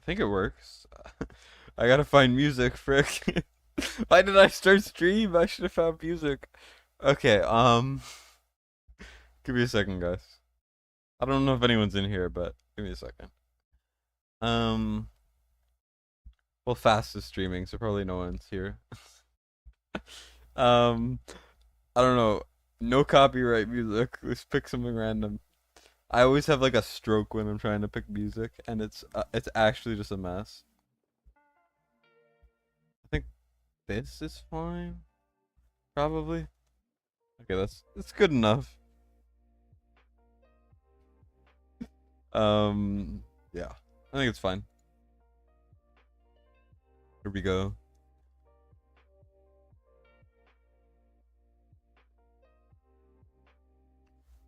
think it works. I gotta find music, frick. Why did I start stream? I should have found music. Okay, give me a second, guys. I don't know if anyone's in here, but give me a second. Um, well, Fast is streaming, so probably no one's here. Um, I don't know. No copyright music. Let's pick something random. I always have like a stroke when I'm trying to pick music, and it's actually just a mess. I think this is fine, probably. Okay, that's good enough. Yeah, I think it's fine. Here we go.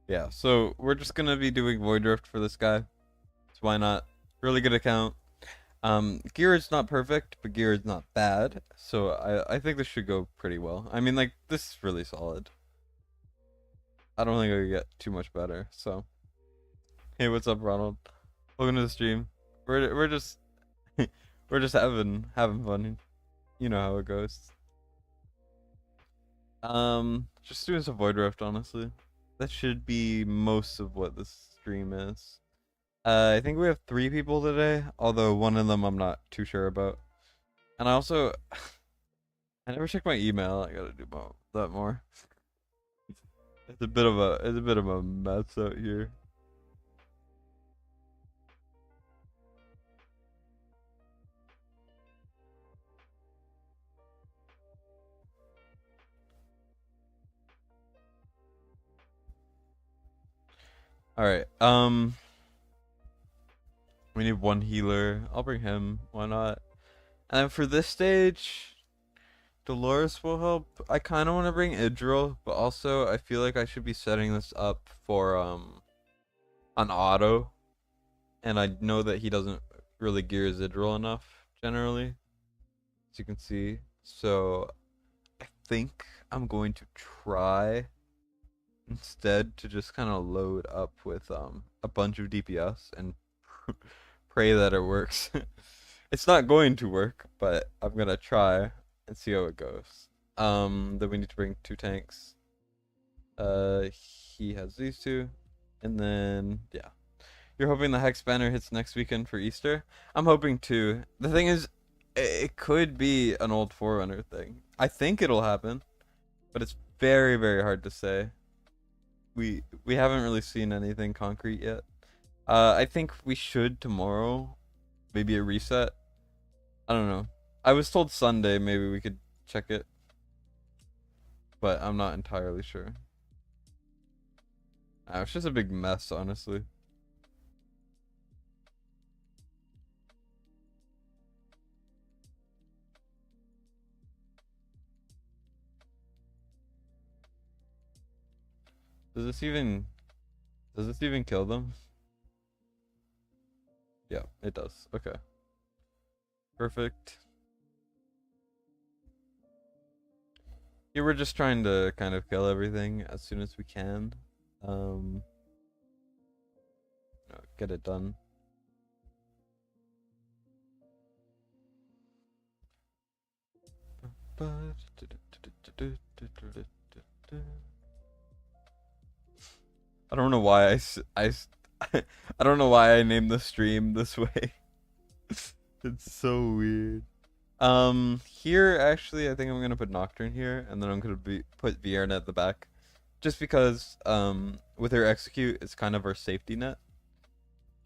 Yeah, so we're just gonna be doing Void Rift for this guy. So why not? Really good account. Gear is not perfect, but gear is not bad. So I think this should go pretty well. I mean, like, this is really solid. I don't think I could get too much better. So, hey, what's up, Ronald? Welcome to the stream. We're just we're just having fun. You know how it goes. Just doing some Void Rift, honestly. That should be most of what this stream is. I think we have 3 people today, although one of them I'm not too sure about. And I also, I never check my email. I gotta do that more. It's a bit of a mess out here. All right. We need 1 healer. I'll bring him. Why not? And then for this stage, Dolores will help. I kind of want to bring Idril, but also I feel like I should be setting this up for an auto, and I know that he doesn't really gear Idril enough generally, as you can see. So I think I'm going to try instead to just kind of load up with a bunch of DPS and pray that it works. It's not going to work, but I'm gonna try and see how it goes. Then we need to bring 2 tanks. He has these 2, and then yeah. You're hoping the Hex banner hits next weekend for Easter? I'm hoping to. The thing is, it could be an old Forerunner thing. I think it'll happen, but it's very, very hard to say. We haven't really seen anything concrete yet. I think we should tomorrow, maybe a reset. I don't know. I was told Sunday maybe we could check it, but I'm not entirely sure. It's just a big mess, honestly. Does this even kill them? Yeah, it does. Okay. Perfect. Here we're just trying to kind of kill everything as soon as we can. Get it done. I don't know why I don't know why I named the stream this way. It's so weird. Here actually, I think I'm gonna put Nocturne here, and then I'm gonna put Vierna at the back, just because with her execute, it's kind of our safety net.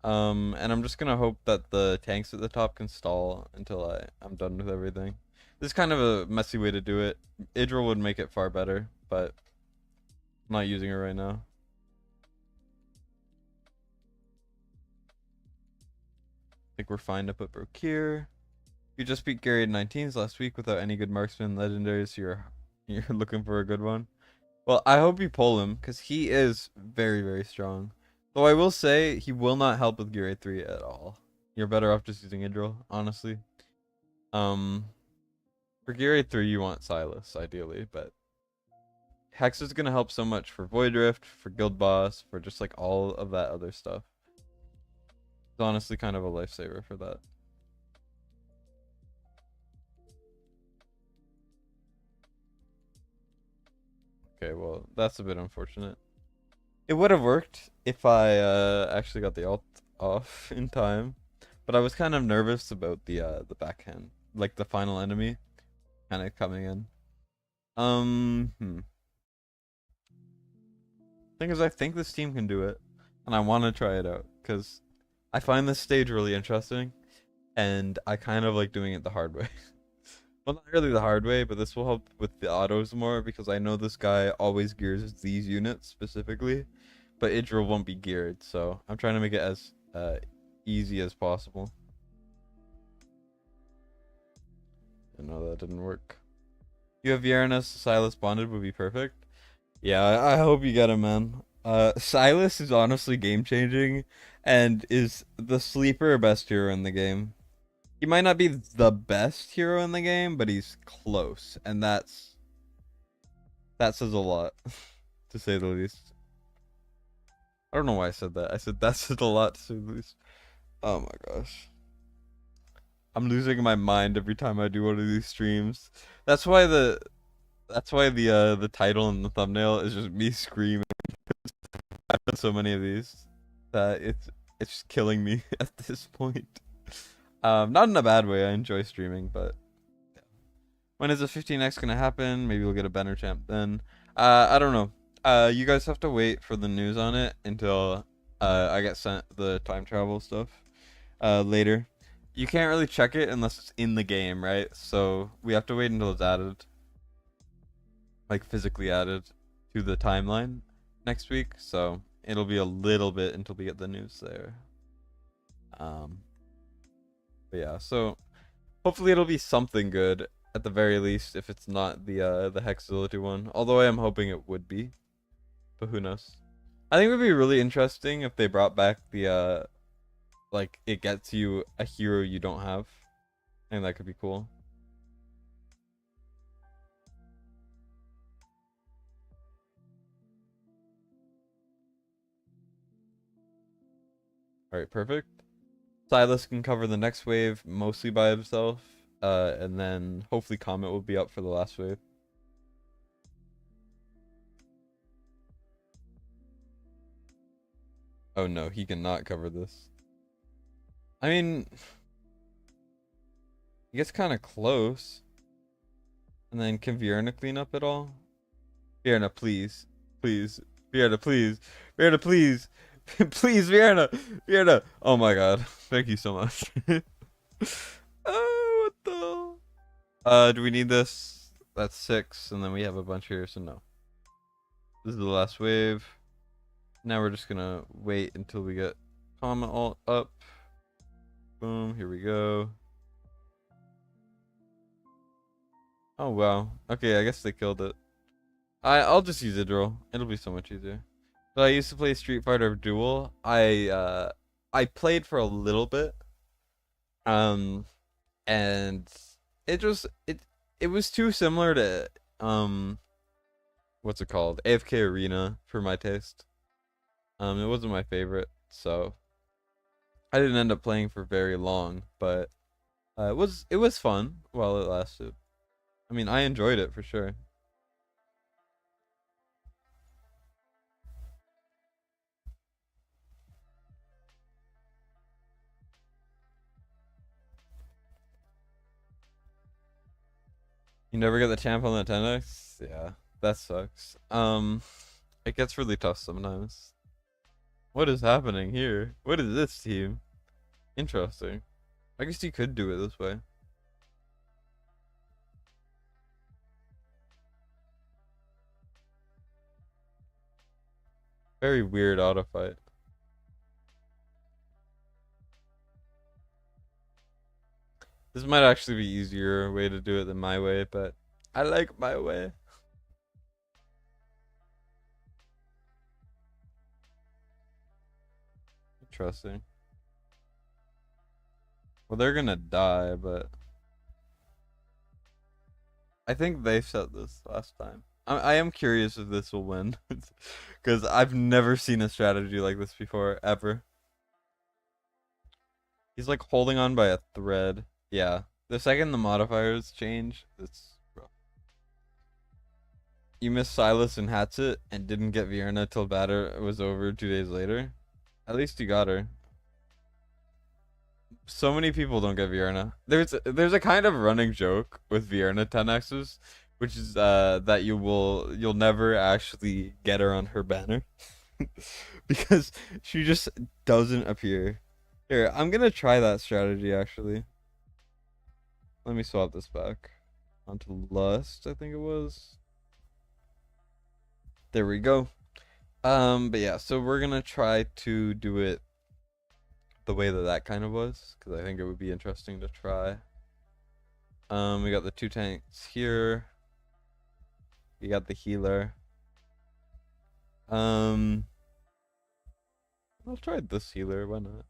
And I'm just gonna hope that the tanks at the top can stall until I'm done with everything. This is kind of a messy way to do it. Idril would make it far better, but I'm not using her right now. I think we're fine to put Broke here. You just beat Gary at 19s last week without any good marksman legendaries, so you're looking for a good one. Well, I hope you pull him, because he is very, very strong. Though I will say, he will not help with Gear 3 at all. You're better off just using Idril, honestly. For Gear 3, you want Silas, ideally, but Hex is going to help so much for Void Rift, for Guild Boss, for just like all of that other stuff. It's honestly kind of a lifesaver for that. Okay, well, that's a bit unfortunate. It would have worked if I actually got the ult off in time, but I was kind of nervous about the backhand, like the final enemy kind of coming in. Thing is, I think this team can do it, and I want to try it out because I find this stage really interesting, and I kind of like doing it the hard way. Well, not really the hard way, but this will help with the autos more because I know this guy always gears these units specifically, but Idril won't be geared, so I'm trying to make it as easy as possible. I know that didn't work. You have Uranus, Silas bonded would be perfect. Yeah, I hope you get him, man. Silas is honestly game changing and is the sleeper best hero in the game. He might not be the best hero in the game, but he's close, and that says a lot, to say the least. I don't know why I said that. I said that says a lot, to say the least. Oh my gosh. I'm losing my mind every time I do one of these streams. That's why the title and the thumbnail is just me screaming. I've done so many of these that it's just killing me at this point. Not in a bad way. I enjoy streaming, but yeah. When is the 15x gonna happen? Maybe we'll get a banner champ then. I don't know. You guys have to wait for the news on it until I get sent the time travel stuff later. You can't really check it unless it's in the game, right? So we have to wait until it's added, like physically added to the timeline next week. So it'll be a little bit until we get the news there. But yeah, so hopefully it'll be something good at the very least if it's not the Hexility one. Although I am hoping it would be, but who knows? I think it would be really interesting if they brought back the like it gets you a hero you don't have. I think that could be cool. All right, perfect. Silas can cover the next wave mostly by himself, and then hopefully Comet will be up for the last wave. Oh no, he cannot cover this. I mean, he gets kind of close. And then can Vierna clean up at all? Vierna, please. Please. Vierna, please. Vierna, please. Please, Vierna. Vierna. Oh my god. Thank you so much. Oh, what the? Do we need this? That's 6, and then we have a bunch here, so no. This is the last wave. Now we're just gonna wait until we get Comet alt up. Boom, here we go. Oh wow. Okay, I guess they killed it. I'll just use Idril. It'll be so much easier. So I used to play Street Fighter Duel. I played for a little bit. And it was too similar to what's it called? AFK Arena for my taste. It wasn't my favorite, so I didn't end up playing for very long, but it was fun while it lasted. I mean, I enjoyed it for sure. You never get the champ on the 10x? Yeah, that sucks. It gets really tough sometimes. What is happening here? What is this team? Interesting. I guess you could do it this way. Very weird auto fight. This might actually be easier way to do it than my way, but I like my way. Interesting. Well, they're gonna die, but I think they set this last time. I am curious if this will win, because I've never seen a strategy like this before, ever. He's like holding on by a thread. Yeah. The second the modifiers change, it's rough. You missed Silas and Hatsit and didn't get Vierna till batter was over 2 days later. At least you got her. So many people don't get Vierna. There's a kind of running joke with Vierna 10x's, which is that you'll never actually get her on her banner because she just doesn't appear. Here, I'm gonna try that strategy actually. Let me swap this back onto Lust, I think it was. There we go. But yeah, so we're gonna try to do it the way that kind of was, because I think it would be interesting to try. We got the 2 tanks here. We got the healer. I'll try this healer, why not?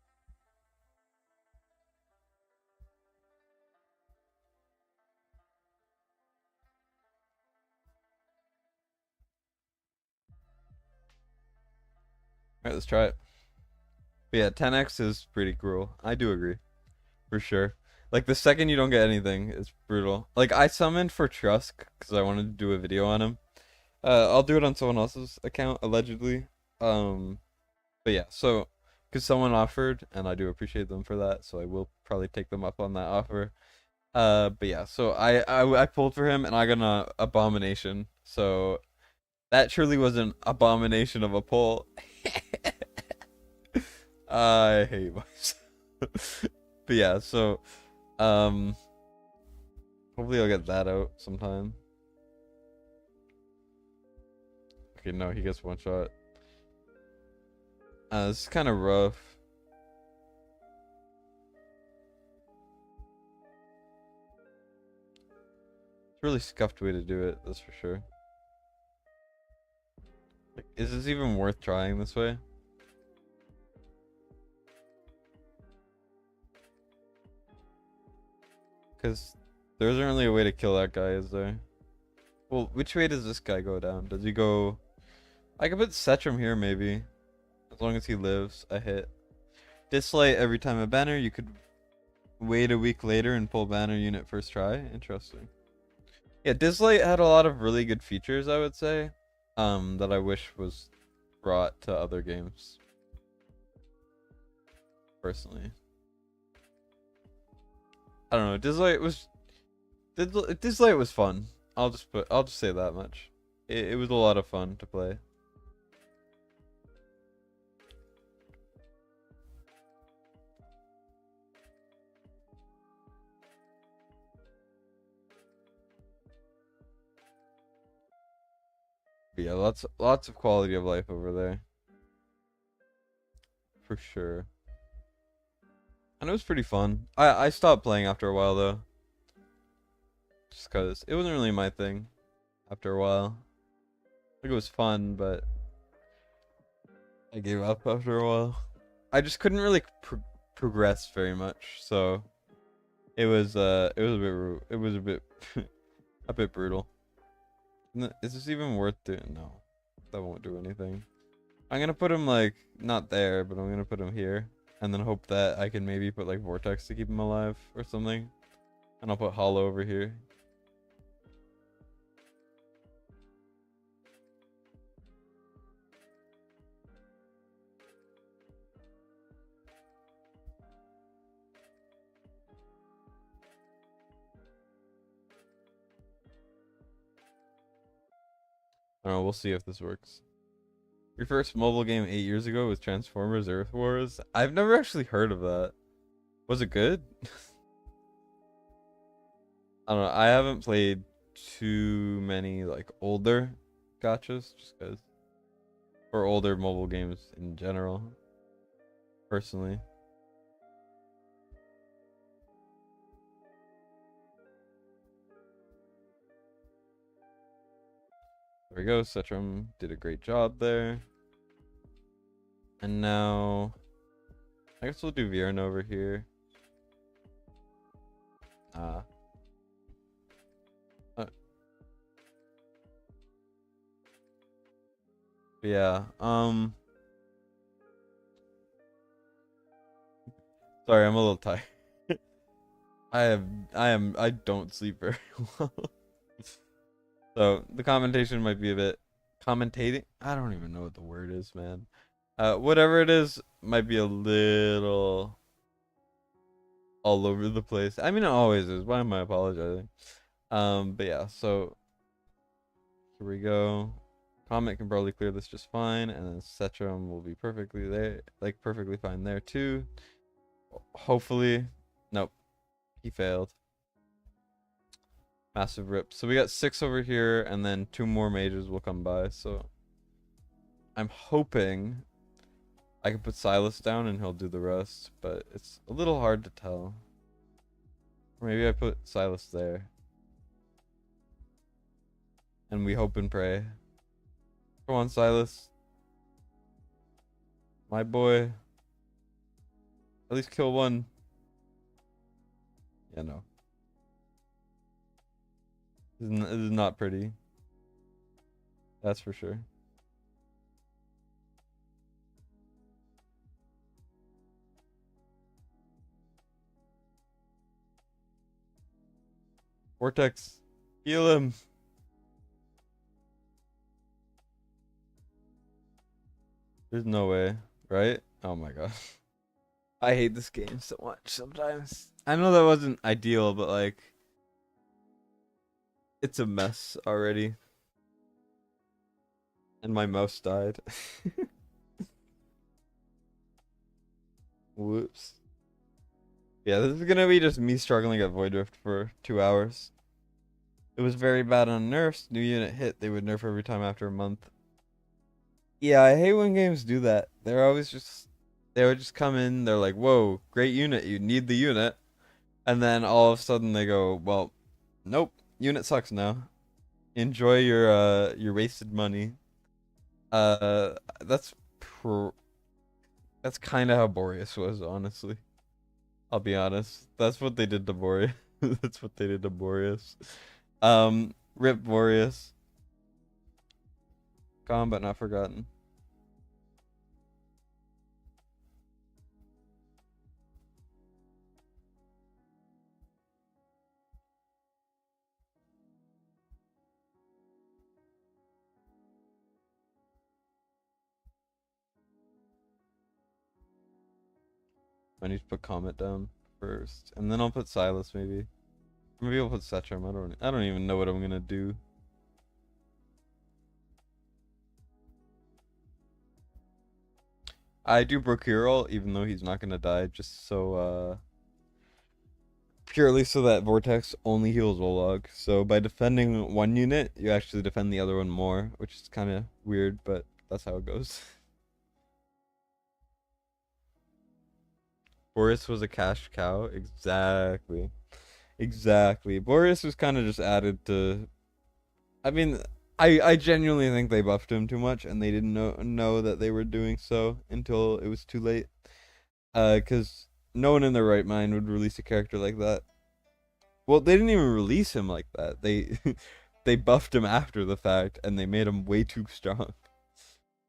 Alright, let's try it. But yeah, 10x is pretty cruel. I do agree. For sure. Like, the second you don't get anything, it's brutal. Like, I summoned for Trusk, because I wanted to do a video on him. I'll do it on someone else's account, allegedly. But yeah, so, because someone offered, and I do appreciate them for that, so I will probably take them up on that offer. But yeah, so I pulled for him, and I got an abomination. So, that truly was an abomination of a pull. I hate myself. But yeah, so hopefully I'll get that out sometime. Okay, no, he gets one shot. This is kind of rough. It's a really scuffed way to do it, that's for sure. Like, is this even worth trying this way? Because there isn't really a way to kill that guy, is there? Well, which way does this guy go down? Does he go... I could put Setram here, maybe. As long as he lives, a hit. Dislight every time a banner. You could wait a week later and pull banner unit first try. Interesting. Yeah, Dislight had a lot of really good features, I would say. That I wish was brought to other games. Personally. I don't know. Dislight was fun. I'll just say that much. It was a lot of fun to play. But yeah, lots of quality of life over there. For sure. And it was pretty fun. I stopped playing after a while though. Just cause it wasn't really my thing after a while. Like, it was fun, but I gave up after a while. I just couldn't really progress very much, so it was a bit a bit brutal. Is this even worth doing? No, that won't do anything. I'm gonna put him like not there, but I'm gonna put him here, and then hope that I can maybe put like Vortex to keep him alive or something, and I'll put Hollow over here. I don't know, we'll see if this works. Your first mobile game 8 years ago was Transformers Earth Wars? I've never actually heard of that. Was it good? I don't know, I haven't played too many like older gachas, just cause, or older mobile games in general, personally. There we go, Setram did a great job there. And now, I guess we'll do Viren over here. Yeah, sorry, I'm a little tired. I don't sleep very well. So the commentation might be a bit commentating. I don't even know what the word is, man. Whatever it is, might be a little all over the place. I mean, it always is. Why am I apologizing? But yeah, so here we go. Comet can probably clear this just fine, and then Cetrum will be perfectly there, like perfectly fine there too. Hopefully, nope, he failed. Massive rip. So we got 6 over here, and then 2 more mages will come by. So I'm hoping I can put Silas down and he'll do the rest, but it's a little hard to tell. Or maybe I put Silas there. And we hope and pray. Come on, Silas. My boy. At least kill one. Yeah, no. This is not pretty. That's for sure. Vortex. Heal him. There's no way, right? Oh my god. I hate this game so much sometimes. I know that wasn't ideal, but like it's a mess already. And my mouse died. Whoops. Yeah, this is gonna be just me struggling at Void Rift for 2 hours. It was very bad on nerfs. New unit hit, they would nerf every time after a month. Yeah, I hate when games do that. They're always just, they would just come in, they're like, whoa, great unit, you need the unit. And then all of a sudden they go, well, nope, unit sucks now. Enjoy your wasted money. That's kind of how Boreas was, honestly. I'll be honest. That's what they did to Boreas. That's what they did to Boreas. Rip Boreas. Gone but not forgotten. I need to put Comet down first, and then I'll put Silas maybe. Maybe I'll put Setrum. I don't even know what I'm gonna do. I do Procural, even though he's not gonna die, just so purely so that Vortex only heals Olog. So by defending one unit, you actually defend the other one more, which is kind of weird, but that's how it goes. Boris was a cash cow. Exactly. Exactly. Boris was kind of just added to. I mean, I genuinely think they buffed him too much, and they didn't know that they were doing so until it was too late. Because no one in their right mind would release a character like that. Well, they didn't even release him like that. They they buffed him after the fact, and they made him way too strong.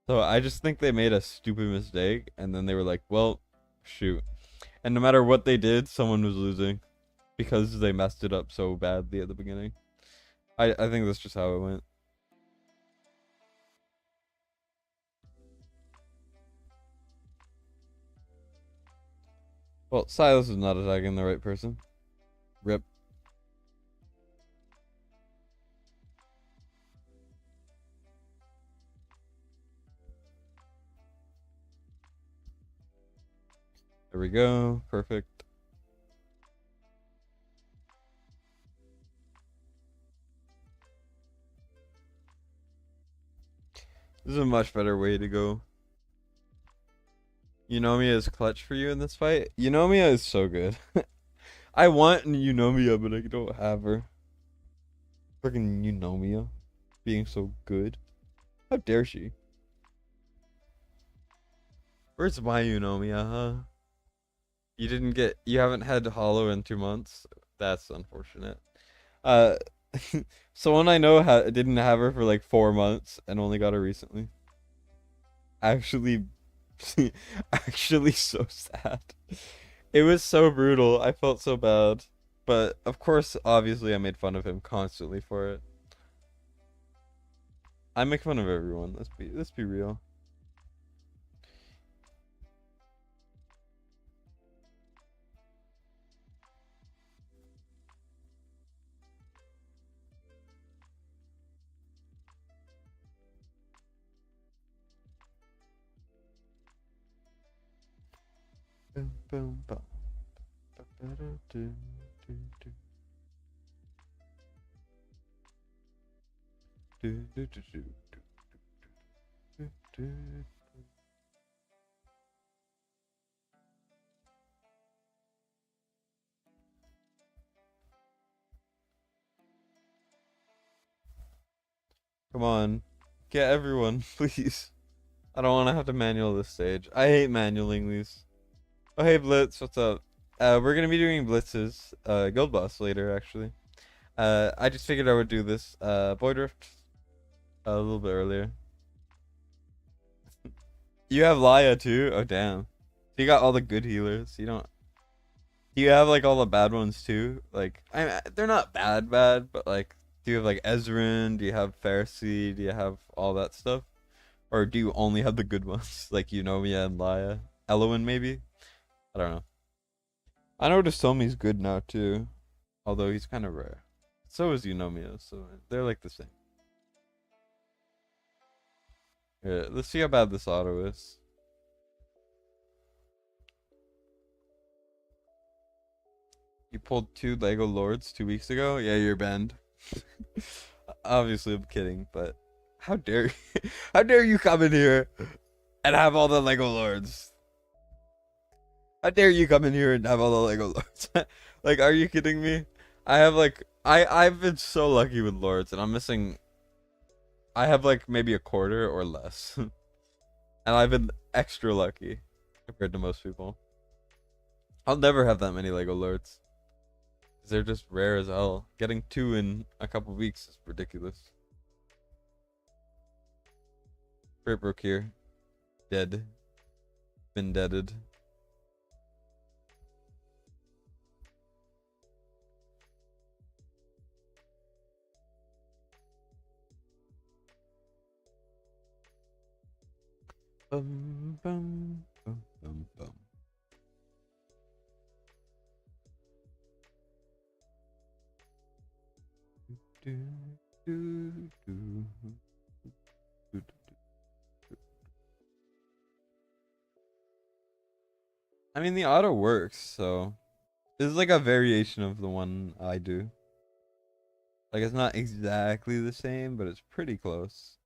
So I just think they made a stupid mistake, and then they were like, well, shoot. And no matter what they did, someone was losing because they messed it up so badly at the beginning. I think that's just how it went. Well, Silas is not attacking the right person. Rip. There we go. Perfect. This is a much better way to go. Eunomia is clutch for you in this fight. Eunomia is so good. I want Eunomia, but I don't have her. Freaking Eunomia being so good. How dare she? Where's my Eunomia, huh? You haven't had Hollow in 2 months? That's unfortunate. Someone I know didn't have her for like 4 months and only got her recently. Actually, actually so sad. It was so brutal. I felt so bad. But of course, obviously I made fun of him constantly for it. I make fun of everyone. Let's be real. Boom, boom, boom. Come on, get everyone, please. I don't want to have to manual this stage. I hate manualing these. Oh, hey Blitz, what's up? We're gonna be doing blitzes, guild boss later, actually. I just figured I would do this, Boy Drift, a little bit earlier. You have Laya too? Oh, damn. You got all the good healers. You don't. Do you have like all the bad ones too? Like, they're not bad, but like, do you have like Ezreal? Do you have Pharisee? Do you have all that stuff? Or do you only have the good ones? Like Eunomia and Laya? Elowen maybe? I don't know. I know Tosomi's good now too. Although he's kind of rare. So is Eunomia, so they're like the same. Yeah, let's see how bad this auto is. You pulled 2 Lego Lords 2 weeks ago? Yeah, you're banned. Obviously, I'm kidding, but how dare you? How dare you come in here and have all the Lego Lords? How dare you come in here and have all the Lego Lords? Like, are you kidding me? I have like I've been so lucky with Lords, and I'm missing. I have like maybe a quarter or less, and I've been extra lucky compared to most people. I'll never have that many Lego Lords. They're just rare as hell. Getting 2 in a couple weeks is ridiculous. Great broke here. Dead. Been deaded. Bum, bum, bum, bum, bum. Do, do, do. I mean, the auto works, so this is like a variation of the one I do. Like, it's not exactly the same, but it's pretty close.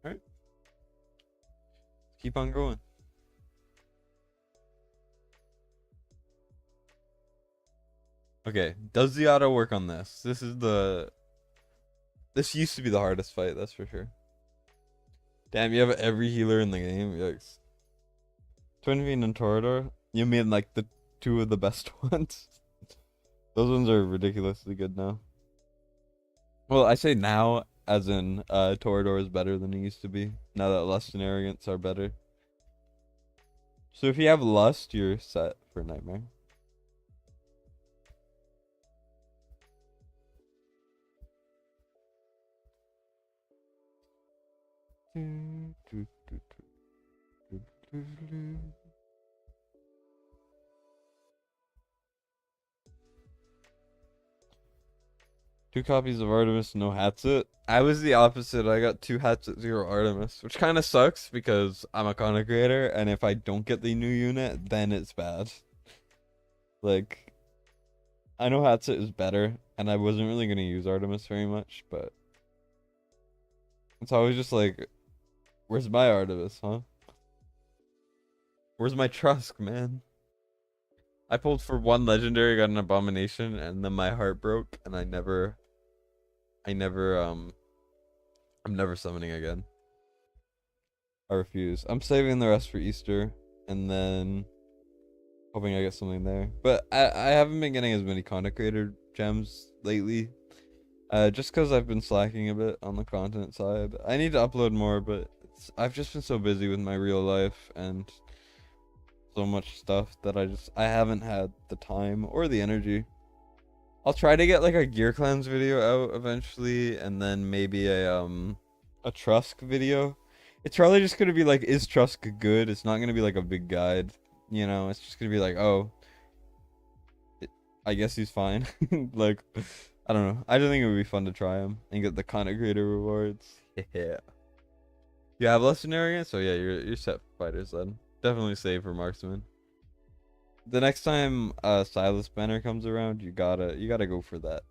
Alright. Keep on going. Okay, does the auto work on this? This used to be the hardest fight, that's for sure. Damn, you have every healer in the game? Yikes. Twin Fiend and Torador? You mean like the 2 of the best ones? Those ones are ridiculously good now. Well, I say now, as in Torador is better than he used to be. Now that Lust and Arrogance are better. So if you have Lust, you're set for Nightmare. Two copies of Artemis, no Hatsit. I was the opposite. I got 2 Hatsit, 0 Artemis, which kind of sucks because I'm a content creator, and if I don't get the new unit, then it's bad. Like, I know Hatsit is better, and I wasn't really going to use Artemis very much, but it's always just like, where's my Artemis, huh? Where's my Trusk, man? I pulled for 1 legendary, got an Abomination, and then my heart broke, and I'm never summoning again. I refuse. I'm saving the rest for Easter, and then hoping I get something there. But I haven't been getting as many content creator gems lately. Just because I've been slacking a bit on the content side. I need to upload more, but I've just been so busy with my real life, and so much stuff that I haven't had the time or the energy. I'll try to get like a gear cleanse video out eventually, and then maybe a Trusk video. It's probably just gonna be like, is Trusk good? It's not gonna be like a big guide, you know. It's just gonna be like, oh, I guess he's fine. Like, I don't know. I just think it would be fun to try him and get the content creator rewards. Yeah. You have legendary, so yeah, you're set for fighters then. Definitely save for marksman. The next time Silas banner comes around, you gotta go for that.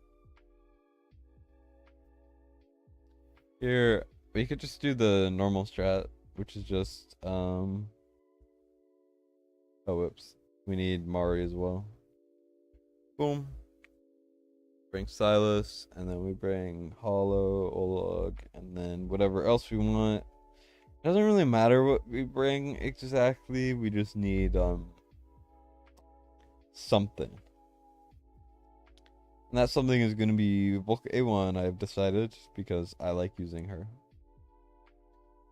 Here, we could just do the normal strat, which is just oh whoops. We need Mari as well. Boom. Bring Silas, and then we bring Hollow, Olog, and then whatever else we want. It doesn't really matter what we bring exactly, we just need something. And that something is going to be Volk A1, I've decided, because I like using her.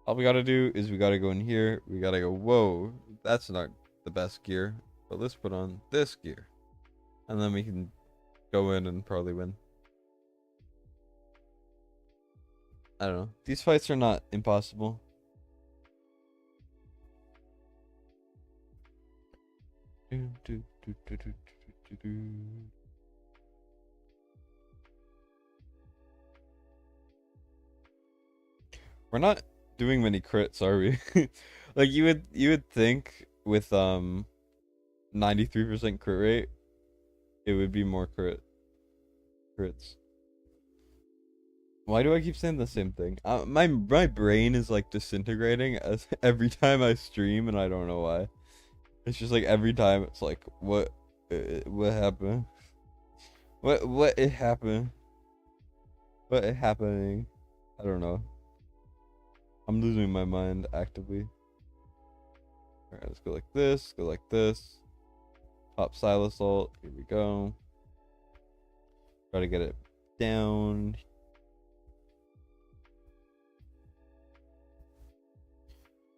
All we gotta do is we gotta go in here, we gotta go, whoa, that's not the best gear, but let's put on this gear. And then we can go in and probably win. I don't know. These fights are not impossible. We're not doing many crits, are we? Like you would think with 93% crit rate, it would be more crits. Why do I keep saying the same thing? My brain is like disintegrating as every time I stream, and I don't know why. It's just like every time it's like, what happened? What it happened? What is happening? I don't know. I'm losing my mind actively. Alright, let's go like this, go like this. Pop Silas ult, here we go. Try to get it down.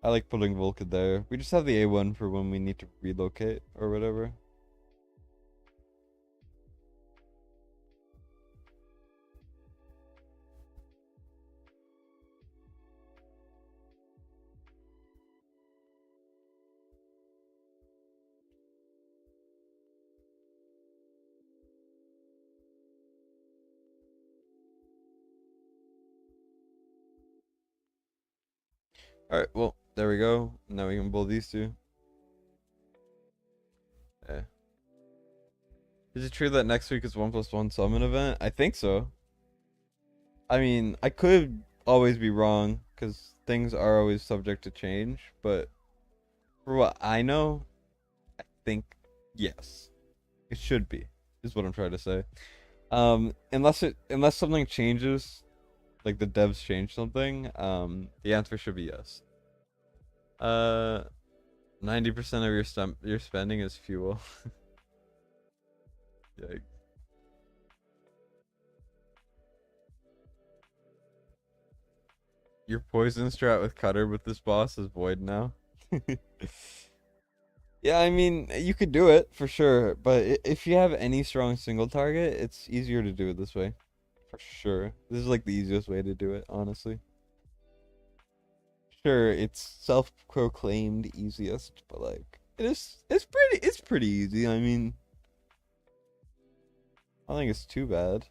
I like putting Vulcan there. We just have the A1 for when we need to relocate or whatever. Alright, well, there we go. Now we can pull these two. Yeah. Is it true that next week is 1+1 summon event? I think so. I mean, I could always be wrong, because things are always subject to change, but for what I know, I think yes. It should be, is what I'm trying to say. Unless something changes, like the devs change something, the answer should be yes. 90% of your spending is fuel. Yikes. Your poison strat with Cutter with this boss is void now. Yeah, I mean, you could do it for sure, but if you have any strong single target, it's easier to do it this way. For sure. This is like the easiest way to do it, honestly. Sure, it's self-proclaimed easiest, but like it's pretty easy. I mean, I don't think it's too bad.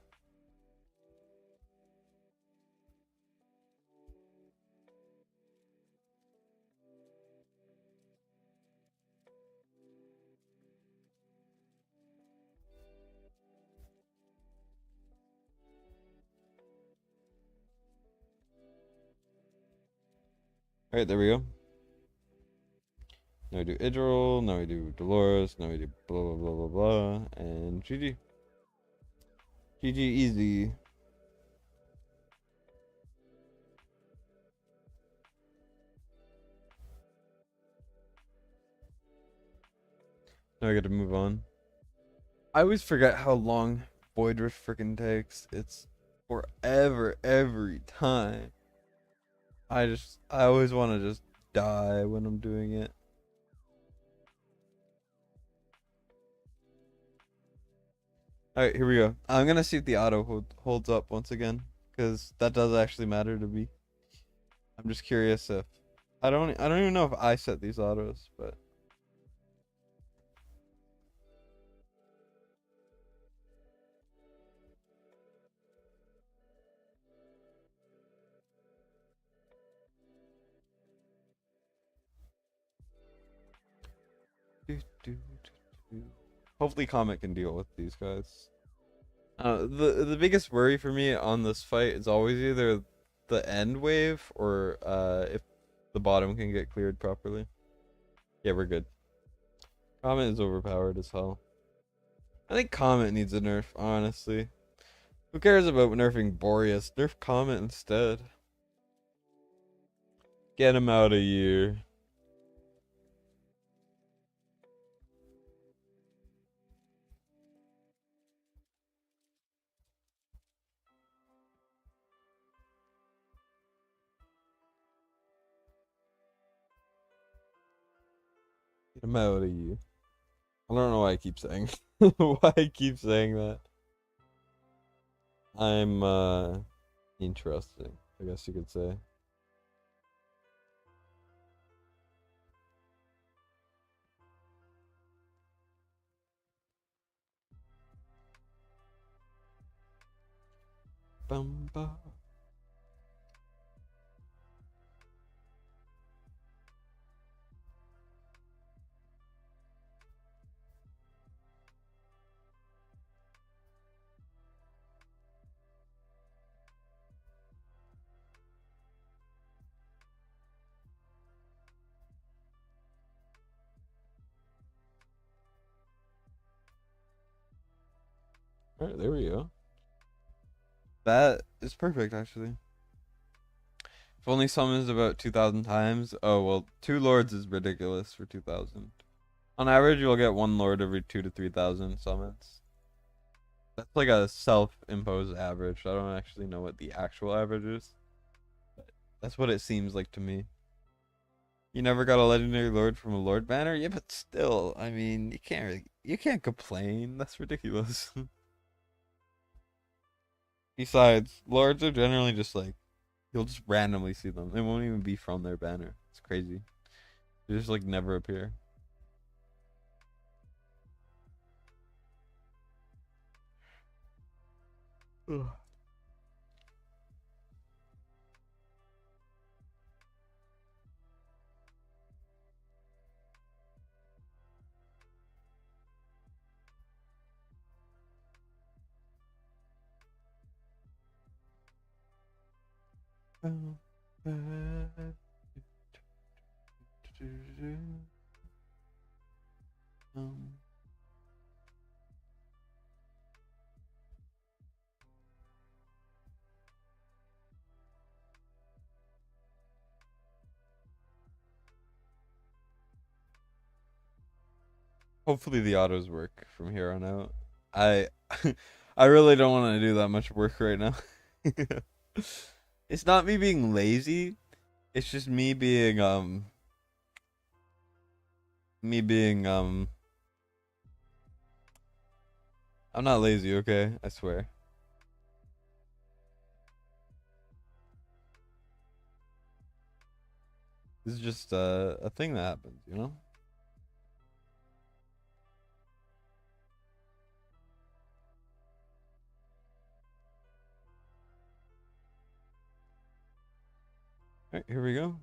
Alright, there we go. Now we do Idril, now we do Dolores, now we do blah blah blah blah blah, and GG. GG easy. Now I gotta move on. I always forget how long Void Rift freaking takes. It's forever every time. I always want to just die when I'm doing it. Alright, here we go. I'm gonna see if the auto holds up once again, because that does actually matter to me. I'm just curious if I don't even know if I set these autos, but do, do, do. Hopefully Comet can deal with these guys. The biggest worry for me on this fight is always either the end wave or if the bottom can get cleared properly. Yeah, we're good. Comet is overpowered as hell. I think Comet needs a nerf, honestly. Who cares about nerfing Boreas? Nerf Comet instead. Get him out of here. Get him out of here. I don't know why I keep saying why I keep saying that. I'm interesting, I guess you could say. Bum. Alright, there we go. That is perfect, actually. If only summons about 2,000 times. Oh, well, 2 lords is ridiculous for 2,000. On average, you'll get 1 lord every 2 to 3,000 summons. That's like a self-imposed average. I don't actually know what the actual average is. But that's what it seems like to me. You never got a legendary lord from a lord banner? Yeah, but still, I mean, you can't complain. That's ridiculous. Besides, lords are generally just like, you'll just randomly see them. They won't even be from their banner. It's crazy. They just like never appear. Ugh. Hopefully the autos work from here on out. I I really don't want to do that much work right now. It's not me being lazy. It's just me being I'm not lazy, okay? I swear. This is just a thing that happens, you know? Alright, here we go.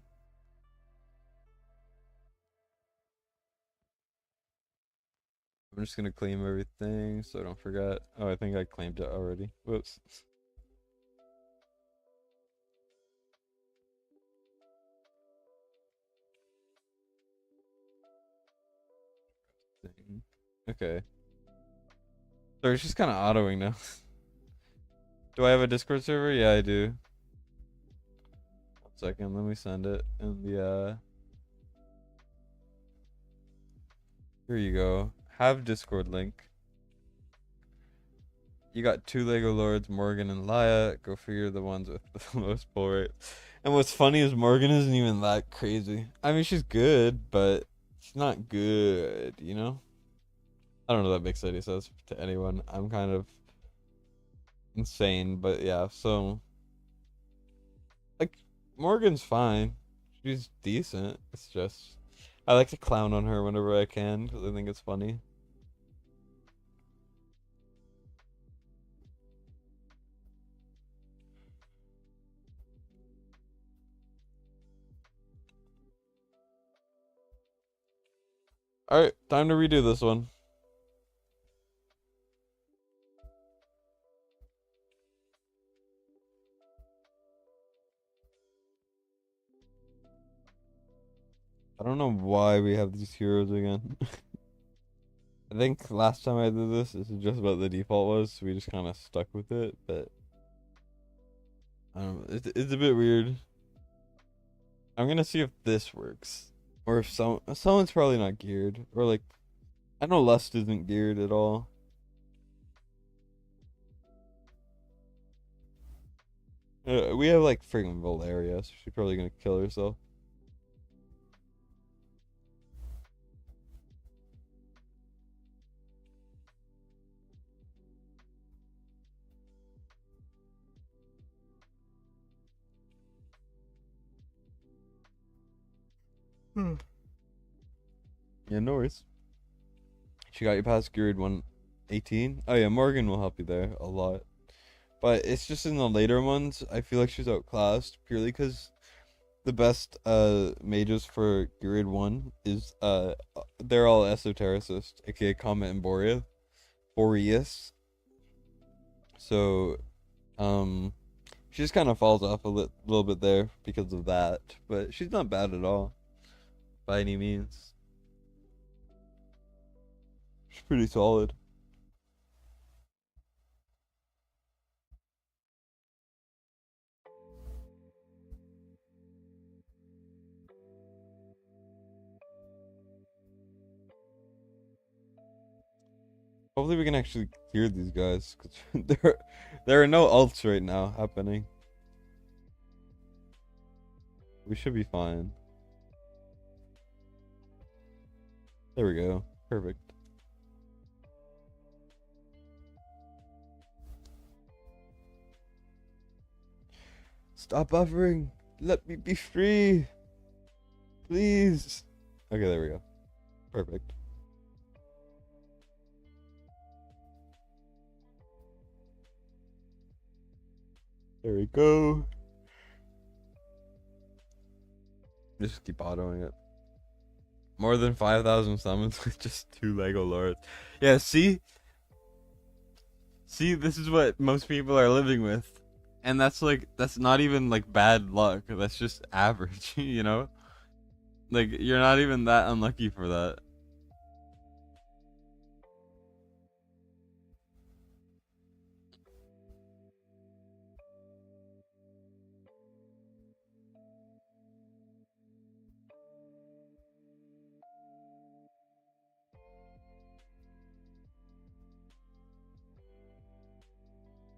I'm just gonna claim everything so I don't forget. Oh, I think I claimed it already. Whoops. Okay. So it's just kind of autoing now. Do I have a Discord server? Yeah, I do. 1 second, let me send it in the here you go. Have Discord link. You got 2 Lego Lords, Morgan and Laya. Go figure the ones with the most pull rate. And what's funny is Morgan isn't even that crazy. I mean, she's good, but she's not good, you know? I don't know if that makes any sense to anyone. I'm kind of insane, but yeah, so like Morgan's fine. She's decent. It's just I like to clown on her whenever I can because I think it's funny. Alright, time to redo this one. I don't know why we have these heroes again. I think last time I did this is just what the default was, so we just kind of stuck with it, but I don't know, it's a bit weird. I'm gonna see if this works. Or if someone's probably not geared. Or like I know Lust isn't geared at all. We have like friggin' Valeria, so she's probably gonna kill herself. Yeah, no worries. She got you past Geared 118. Oh yeah, Morgan will help you there a lot. But it's just in the later ones, I feel like she's outclassed purely because the best mages for Geared 1 is they're all esotericists, aka Comet and Boreas. So she just kind of falls off a little bit there because of that, but she's not bad at all by any means. She's pretty solid. Hopefully we can actually clear these guys, because there are no ults right now happening. We should be fine. There we go. Perfect. Stop buffering. Let me be free. Please. Okay, there we go. Perfect. There we go. Just keep autoing it. More than 5,000 summons with just 2 Lego Lords. Yeah, see? See, this is what most people are living with. And that's like, that's not even like bad luck. That's just average, you know? Like, you're not even that unlucky for that.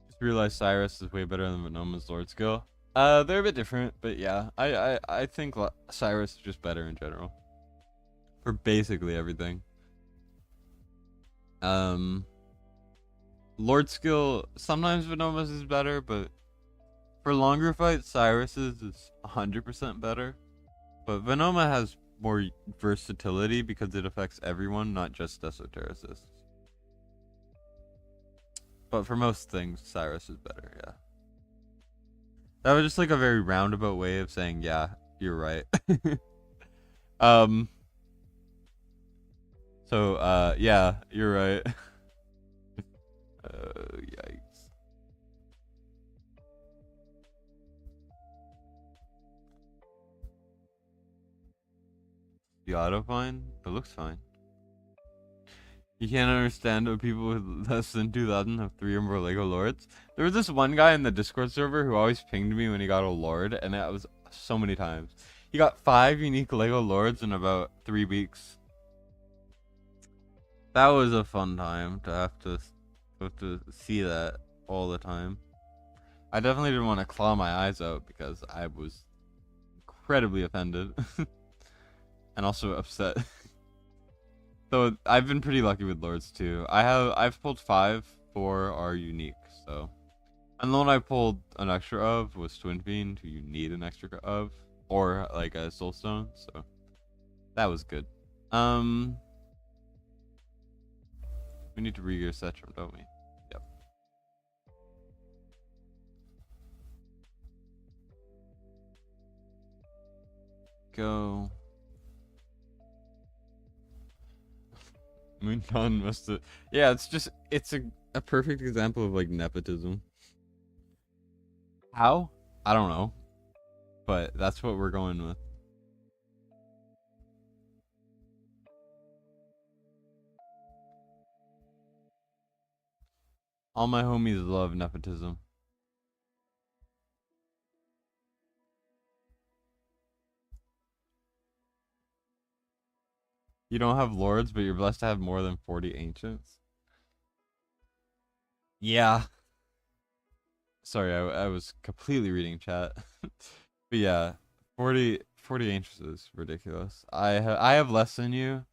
Just realized Cyrus is way better than Venoma's Lord skill. They're a bit different, but yeah, I think Cyrus is just better in general for basically everything. Lord skill sometimes Venoma's is better, but for longer fights, Cyrus's is 100% better. But Venoma has more versatility because it affects everyone, not just esotericists. But for most things, Cyrus is better, yeah. That was just like a very roundabout way of saying, yeah, you're right. So, yeah, you're right. Yikes. The auto fine? It looks fine. You can't understand what people with less than 2,000 have 3 or more Lego Lords. There was this one guy in the Discord server who always pinged me when he got a Lord, and that was so many times. He got 5 unique Lego Lords in about 3 weeks. That was a fun time to have to see that all the time. I definitely didn't want to claw my eyes out because I was incredibly offended and also upset. So I've been pretty lucky with lords too. I've pulled 5, 4 are unique. So, and the one I pulled an extra of was Twin Fiend, who you need an extra of, or like a Soul Stone. So that was good. We need to re-gear Setram, don't we? Yep. Go. Moonton must have. Yeah, it's a perfect example of like nepotism. How? I don't know, but that's what we're going with. All my homies love nepotism. You don't have lords, but you're blessed to have more than 40 ancients. Yeah. Sorry, I was completely reading chat. But yeah, 40 ancients is ridiculous. I have less than you,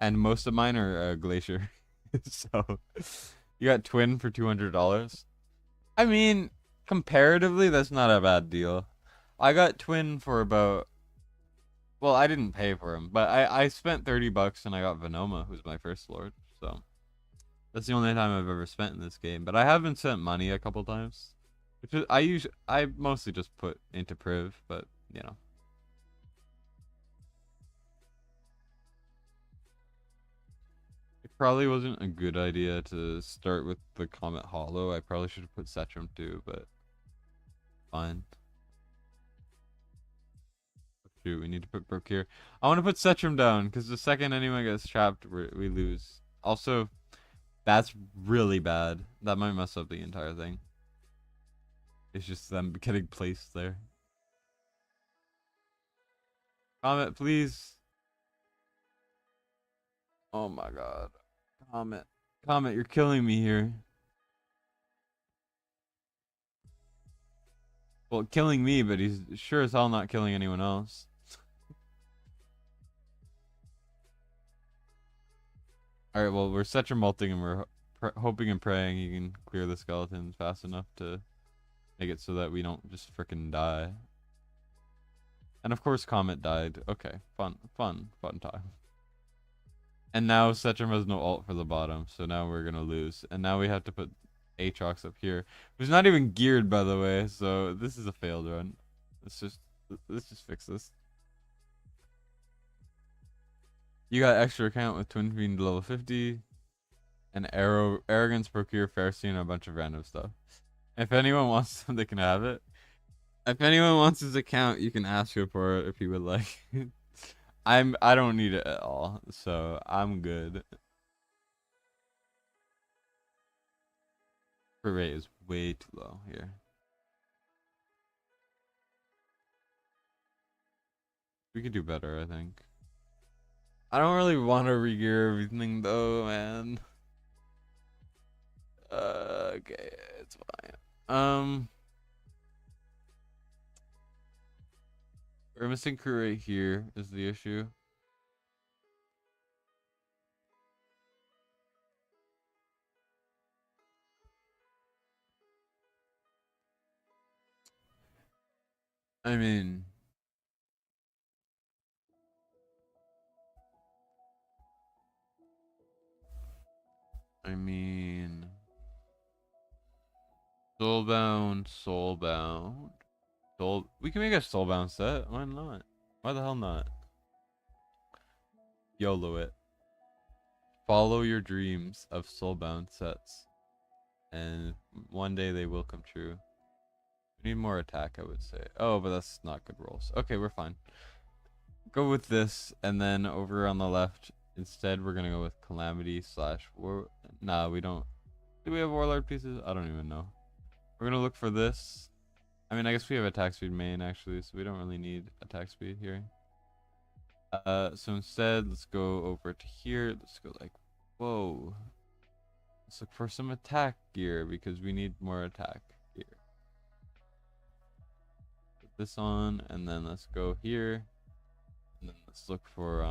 and most of mine are glacier. So you got twin for $200. I mean, comparatively, that's not a bad deal. I got twin for about. Well, I didn't pay for him, but I spent $30 and I got Venoma, who's my first lord. So that's the only time I've ever spent in this game. But I have been sent money a couple times. Which is, I mostly just put into Priv, but you know. It probably wasn't a good idea to start with the Comet Hollow. I probably should have put Setram too, but fine. Shoot, we need to put Brook here. I want to put Setram down, because the second anyone gets trapped, we lose. Also, that's really bad. That might mess up the entire thing. It's just them getting placed there. Comet, please. Oh my god. Comet. Comet, you're killing me here. Well, killing me, but he's sure as hell not killing anyone else. Alright, well, we're Setram multing and we're hoping and praying he can clear the skeletons fast enough to make it so that we don't just frickin' die. And of course Comet died. Okay, fun time. And now Setram has no ult for the bottom, so now we're gonna lose. And now we have to put Aatrox up here, who's not even geared, by the way, so this is a failed run. Let's just fix this. You got extra account with Twin Fiend level 50, and Arrogance, Procure, Pharisee, and a bunch of random stuff. If anyone wants them, they can have it. If anyone wants his account, you can ask him for it if he would like. I don't need it at all, so I'm good. Her rate is way too low here. We could do better, I think. I don't really want to regear everything though, man. Okay, it's fine. We're missing crew right here is the issue. I mean, soulbound, soulbound. We can make a soulbound set. Why not? Why the hell not? YOLO it. Follow your dreams of soulbound sets, and one day they will come true. We need more attack, I would say. Oh, but that's not good rolls. Okay, we're fine. Go with this, and then over on the left, instead we're gonna go with Calamity / War. Nah, we don't. Do we have Warlord pieces? I don't even know. We're gonna look for this. I mean, I guess we have attack speed main actually, so we don't really need attack speed here. So instead, let's go over to here. Let's go like, whoa. Let's look for some attack gear because we need more attack gear. Put this on, and then let's go here. And then let's look for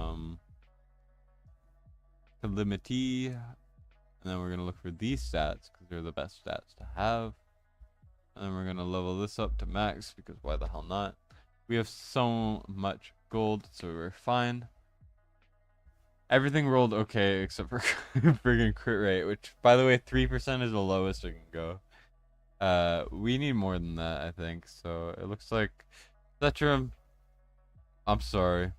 Calamity. And then we're going to look for these stats because they're the best stats to have. And then we're going to level this up to max because why the hell not? We have so much gold, so we're fine. Everything rolled okay except for friggin' crit rate, which, by the way, 3% is the lowest it can go. We need more than that, I think. So it looks like Cetrum. I'm sorry.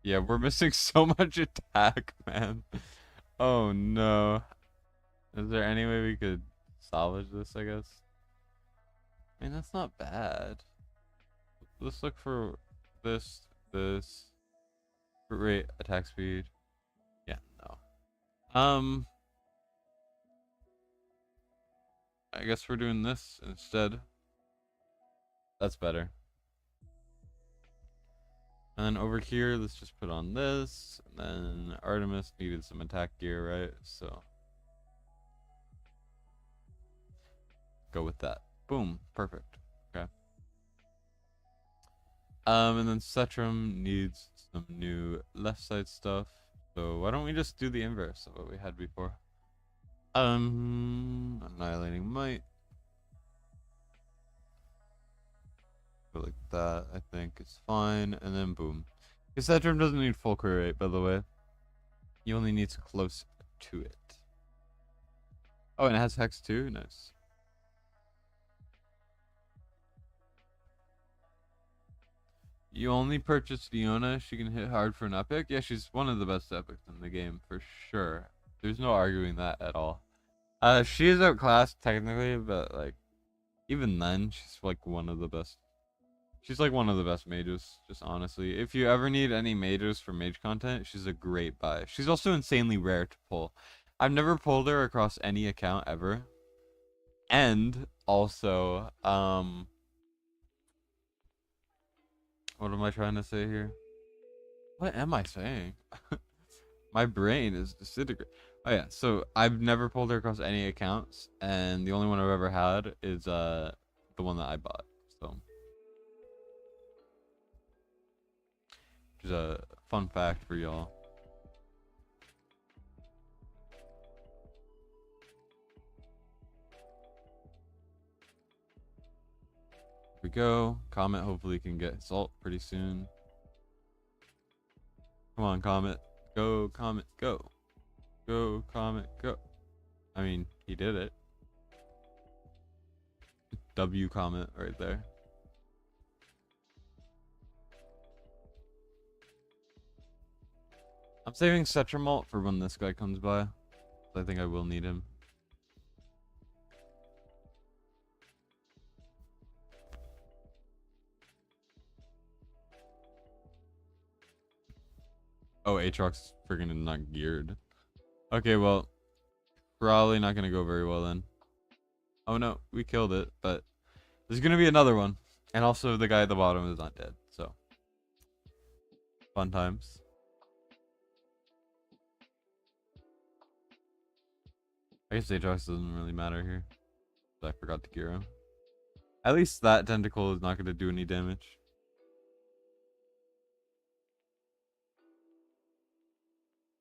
Yeah, we're missing so much attack, man. Oh no. Is there any way we could salvage this, I guess? I mean, that's not bad. Let's look for this. Crit rate, attack speed. Yeah, no. I guess we're doing this instead. That's better. And then over here, let's just put on this. And then Artemis needed some attack gear, right? So go with that. Boom. Perfect. Okay. And then Cetrum needs some new left side stuff. So why don't we just do the inverse of what we had before? Annihilating Might. Go like that, I think it's fine. And then boom. Because Cetrum doesn't need full crit rate, by the way. He only needs close to it. Oh, and it has Hex too? Nice. You only purchased Fiona. She can hit hard for an epic. Yeah, she's one of the best epics in the game, for sure. There's no arguing that at all. She is outclassed technically, but like, even then, she's like one of the best. She's like one of the best mages, just honestly. If you ever need any mages for mage content, she's a great buy. She's also insanely rare to pull. I've never pulled her across any account ever. And also, what am I trying to say here? What am I saying? My brain is disintegrating. Oh yeah, so I've never pulled her across any accounts, and the only one I've ever had is the one that I bought. So, just a fun fact for y'all. Here we go. Comet hopefully can get salt pretty soon. Come on, Comet. Go, Comet, go. Go, Comet, go. I mean, he did it. W Comet right there. I'm saving Cetramalt for when this guy comes by. I think I will need him. Oh, Aatrox friggin' not geared. Okay, well, probably not gonna go very well then. Oh no, we killed it, but there's gonna be another one. And also the guy at the bottom is not dead, so. Fun times. I guess Aatrox doesn't really matter here. But I forgot to gear him. At least that tentacle is not gonna do any damage.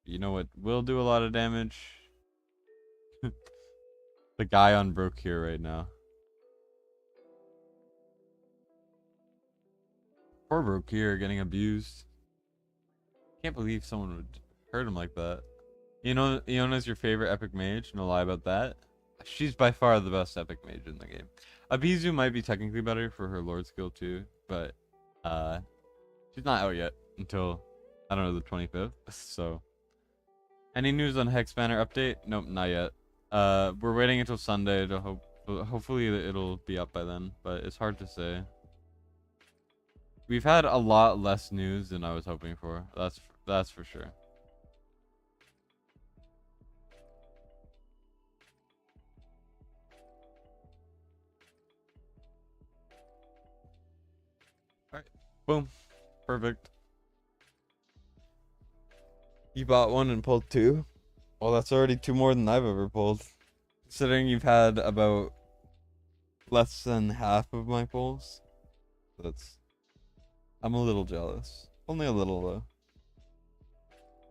You know what will do a lot of damage? The guy on Broke here right now. Poor Broke here getting abused. Can't believe someone would hurt him like that. You know, Iona's your favorite epic mage. No lie about that. She's by far the best epic mage in the game. Abizu might be technically better for her Lord skill too, but she's not out yet until, I don't know, the 25th. So, any news on Hex Banner update? Nope, not yet. We're waiting until Sunday to hopefully it'll be up by then, but it's hard to say. We've had a lot less news than I was hoping for. That's for sure. All right, boom, perfect. You bought one and pulled two? Well, that's already two more than I've ever pulled. Considering you've had about less than half of my pulls. I'm a little jealous. Only a little though.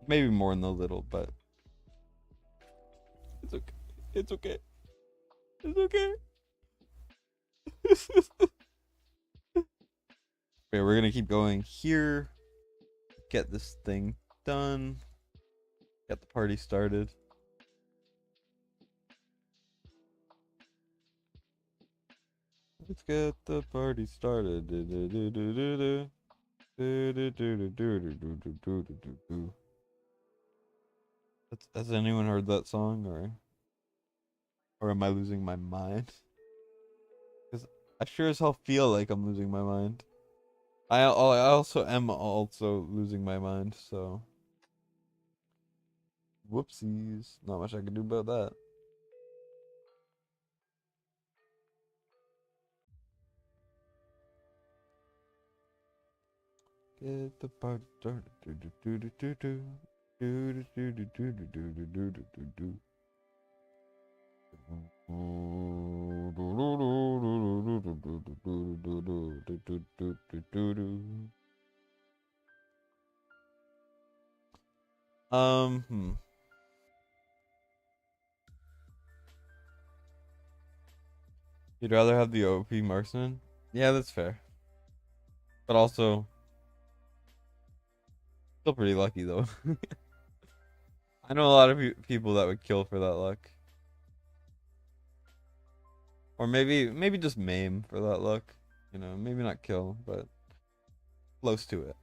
Maybe more in the little, but it's okay. It's okay. It's okay. Okay, we're gonna keep going here. Get this thing done. Get the party started. Let's get the party started. Has anyone heard that song, or am I losing my mind? Because I sure as hell feel like I'm losing my mind. I also am also losing my mind, so whoopsies. Not much I can do about that. Get the party started. Hmm. You'd rather have the OP marksman? Yeah, that's fair. But also, still pretty lucky though. I know a lot of people that would kill for that luck. Or maybe just maim for that luck. You know, maybe not kill, but close to it.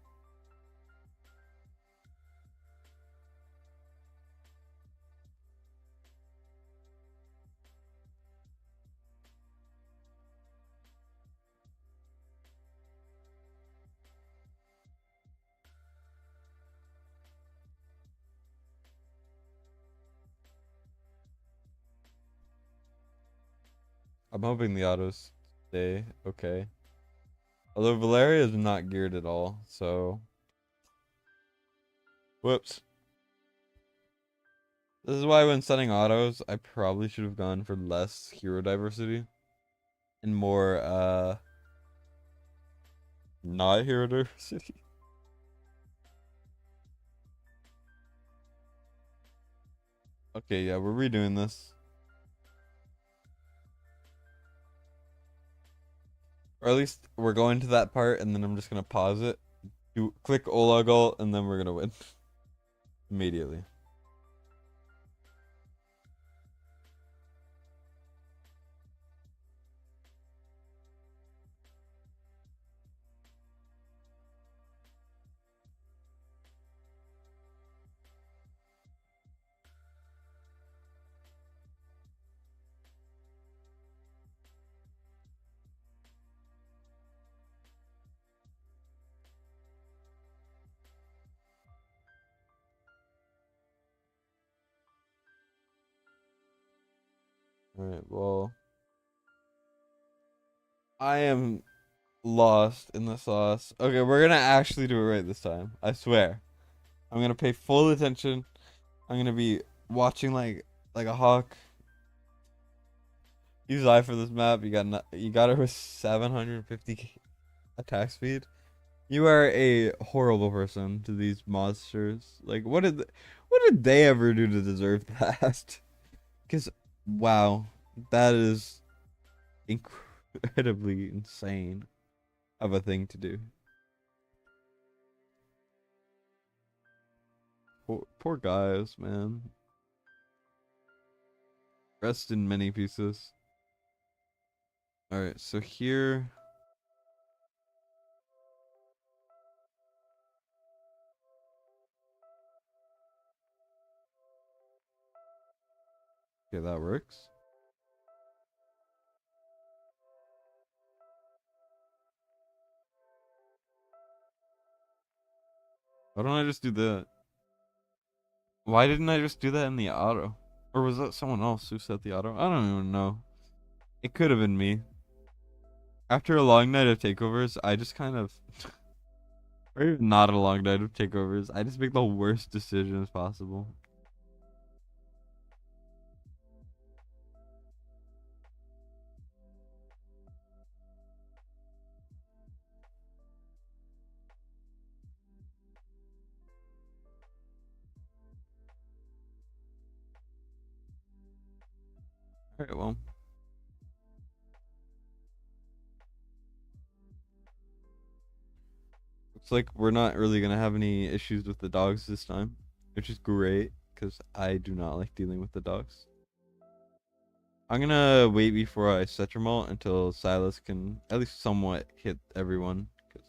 I'm hoping the autos stay okay. Although Valeria is not geared at all, so whoops. This is why when setting autos, I probably should have gone for less hero diversity and more not hero diversity. Okay, yeah, we're redoing this. Or at least we're going to that part and then I'm just gonna pause it. Click Olagol and then we're gonna win. Immediately. Alright, well, I am lost in the sauce. Okay, we're gonna actually do it right this time. I swear. I'm gonna pay full attention. I'm gonna be watching like a hawk. Use eye for this map. You got it with 750 attack speed. You are a horrible person to these monsters. Like what did they ever do to deserve that? Because wow, that is incredibly insane of a thing to do. Poor guys, man. Rest in many pieces. Alright, so here. Okay, that works. Why don't I just do that? Why didn't I just do that in the auto? Or was that someone else who set the auto? I don't even know. It could have been me. After a long night of takeovers, I just kind of... or even not a long night of takeovers, I just make the worst decisions possible. Alright, well. Looks like we're not really gonna have any issues with the dogs this time, which is great, because I do not like dealing with the dogs. I'm gonna wait before I set them all until Silas can at least somewhat hit everyone, because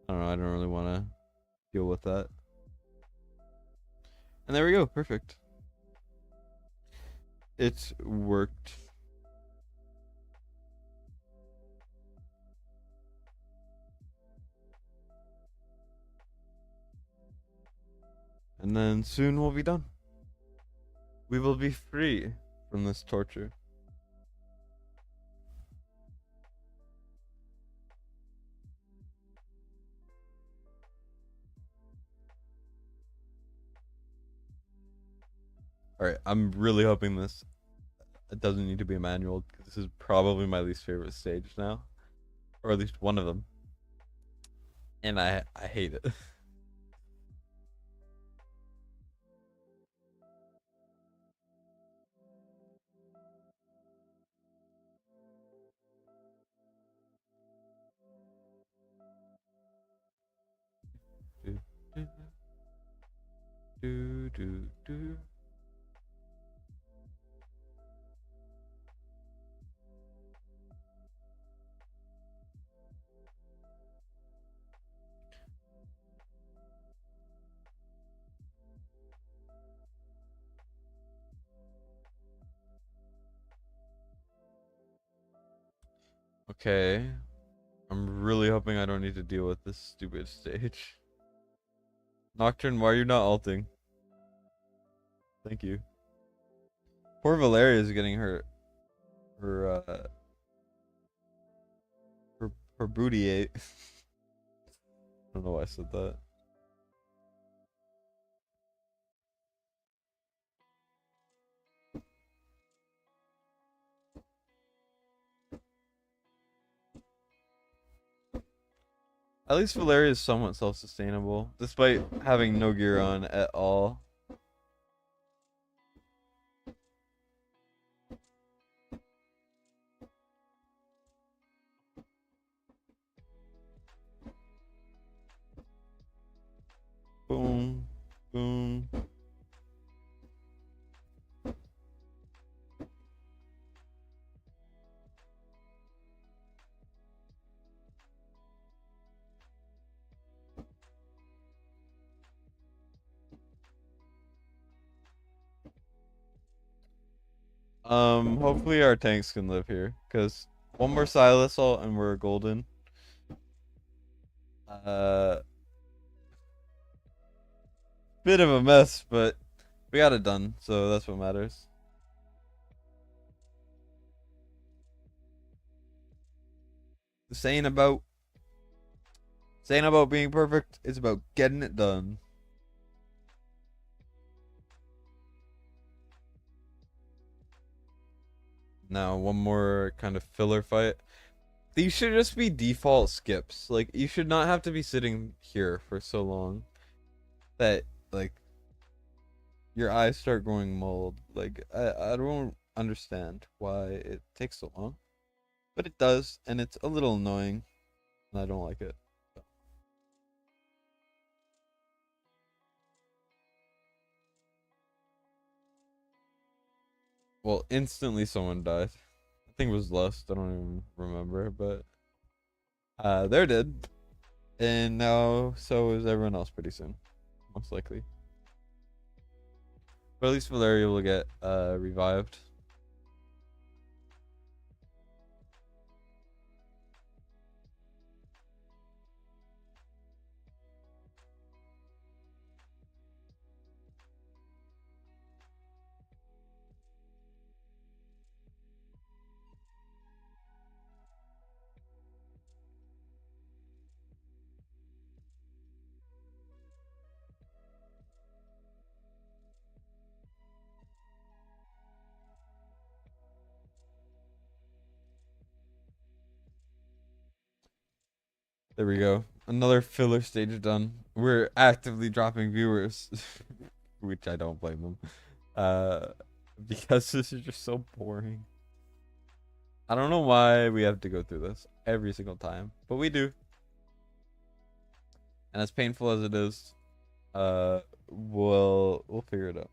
I don't know, I don't really want to deal with that. And there we go, perfect. It's worked. And then soon we'll be done. We will be free from this torture. Alright, I'm really hoping this it doesn't need to be a manual, because this is probably my least favorite stage now. Or at least one of them. And I hate it. do, do, do. Okay. I'm really hoping I don't need to deal with this stupid stage. Nocturne, why are you not ulting? Thank you. Poor Valeria is getting her her booty ate. I don't know why I said that. At least Valeria is somewhat self-sustainable, despite having no gear on at all. Boom, boom. Hopefully our tanks can live here, because one more Silas ult and we're golden. Bit of a mess, but we got it done, so that's what matters. This ain't about being perfect, it's about getting it done. Now, one more kind of filler fight. These should just be default skips. Like, you should not have to be sitting here for so long that, like, your eyes start going mold. Like, I don't understand why it takes so long. But it does, and it's a little annoying, and I don't like it. Well, instantly someone died. I think it was Lust, I don't even remember, but they're dead. And now so is everyone else pretty soon. Most likely. But at least Valeria will get revived. There we go. Another filler stage done. We're actively dropping viewers, which I don't blame them. because this is just so boring. I don't know why we have to go through this every single time, but we do. And as painful as it is, we'll figure it out.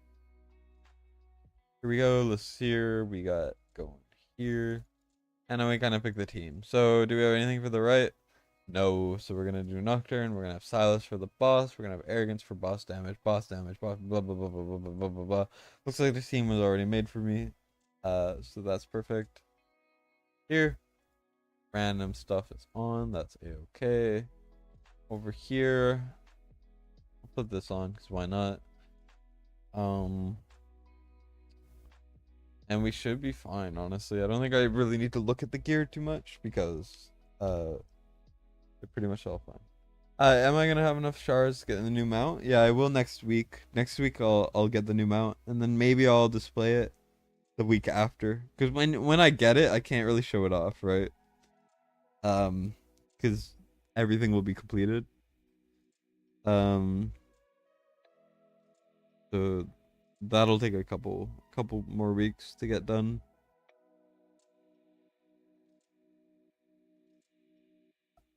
Here we go. Let's see here. We got going here. And then we kind of pick the team. So do we have anything for the right? No. So we're going to do Nocturne. We're going to have Silas for the boss. We're going to have Arrogance for boss damage, boss, blah, blah, blah, blah, blah, blah, blah, blah, blah. Looks like the team was already made for me. So that's perfect. Here, random stuff is on. That's a-okay. Over here, I'll put this on because why not? And we should be fine, honestly. I don't think I really need to look at the gear too much because they're pretty much all fine. Am I gonna have enough shards to get the new mount? Yeah, I will next week. Next week I'll get the new mount, and then maybe I'll display it the week after. Because when I get it, I can't really show it off, right? Because everything will be completed. So that'll take a couple more weeks to get done.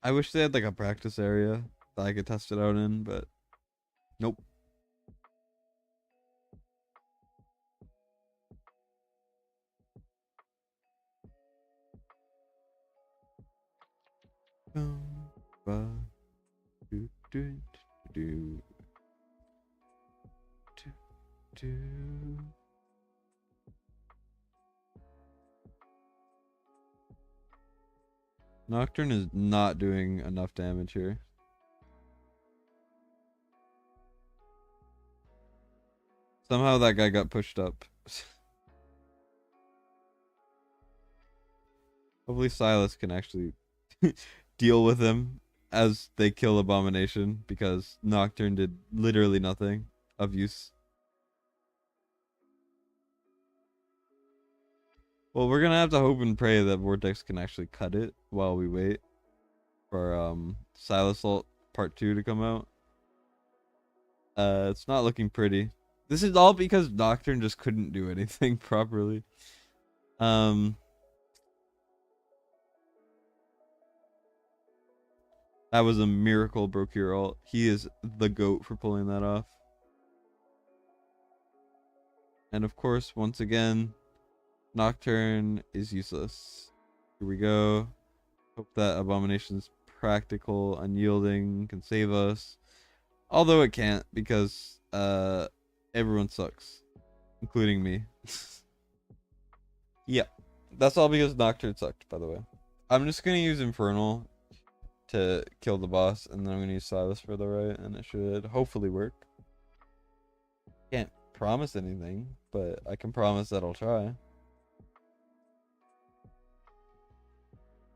I wish they had like a practice area that I could test it out in, but nope. Nocturne is not doing enough damage here. Somehow that guy got pushed up. Hopefully Silas can actually deal with him as they kill Abomination, because Nocturne did literally nothing of use. Well, we're gonna have to hope and pray that Vortex can actually cut it while we wait for Silas Ult Part 2 to come out. It's not looking pretty. This is all because Nocturne just couldn't do anything properly. That was a miracle Brokir ult. He is the GOAT for pulling that off. And of course, once again, Nocturne is useless. Here we go. Hope that Abomination's practical, unyielding, can save us. Although it can't, because everyone sucks. Including me. Yeah. That's all because Nocturne sucked, by the way. I'm just gonna use Infernal to kill the boss, and then I'm gonna use Silas for the right, and it should hopefully work. Can't promise anything, but I can promise that I'll try.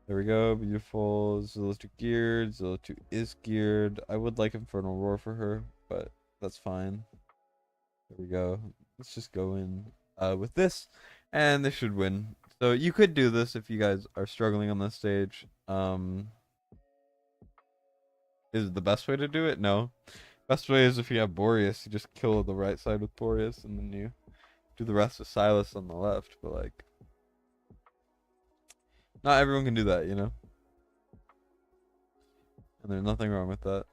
There we go, beautiful. Zilla's 2 geared, Zilla 2 is geared. I would like Infernal Roar for her, but that's fine. There we go. Let's just go in with this, and this should win. So you could do this if you guys are struggling on this stage. Is it the best way to do it? No. Best way is if you have Boreas, you just kill the right side with Boreas, and then you do the rest with Silas on the left, but like, not everyone can do that, you know? And there's nothing wrong with that.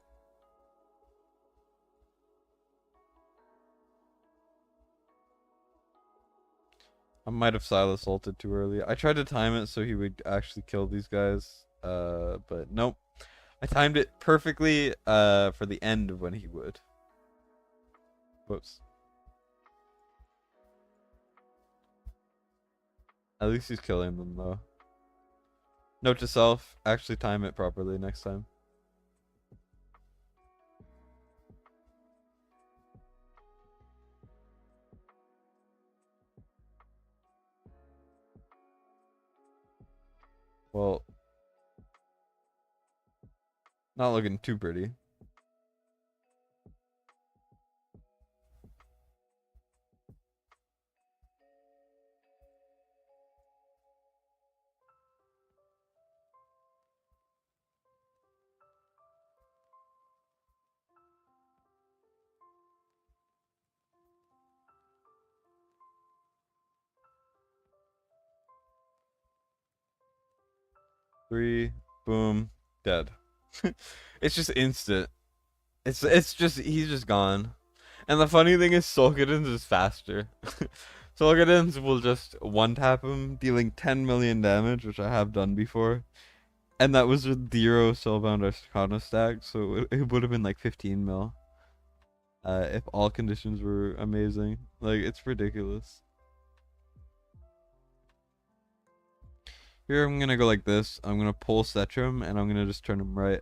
I might have Silas ulted too early. I tried to time it so he would actually kill these guys, but nope. I timed it perfectly for the end of when he would. Whoops. At least he's killing them though. Note to self, actually time it properly next time. Well, not looking too pretty. 3, boom, dead. It's just instant. It's just he's just gone. And the funny thing is Solkadins is faster. Solkadins will just one tap him, dealing 10 million damage, which I have done before. And that was with 0 Soulbound Arcana stack, so it would have been like 15 mil. If all conditions were amazing. Like, it's ridiculous. Here I'm gonna go like this. I'm gonna pull Setrum, and I'm gonna just turn him right.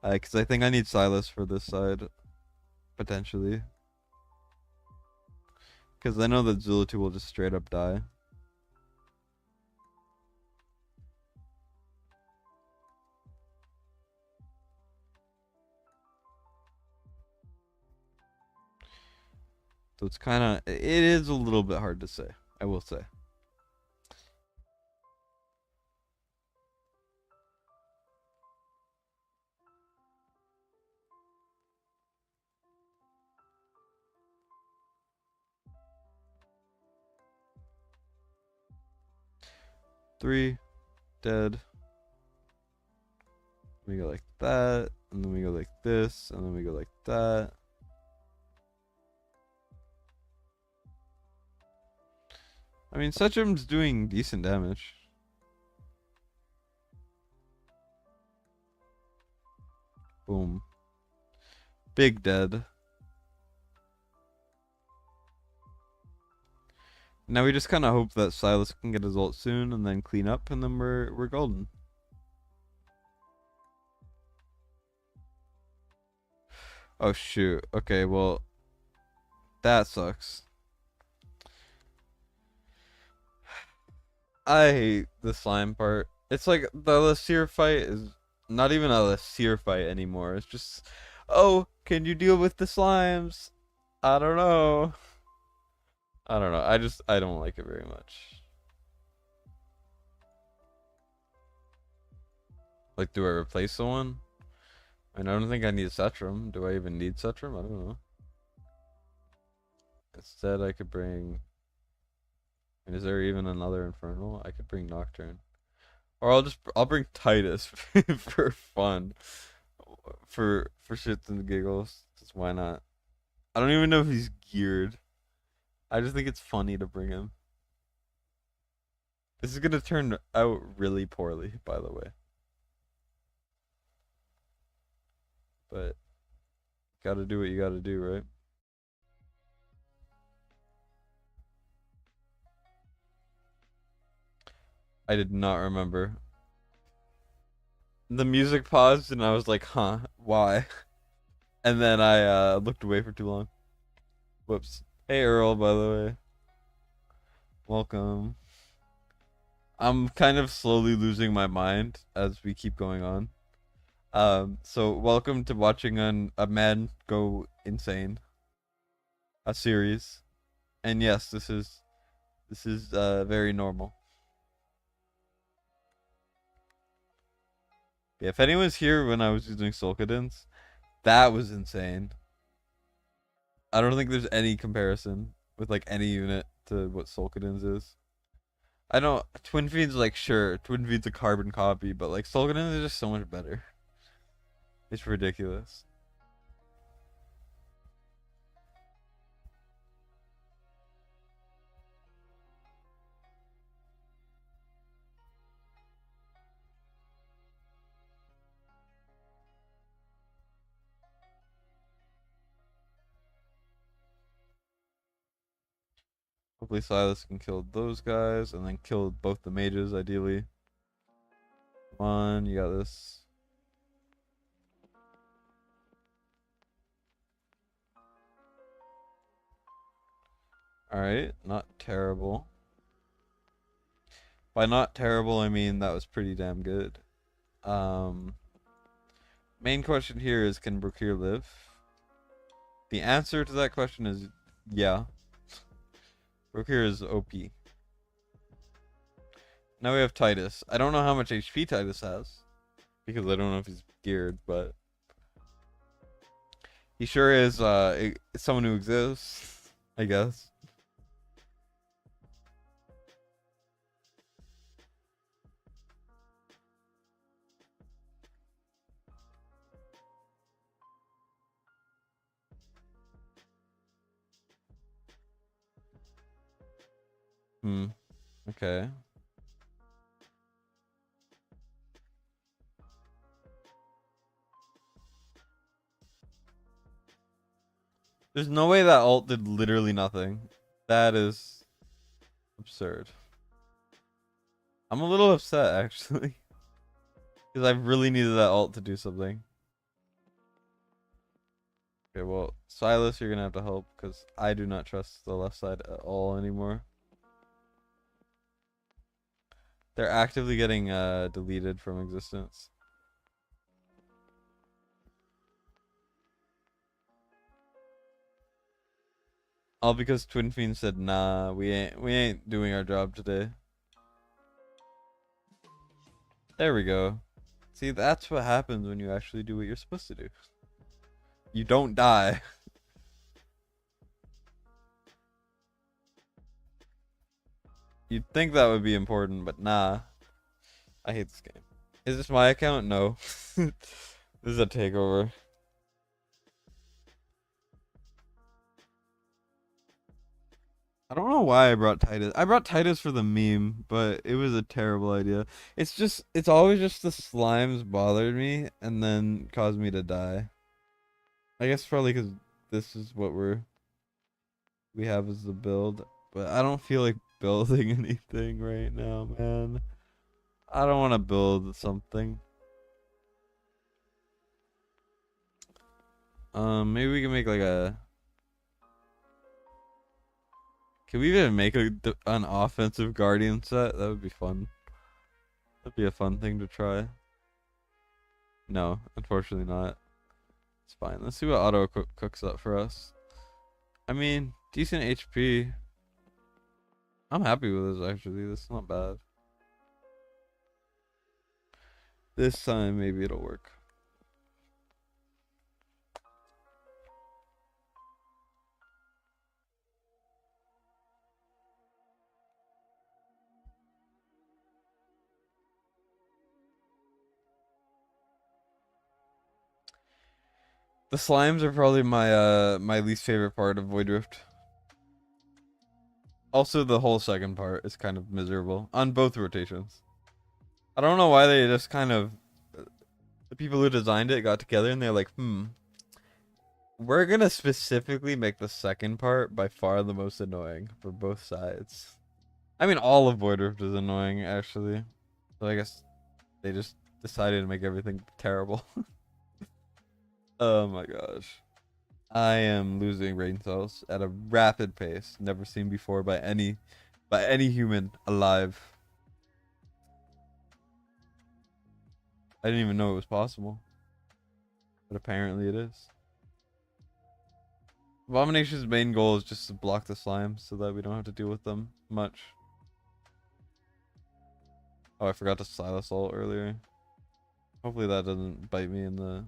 Because I think I need Silas for this side. Potentially. Because I know that Zulatu will just straight up die. So it's kind of, it is a little bit hard to say, I will say. Three, dead. We go like that, and then we go like this, and then we go like that. I mean, Setrum's doing decent damage. Boom. Big dead. Now we just kind of hope that Silas can get his ult soon, and then clean up, and then we're golden. Oh shoot. Okay, well, that sucks. I hate the slime part. It's like the Lasir fight is not even a Lasir fight anymore. It's just, oh, can you deal with the slimes? I don't know. I don't know. I don't like it very much. Like, do I replace someone? I mean, I don't think I need Setrum. Do I even need Setrum? I don't know. Instead, I could bring... And is there even another Infernal? I could bring Nocturne. Or I'll bring Titus for fun. For shits and giggles. Just why not? I don't even know if he's geared. I just think it's funny to bring him. This is gonna turn out really poorly, by the way. But gotta do what you gotta do, right? I did not remember. The music paused and I was like, huh, why? And then I looked away for too long. Whoops. Hey Earl, by the way. Welcome. I'm kind of slowly losing my mind as we keep going on. So welcome to watching a man go insane. A series. And yes, this is very normal. Yeah, if anyone's here when I was using Solkadins, that was insane. I don't think there's any comparison with like any unit to what Solkadins is. I know Twin Fiend's like, sure, Twin Fiend's a carbon copy, but like Solkadins is just so much better. It's ridiculous. Hopefully Silas can kill those guys and then kill both the mages ideally. Come on, you got this. Alright, not terrible. By not terrible, I mean that was pretty damn good. Main question here is, can Brokir live? The answer to that question is yeah. Brokir is OP. Now we have Titus. I don't know how much HP Titus has, because I don't know if he's geared, but he sure is someone who exists, I guess. Hmm. Okay. There's no way that ult did literally nothing. That is absurd. I'm a little upset actually. Because I really needed that ult to do something. Okay, well, Silas, you're gonna have to help because I do not trust the left side at all anymore. They're actively getting deleted from existence. All because Twin Fiend said, "Nah, we ain't doing our job today." There we go. See, that's what happens when you actually do what you're supposed to do. You don't die. You'd think that would be important, but nah. I hate this game. Is this my account? No. This is a takeover. I don't know why I brought Titus. I brought Titus for the meme, but it was a terrible idea. It's always just the slimes bothered me and then caused me to die. I guess probably because this is what we have as the build, but I don't feel like building anything right now, man. I don't want to build something. Maybe we can make like a. Can we even make an offensive guardian set? That would be fun. That'd be a fun thing to try. No, unfortunately not. It's fine. Let's see what auto cooks up for us. I mean, decent HP. I'm happy with this actually. This is not bad. This time maybe it'll work. The slimes are probably my least favorite part of Void Rift. Also, the whole second part is kind of miserable on both rotations. I don't know why they just kind of the people who designed it got together and they're like, we're gonna specifically make the second part by far the most annoying for both sides. I mean, all of Void Rift is annoying actually, so I guess they just decided to make everything terrible. Oh my gosh. I am losing brain cells at a rapid pace, never seen before by any human alive. I didn't even know it was possible, but apparently it is. Abomination's main goal is just to block the slimes so that we don't have to deal with them much. Oh, I forgot to Silas ult earlier. Hopefully that doesn't bite me in the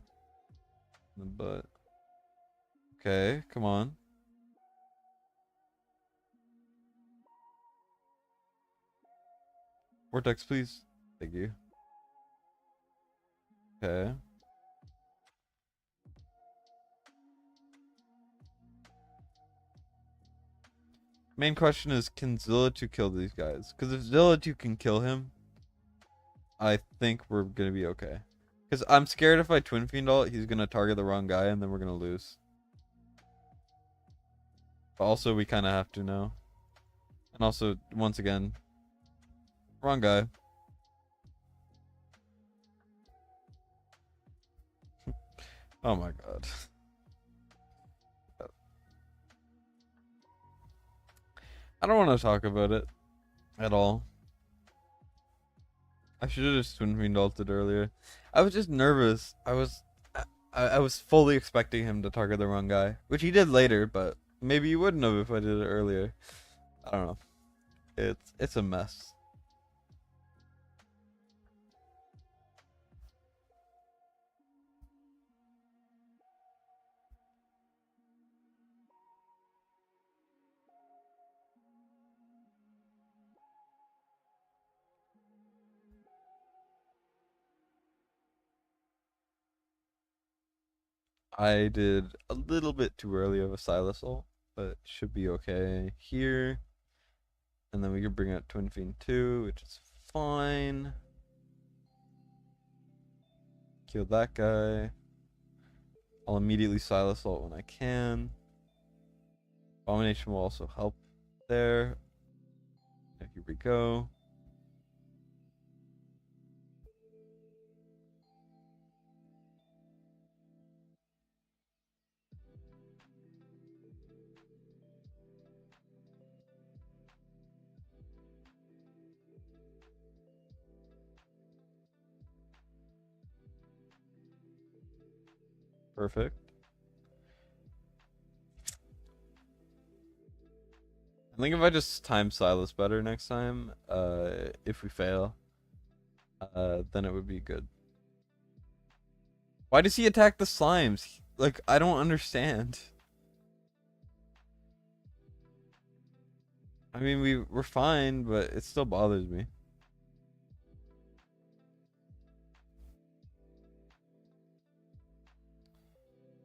butt. Okay, come on. Vortex, please. Thank you. Okay. Main question is, can Zilla 2 kill these guys? Because if Zilla 2 can kill him, I think we're going to be okay. Because I'm scared if I Twin Fiend ult, he's going to target the wrong guy and then we're going to lose. But also, we kind of have to know. And also, once again, wrong guy. Oh my god. I don't want to talk about it at all. I should have just Twin Fiend ulted earlier. I was just nervous. I was fully expecting him to target the wrong guy, which he did later, but maybe you wouldn't have if I did it earlier. I don't know. It's a mess. I did a little bit too early of a Silas ult, but should be okay here. And then we can bring out Twin Fiend 2, which is fine. Kill that guy. I'll immediately Silas ult when I can. Abomination will also help there. Here we go. Perfect. I think if I just time Silas better next time, if we fail, then it would be good. Why does he attack the slimes? Like, I don't understand. I mean, we're fine, but it still bothers me.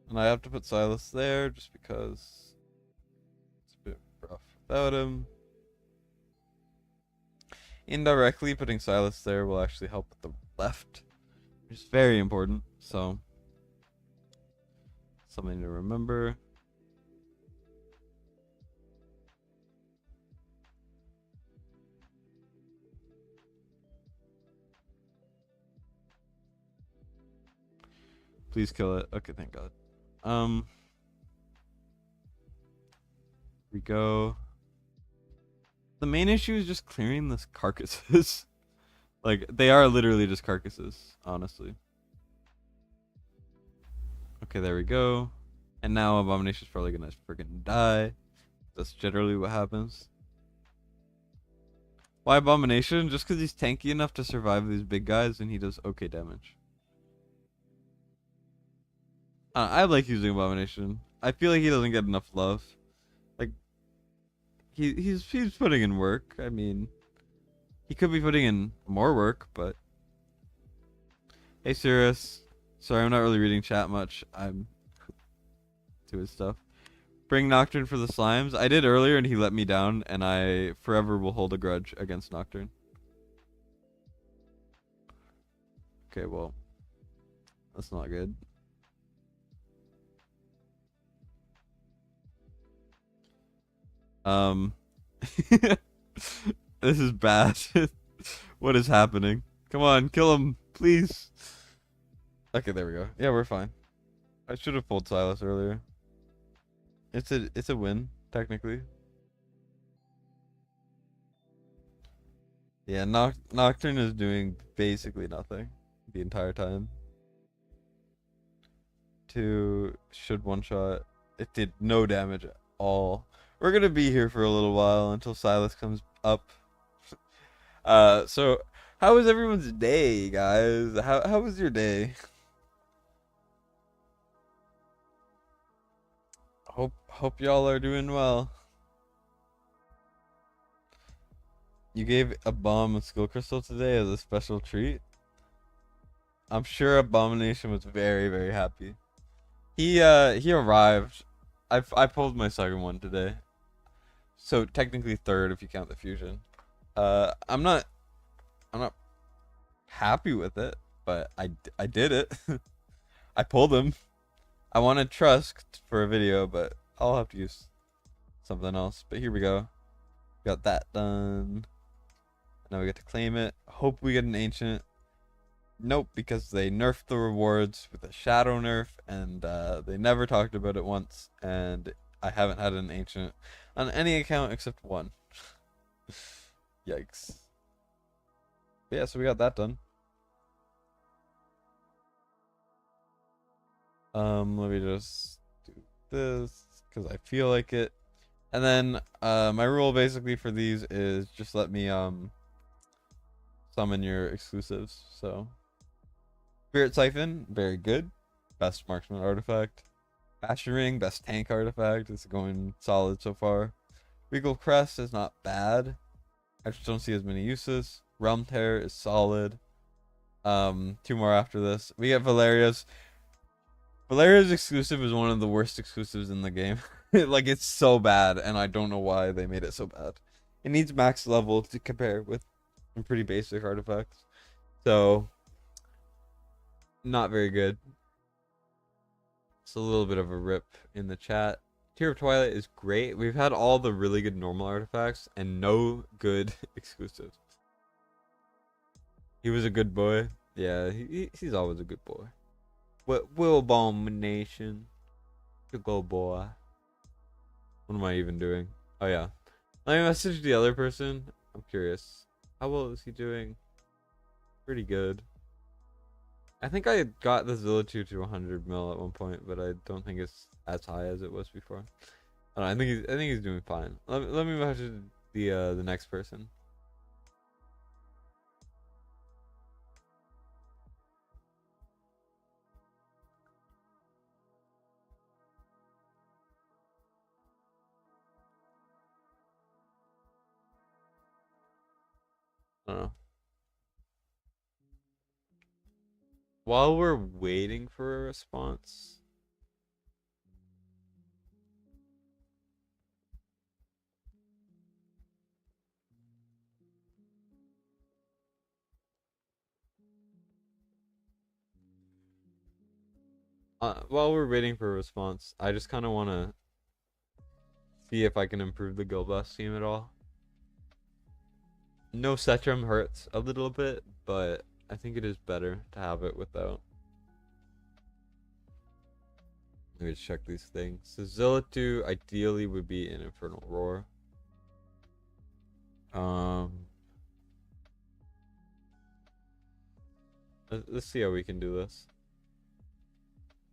And I have to put Silas there just because it's a bit rough without him. Indirectly, putting Silas there will actually help with the left, which is very important. So, something to remember. Please kill it. Okay, thank God. We go. The main issue is just clearing this carcasses. Like, they are literally just carcasses, honestly. Okay, there we go. And now Abomination's probably gonna freaking die. That's generally what happens. Why Abomination? Just because he's tanky enough to survive these big guys and he does okay damage. I like using Abomination. I feel like he doesn't get enough love. Like, he's putting in work. I mean, he could be putting in more work, but hey, Sirius. Sorry, I'm not really reading chat much. I'm doing stuff. Bring Nocturne for the slimes. I did earlier, and he let me down, and I forever will hold a grudge against Nocturne. Okay, well, that's not good. This is bad. What is happening? Come on, kill him, please. Okay, there we go. Yeah, we're fine. I should have pulled Silas earlier. It's a win, technically. Yeah, Nocturne is doing basically nothing the entire time. 2 should one shot. It did no damage at all. We're gonna be here for a little while until Silas comes up. So how was everyone's day, guys? How was your day? Hope y'all are doing well. You gave a bomb a skill crystal today as a special treat. I'm sure Abomination was very, very happy. He arrived. I pulled my second one today. So technically third if you count the fusion. I'm not happy with it, but I did it. I pulled him. I wanted Trusk for a video, but I'll have to use something else. But here we go. Got that done. Now we get to claim it. Hope we get an ancient. Nope, because they nerfed the rewards with a shadow nerf, and they never talked about it once, and I haven't had an ancient on any account except one. Yikes. But yeah, so we got that done. Let me just do this because I feel like it. And then my rule basically for these is just let me summon your exclusives. So Spirit Siphon, very good. Best marksman artifact. Bastion Ring, best tank artifact. It's going solid so far. Regal Crest is not bad. I just don't see as many uses. Realm Tear is solid. 2 more after this. We get Valeria's. Valeria's exclusive is one of the worst exclusives in the game. Like, it's so bad, and I don't know why they made it so bad. It needs max level to compare with some pretty basic artifacts. So, not very good. It's a little bit of a rip in the chat. Tear of Twilight is great. We've had all the really good normal artifacts and no good exclusives. He was a good boy. Yeah, he's always a good boy. What will abomination? Good go boy. What am I even doing? Oh yeah. Let me message the other person. I'm curious. How well is he doing? Pretty good. I think I got the Zilla 2 to 100 mil at one point, but I don't think it's as high as it was before. I don't know, I think he's doing fine. Let me message the next person. I don't know. While we're waiting for a response. While we're waiting for a response, I just kind of want to see if I can improve the Guild Boss team at all. No Cetrum hurts a little bit, but I think it is better to have it without. Let me check these things. So Zilla 2 ideally would be an Infernal Roar. Let's see how we can do this.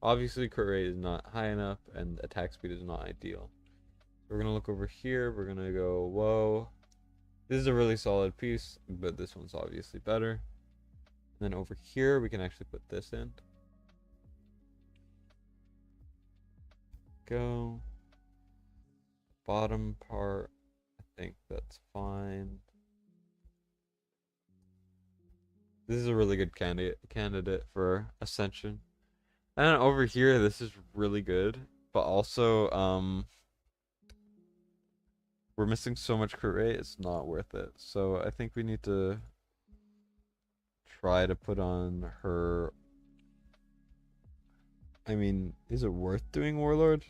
Obviously, crit rate is not high enough, and attack speed is not ideal. So we're gonna look over here. We're gonna go, whoa. This is a really solid piece, but this one's obviously better. And then over here, we can actually put this in. Go. Bottom part, I think that's fine. This is a really good candidate for Ascension. And over here, this is really good, but also, we're missing so much crit rate, it's not worth it. So I think we need to try to put on her. I mean, is it worth doing Warlord?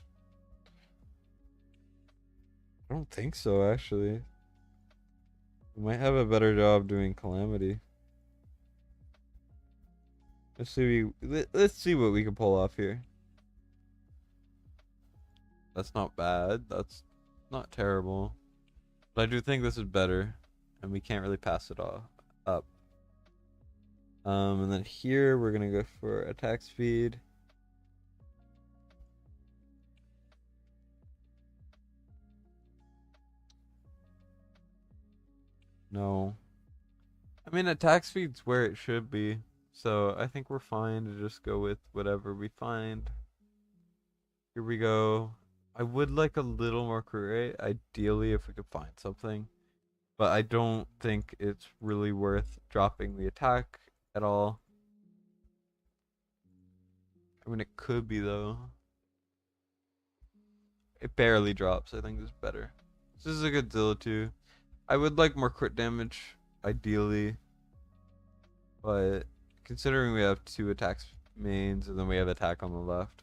I don't think so, actually. We might have a better job doing Calamity. Let's see what we can pull off here. That's not bad. That's not terrible. But I do think this is better, and we can't really pass it off up. And then here we're gonna go for attack speed. No. I mean, attack speed's where it should be. So I think we're fine to just go with whatever we find. Here we go. I would like a little more crit rate, ideally if we could find something. But I don't think it's really worth dropping the attack at all. I mean, it could be though. It barely drops. I think it's better. This is a good Zilla 2. I would like more crit damage, ideally. But considering we have 2 attacks mains and then we have attack on the left,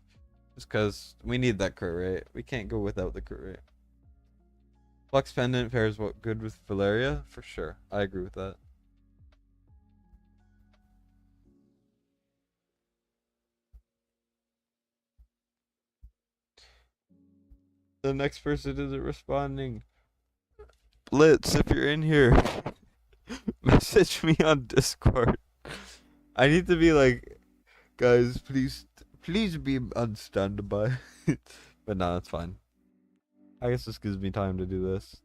just because we need that crit rate. We can't go without the crit rate. Flux Pendant pairs what good with Valeria? For sure. I agree with that. The next person isn't responding. Blitz, if you're in here, message me on Discord. I need to be like, guys, please be on standby. But no, it's fine. I guess this gives me time to do this.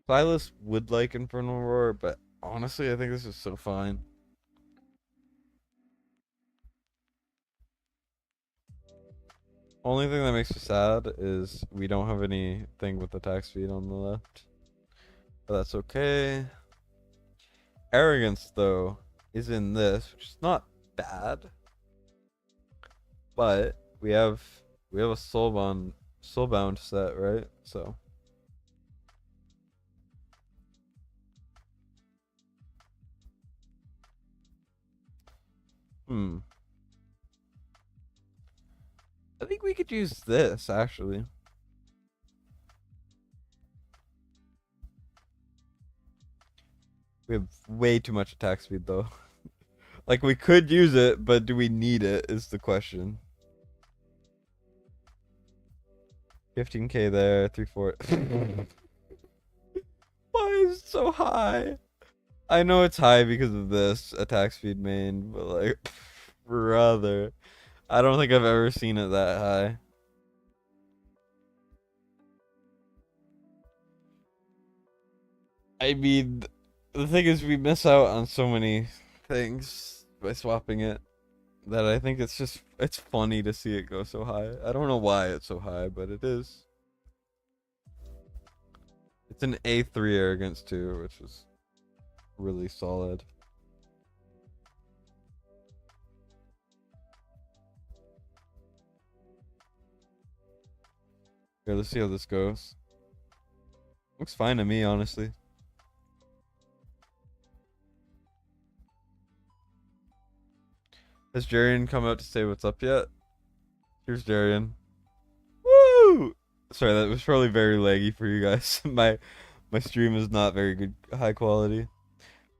Silas would like Infernal Roar, but honestly, I think this is so fine. Only thing that makes me sad is we don't have anything with attack speed on the left. But that's okay. Arrogance, though, is in this, which is not bad. But we have a soulbound set, right? So Hmm. I think we could use this, actually. We have way too much attack speed, though. Like, we could use it, but do we need it, is the question. 15k there, 3-4. Why is it so high? I know it's high because of this attack speed main, but like, brother, I don't think I've ever seen it that high. I mean, the thing is, we miss out on so many things by swapping it that I think it's funny to see it go so high. I don't know why it's so high, but it is. It's an A3 arrogance too, which is really solid. Here, let's see how this goes. Looks fine to me, honestly. Has Jarian come out to say what's up yet? Here's Jarian. Woo! Sorry, that was probably very laggy for you guys. My stream is not very good, high quality.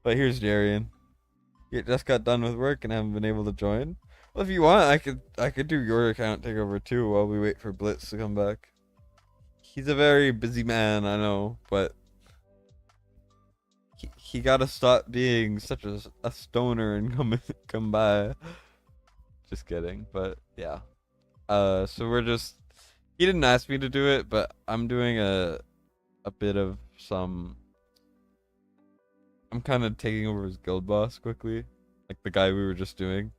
But here's Jarian. You just got done with work and haven't been able to join. Well, if you want, I could do your account takeover too while we wait for Blitz to come back. He's a very busy man, I know, but he gotta stop being such a stoner and come by. Just kidding, but yeah. So we're just, he didn't ask me to do it, but I'm doing a bit of some, I'm kind of taking over his guild boss quickly, like the guy we were just doing.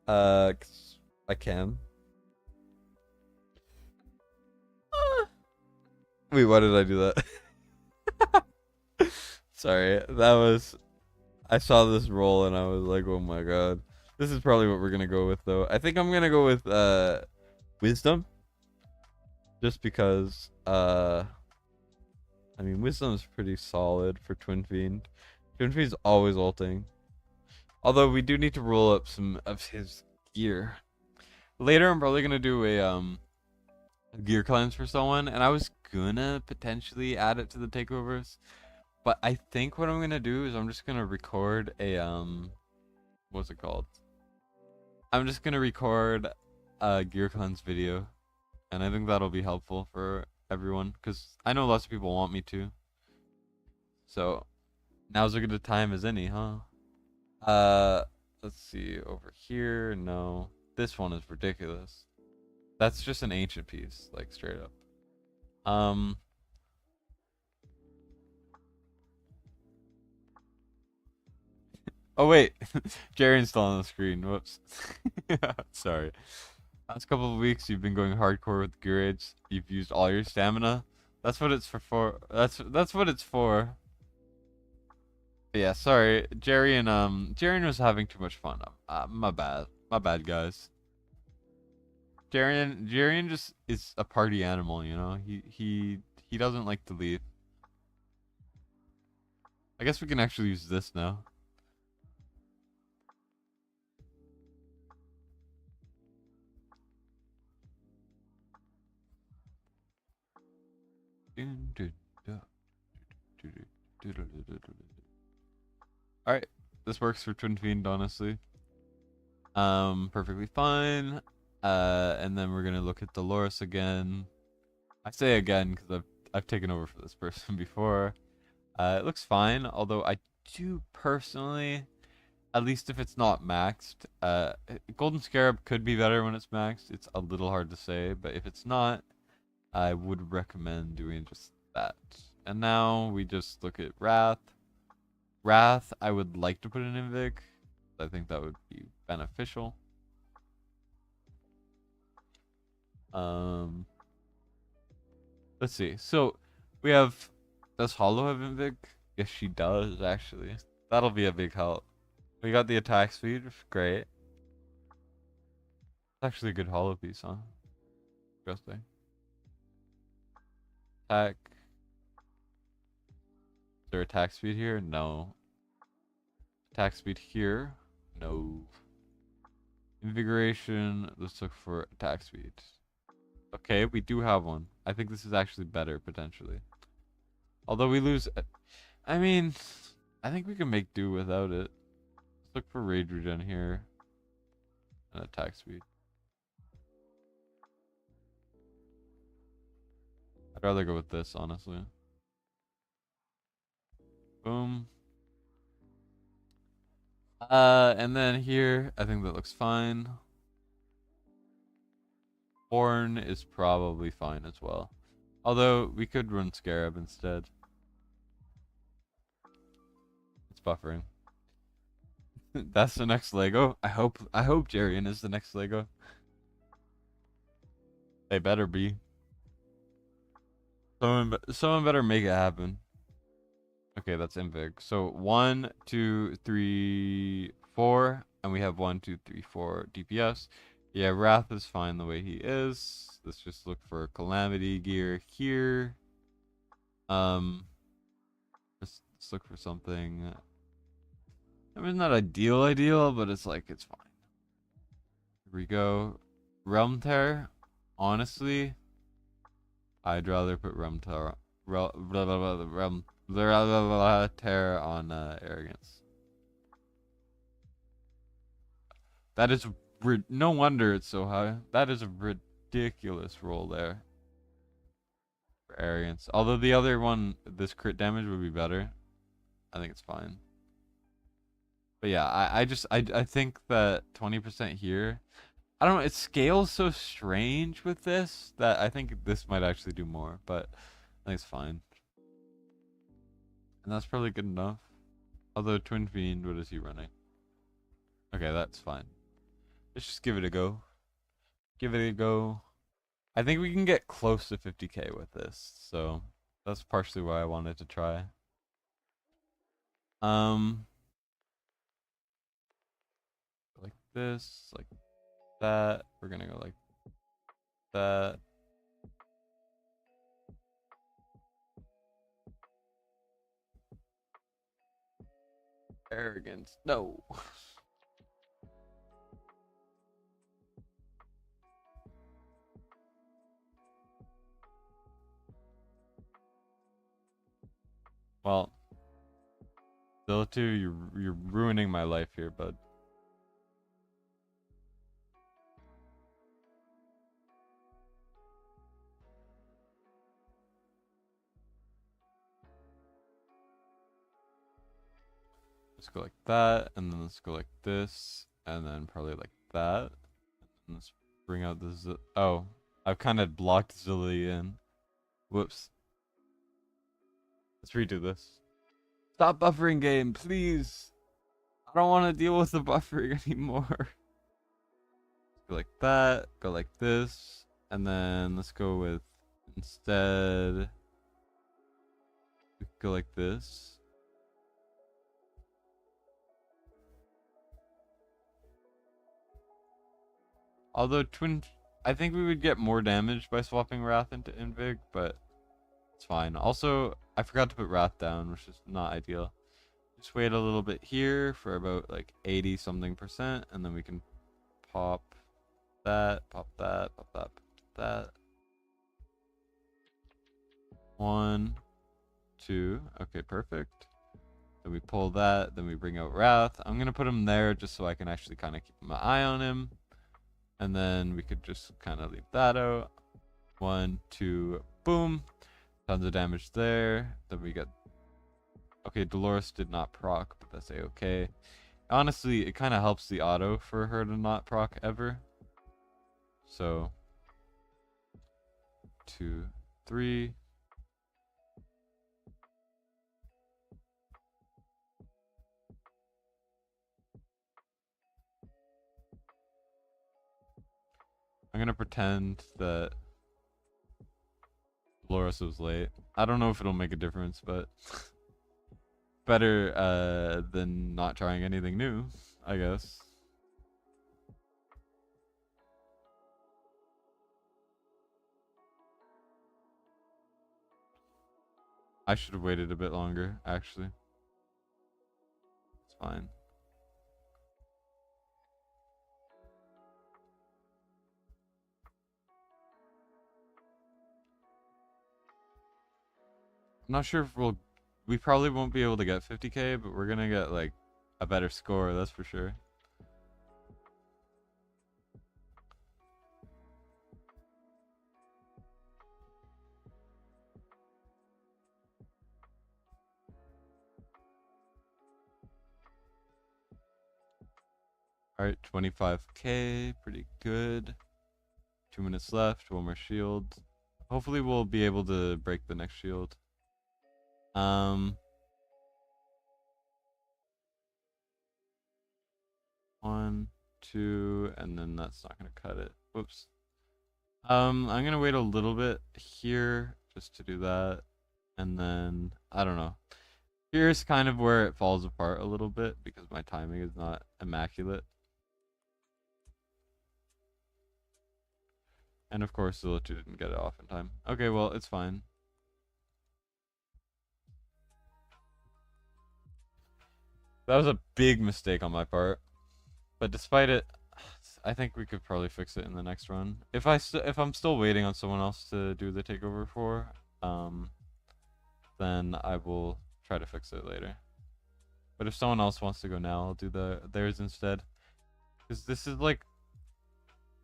'Cause I can. Wait, why did I do that? Sorry, that was, I saw this roll and I was like, oh my god. This is probably what we're gonna go with though. I think I'm gonna go with wisdom. Just because I mean wisdom's pretty solid for Twin Fiend. Twin Fiend's always ulting. Although we do need to roll up some of his gear. Later I'm probably gonna do a gear cleanse for someone, and I was gonna potentially add it to the takeovers. But I think what I'm gonna do is I'm just gonna record a what's it called? I'm just gonna record a gear cleanse video, and I think that'll be helpful for everyone because I know lots of people want me to. So now's as good a time as any, huh? Let's see over here. No, this one is ridiculous. That's just an ancient piece, like straight up. Oh wait, Jaren's still on the screen. Whoops. Sorry. Last couple of weeks, you've been going hardcore with gear raids. You've used all your stamina. That's what it's for. That's what it's for. But yeah, sorry, Jarian was having too much fun. My bad, guys. Jarian just is a party animal, you know. He doesn't like to leave. I guess we can actually use this now. Alright, this works for Twin Fiend, honestly. Perfectly fine. And then we're gonna look at Dolores again. I say again because I've taken over for this person before. It looks fine, although I do personally, at least if it's not maxed, Golden Scarab could be better when it's maxed. It's a little hard to say, but if it's not, I would recommend doing just that. And now we just look at Wrath. Wrath, I would like to put in Invic. I think that would be beneficial. Let's see. So we have, does Hollow have Invic? Yes, she does actually. That'll be a big help. We got the attack speed, great. It's actually a good Hollow piece, huh? Interesting. Attack. Is there attack speed here? No. Attack speed here? No. Invigoration. Let's look for attack speed. Okay, we do have one. I think this is actually better, potentially. Although we lose... I mean, I think we can make do without it. Let's look for rage regen here. And attack speed. I'd rather go with this, honestly. Boom. And then here, I think that looks fine. Horn is probably fine as well. Although, we could run Scarab instead. It's buffering. That's the next Lego. I hope Jarian is the next Lego. They better be. Someone better make it happen. Okay, that's Invig. So 1, 2, 3, 4, and we have 1, 2, 3, 4 DPS. Yeah, Wrath is fine the way he is. Let's just look for Calamity gear here. Let's look for something. I mean, not ideal, but it's like, it's fine. Here we go. Realm Tear. Honestly, I'd rather put Realm Tear on Arrogance. That is no wonder it's so high. That is a ridiculous roll there for Arrogance. Although the other one, this crit damage would be better. I think it's fine. But yeah, I think that 20% here, I don't know, it scales so strange with this that I think this might actually do more, but I think it's fine. And that's probably good enough. Although Twin Fiend, what is he running? Okay, that's fine. Let's just give it a go. Give it a go. I think we can get close to 50k with this, so that's partially why I wanted to try. Like this, like that. We're gonna go like that. Arrogance. No. Well, Zillitu, you're ruining my life here, bud. Let's go like that, and then let's go like this, and then probably like that. And let's bring out this. Oh, I've kind of blocked Zilly in. Whoops. Let's redo this. Stop buffering, game, please. I don't want to deal with the buffering anymore. Go like that, go like this, and then let's go with, instead, go like this. Although I think we would get more damage by swapping Wrath into Invig, but it's fine. Also, I forgot to put Wrath down, which is not ideal. Just wait a little bit here for about like 80 something %, and then we can pop that, pop that, pop that, pop that. 1, 2, okay, perfect. Then we pull that, then we bring out Wrath. I'm gonna put him there just so I can actually kind of keep my eye on him. And then we could just kind of leave that out. 1, 2, boom. Tons of damage there. Then we get... Okay, Dolores did not proc, but that's a-okay. Honestly, it kind of helps the auto for her to not proc ever. So... 2, 3... I'm gonna pretend that Dolores was late. I don't know if it'll make a difference, but better than not trying anything new, I guess. I should have waited a bit longer, actually. It's fine. I'm not sure if we probably won't be able to get 50k, but we're gonna get like a better score, that's for sure. Alright, 25k, pretty good. 2 minutes left, one more shield. Hopefully we'll be able to break the next shield. 1, 2, and then that's not gonna cut it. Whoops. I'm gonna wait a little bit here just to do that. And then, I don't know. Here's kind of where it falls apart a little bit because my timing is not immaculate. And of course, Zilla 2 didn't get it off in time. Okay, well, it's fine. That was a big mistake on my part. But despite it, I think we could probably fix it in the next run. If I'm still waiting on someone else to do the takeover for, then I will try to fix it later. But if someone else wants to go now, I'll do theirs instead. Because this is like,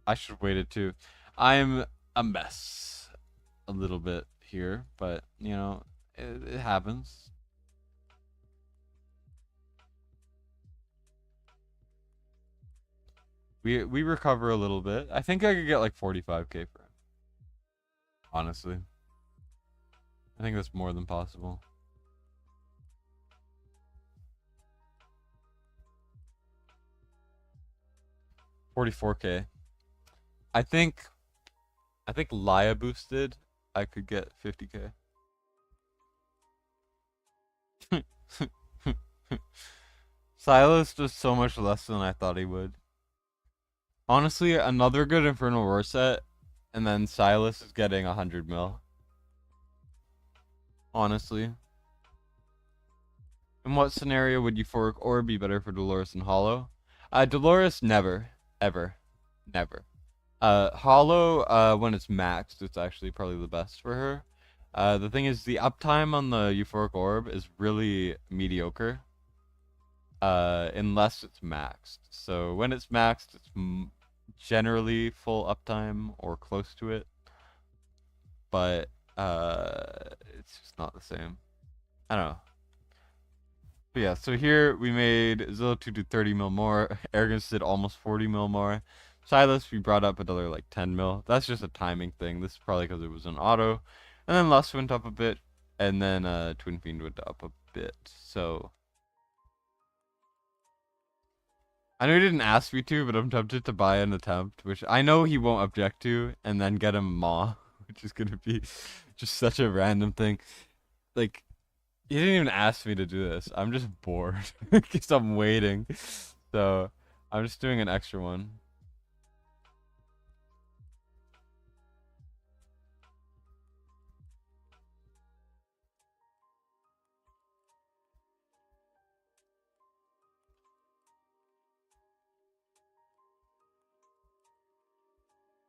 I should have waited too. I'm a mess a little bit here, but you know, it happens. We recover a little bit. I think I could get like 45k for him. Honestly. I think that's more than possible. $44k. I think Laya boosted, I could get 50k. Silas does so much less than I thought he would. Honestly, another good Infernal Roar set, and then Silas is getting 100 mil. Honestly. In what scenario would Euphoric Orb be better for Dolores and Hollow? Dolores, never. Ever. Never. Hollow, when it's maxed, it's actually probably the best for her. The thing is, the uptime on the Euphoric Orb is really mediocre. Unless it's maxed. So when it's maxed, it's generally full uptime or close to it. But, it's just not the same. I don't know. But yeah, so here we made Zilla 2 do 30 mil more. Arrogance did almost 40 mil more. Silas, we brought up another like 10 mil. That's just a timing thing. This is probably because it was an auto. And then Lust went up a bit. And then Twin Fiend went up a bit. So I know he didn't ask me to, but I'm tempted to buy an attempt, which I know he won't object to, and then get him Maw, which is gonna be just such a random thing. Like, he didn't even ask me to do this. I'm just bored because I'm waiting. So I'm just doing an extra one.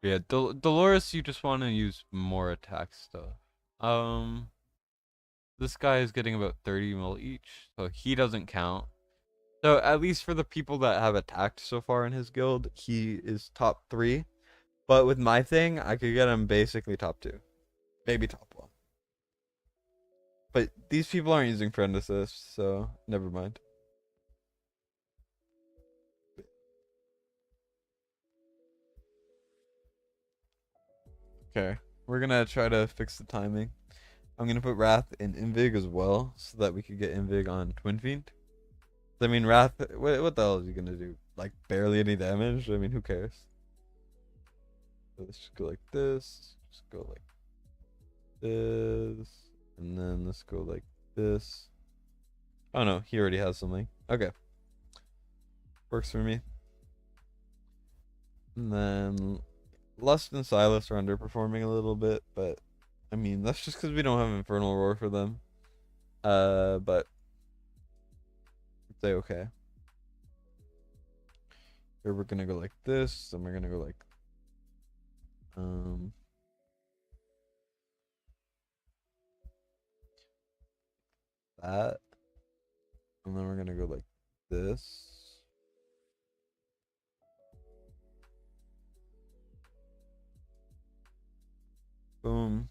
Yeah, Dolores, you just want to use more attack stuff. This guy is getting about 30 mil each, so he doesn't count. So at least for the people that have attacked so far in his guild, he is top 3. But with my thing, I could get him basically top 2. Maybe top 1. But these people aren't using friend assist, so never mind. Okay, we're gonna try to fix the timing. I'm gonna put Wrath in Invig as well, so that we could get Invig on Twin Fiend. I mean, Wrath, what the hell is he gonna do? Like, barely any damage? I mean, who cares? So let's just go like this. Just go like this. And then let's go like this. Oh no, he already has something. Okay. Works for me. And then Lust and Silas are underperforming a little bit, but I mean, that's just because we don't have Infernal Roar for them. But they okay. Here we're gonna go like this, and we're gonna go like that. And then we're gonna go like this. Boom.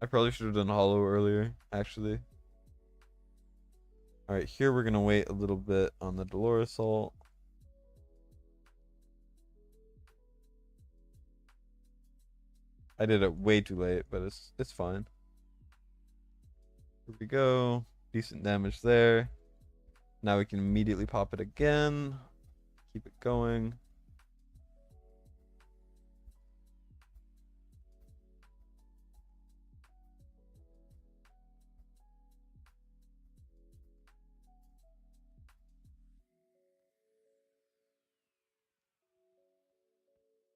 I probably should have done hollow earlier, actually. Alright, here we're gonna wait a little bit on the Dolores ult. I did it way too late, but it's fine. Here we go. Decent damage there. Now we can immediately pop it again. Keep it going.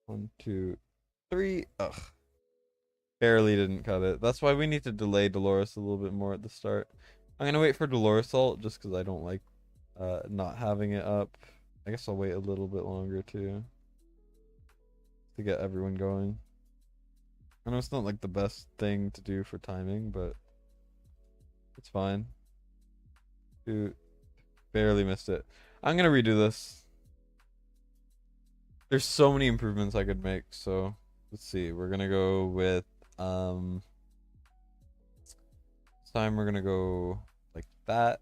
One, two, three. Ugh. Barely didn't cut it. That's why we need to delay Dolores a little bit more at the start. I'm gonna wait for Dolores ult just because I don't like not having it up. I guess I'll wait a little bit longer too to get everyone going. I know it's not like the best thing to do for timing, but it's fine. Dude, barely missed it. I'm gonna redo this. There's so many improvements I could make, so let's see. We're gonna go with this time we're gonna go like that.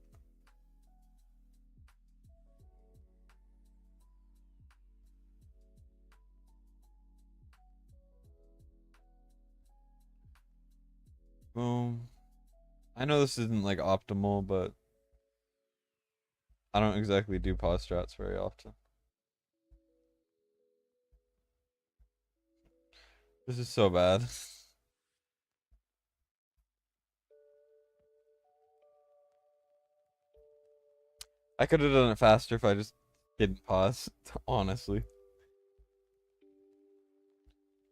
Boom. I know this isn't like optimal, but I don't exactly do pause strats very often. This is so bad. I could have done it faster if I just didn't pause, honestly.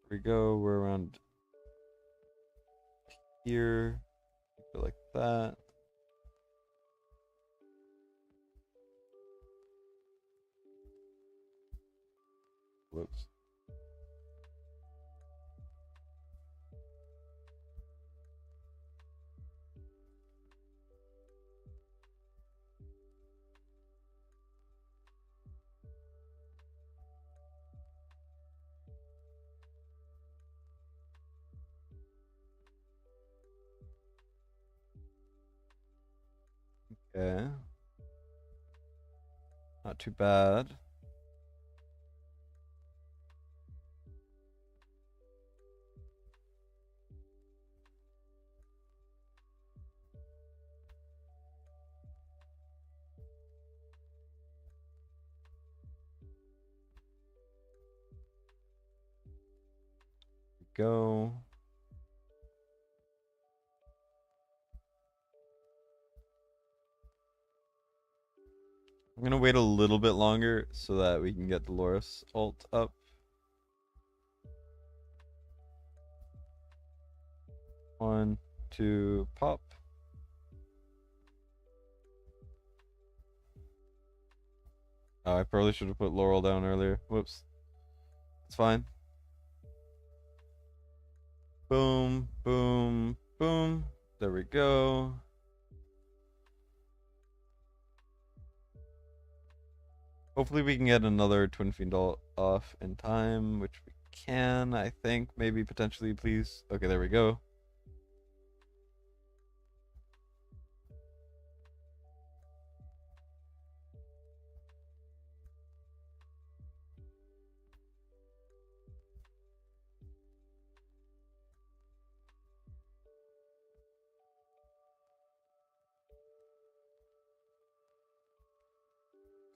Here we go, we're around here. Keep it like that. Whoops. Okay. Not too bad. Go. I'm gonna wait a little bit longer so that we can get Dolores ult up. One, two, pop. Oh, I probably should have put Laurel down earlier. Whoops. It's fine. Boom, boom, boom. There we go. Hopefully we can get another Twin Fiend off in time, which we can, I think. Maybe, potentially, please. Okay, there we go.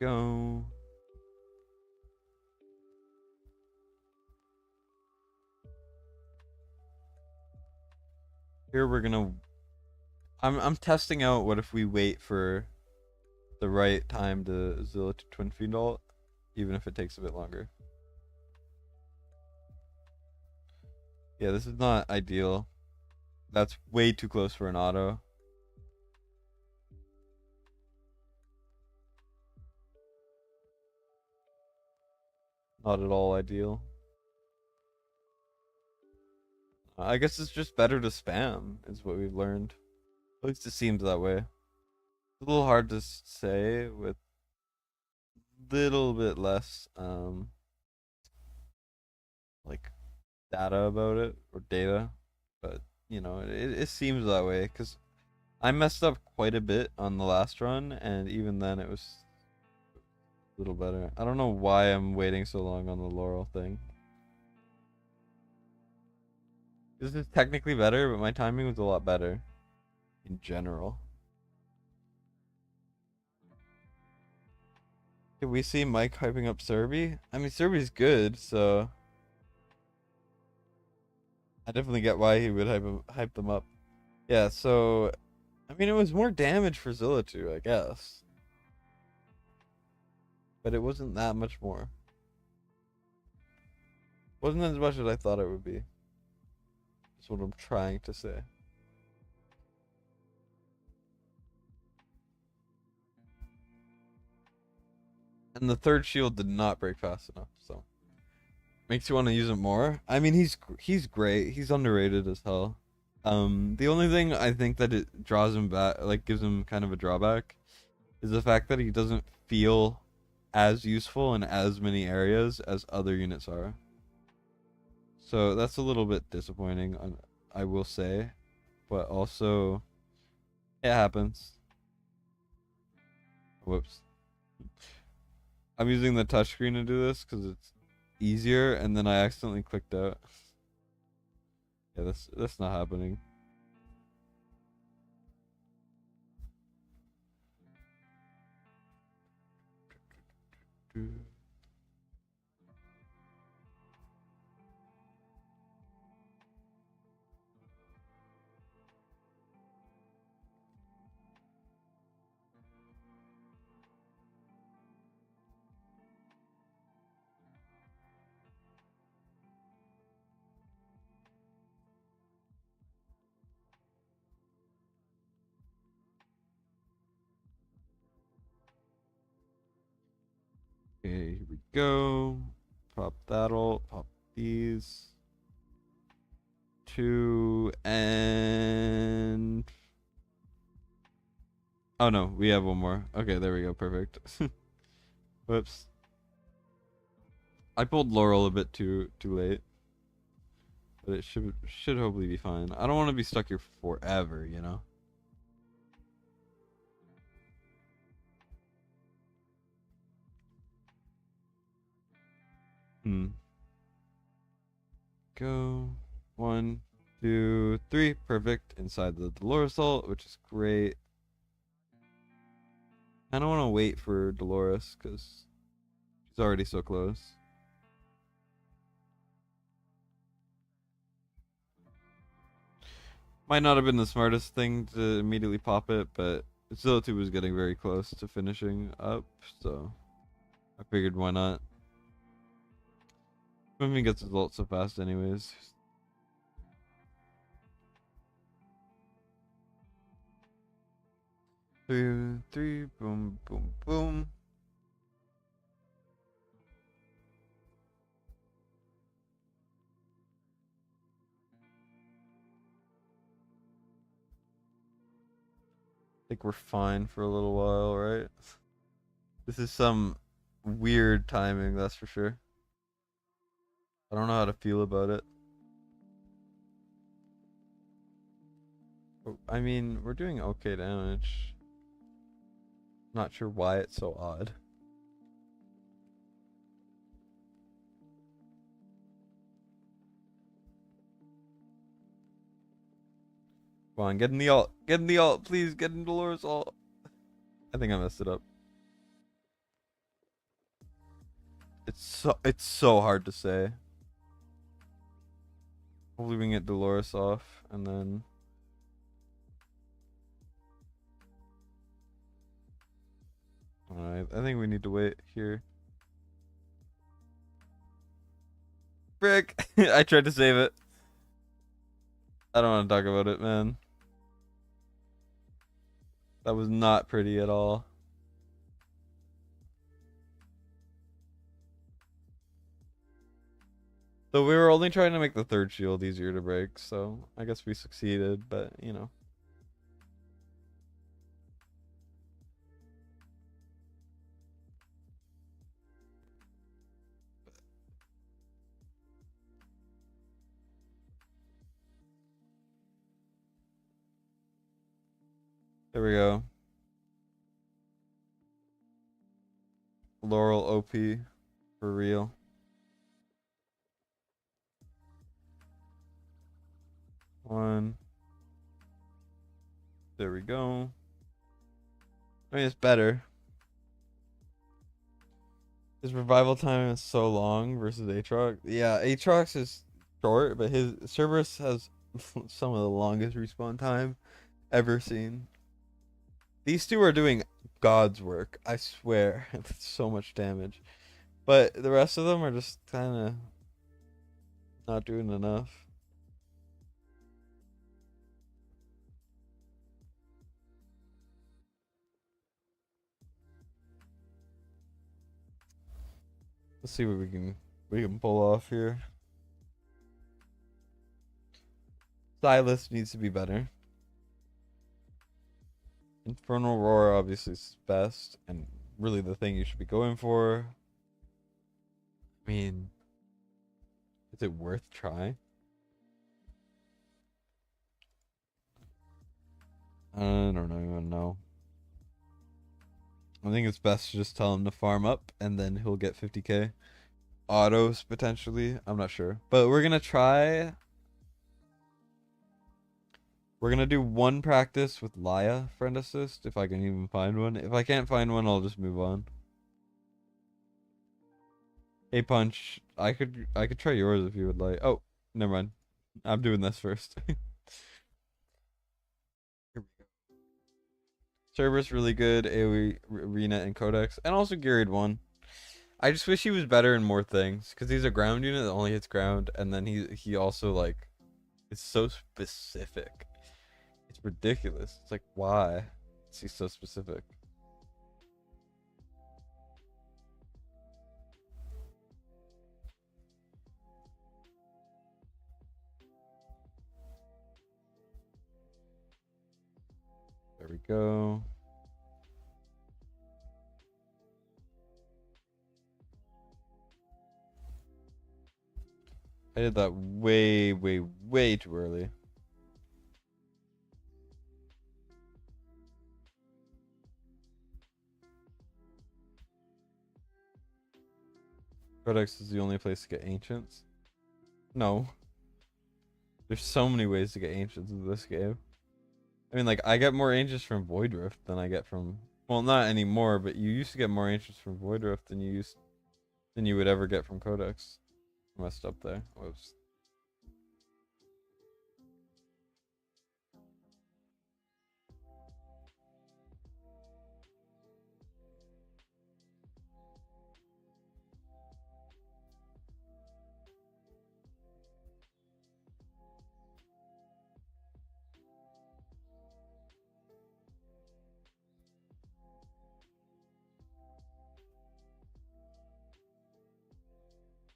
Go. Here we're gonna... I'm testing out what if we wait for the right time to Zilla to Twin Fiend ult, even if it takes a bit longer. Yeah, this is not ideal. That's way too close for an auto. Not at all ideal. I guess it's just better to spam, is what we've learned. At least it seems that way. It's a little hard to say with little bit less like data about it or data, but you know, it seems that way because I messed up quite a bit on the last run, and even then it was a little better. I don't know why I'm waiting so long on the Laurel thing. This is technically better, but my timing was a lot better in general. Did we see Mike hyping up Serby? I mean, Serby's good, so I definitely get why he would hype them up. Yeah, so I mean, it was more damage for Zilla too, I guess, but it wasn't that much more. Wasn't as much as I thought it would be. That's what I'm trying to say. And the third shield did not break fast enough, so makes you want to use it more. I mean, he's great. He's underrated as hell. The only thing I think that it draws him back, like gives him kind of a drawback, is the fact that he doesn't feel as useful in as many areas as other units are. So that's a little bit disappointing, I will say, but also it happens. Whoops. I'm using the touchscreen to do this because it's easier, and then I accidentally clicked out. Yeah, that's not happening. Okay, here we go. Pop that all. Pop these. 2 and... Oh no, we have one more. Okay, there we go. Perfect. Whoops. I pulled Laurel a bit too late. But it should hopefully be fine. I don't want to be stuck here forever, you know? Go. 1, 2, 3. Perfect. Inside the Dolores ult, which is great. I don't want to wait for Dolores because she's already so close. Might not have been the smartest thing to immediately pop it, but Zilla2 was getting very close to finishing up, so I figured why not. Swimming gets his ult so fast anyways. Two, three, boom, boom, boom. I think we're fine for a little while, right? This is some weird timing, that's for sure. I don't know how to feel about it. I mean, we're doing okay damage. Not sure why it's so odd. Come on, get in the ult. Get in the ult, please. Get in Dolores' ult. I think I messed it up. It's so hard to say. Hopefully we can get Dolores off, and then... Alright, I think we need to wait here. Frick! I tried to save it. I don't want to talk about it, man. That was not pretty at all. Though we were only trying to make the third shield easier to break, so I guess we succeeded, but you know. There we go. Laurel OP for real. One. There we go. I mean, it's better. His revival time is so long versus Aatrox. Yeah, Aatrox is short, but his Cerberus has some of the longest respawn time ever seen. These two are doing God's work, I swear. That's so much damage. But the rest of them are just kind of not doing enough. Let's see what we can pull off here. Silas needs to be better. Infernal Roar obviously is best, and really the thing you should be going for. I mean, is it worth trying? I don't even know. I think it's best to just tell him to farm up, and then he'll get 50k. Autos, potentially. I'm not sure. But we're going to try... We're going to do one practice with Laya friend assist, if I can even find one. If I can't find one, I'll just move on. Hey, Punch. I could try yours if you would like. Oh, never mind. I'm doing this first. Cerberus really good, AoE, Arena, and Codex, and also Geared 1. I just wish he was better in more things, because he's a ground unit that only hits ground, and then he also, like, is so specific. It's ridiculous. It's like, why is he so specific? There we go. I did that way, way, way too early. Codex is the only place to get ancients. No. There's so many ways to get ancients in this game. I mean, like, I get more ancients from Void Rift than I get from... Well, not anymore, but you used to get more ancients from Void Rift than you would ever get from Codex. Messed up there. Whoops.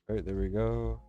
Alright, there we go.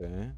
Okay.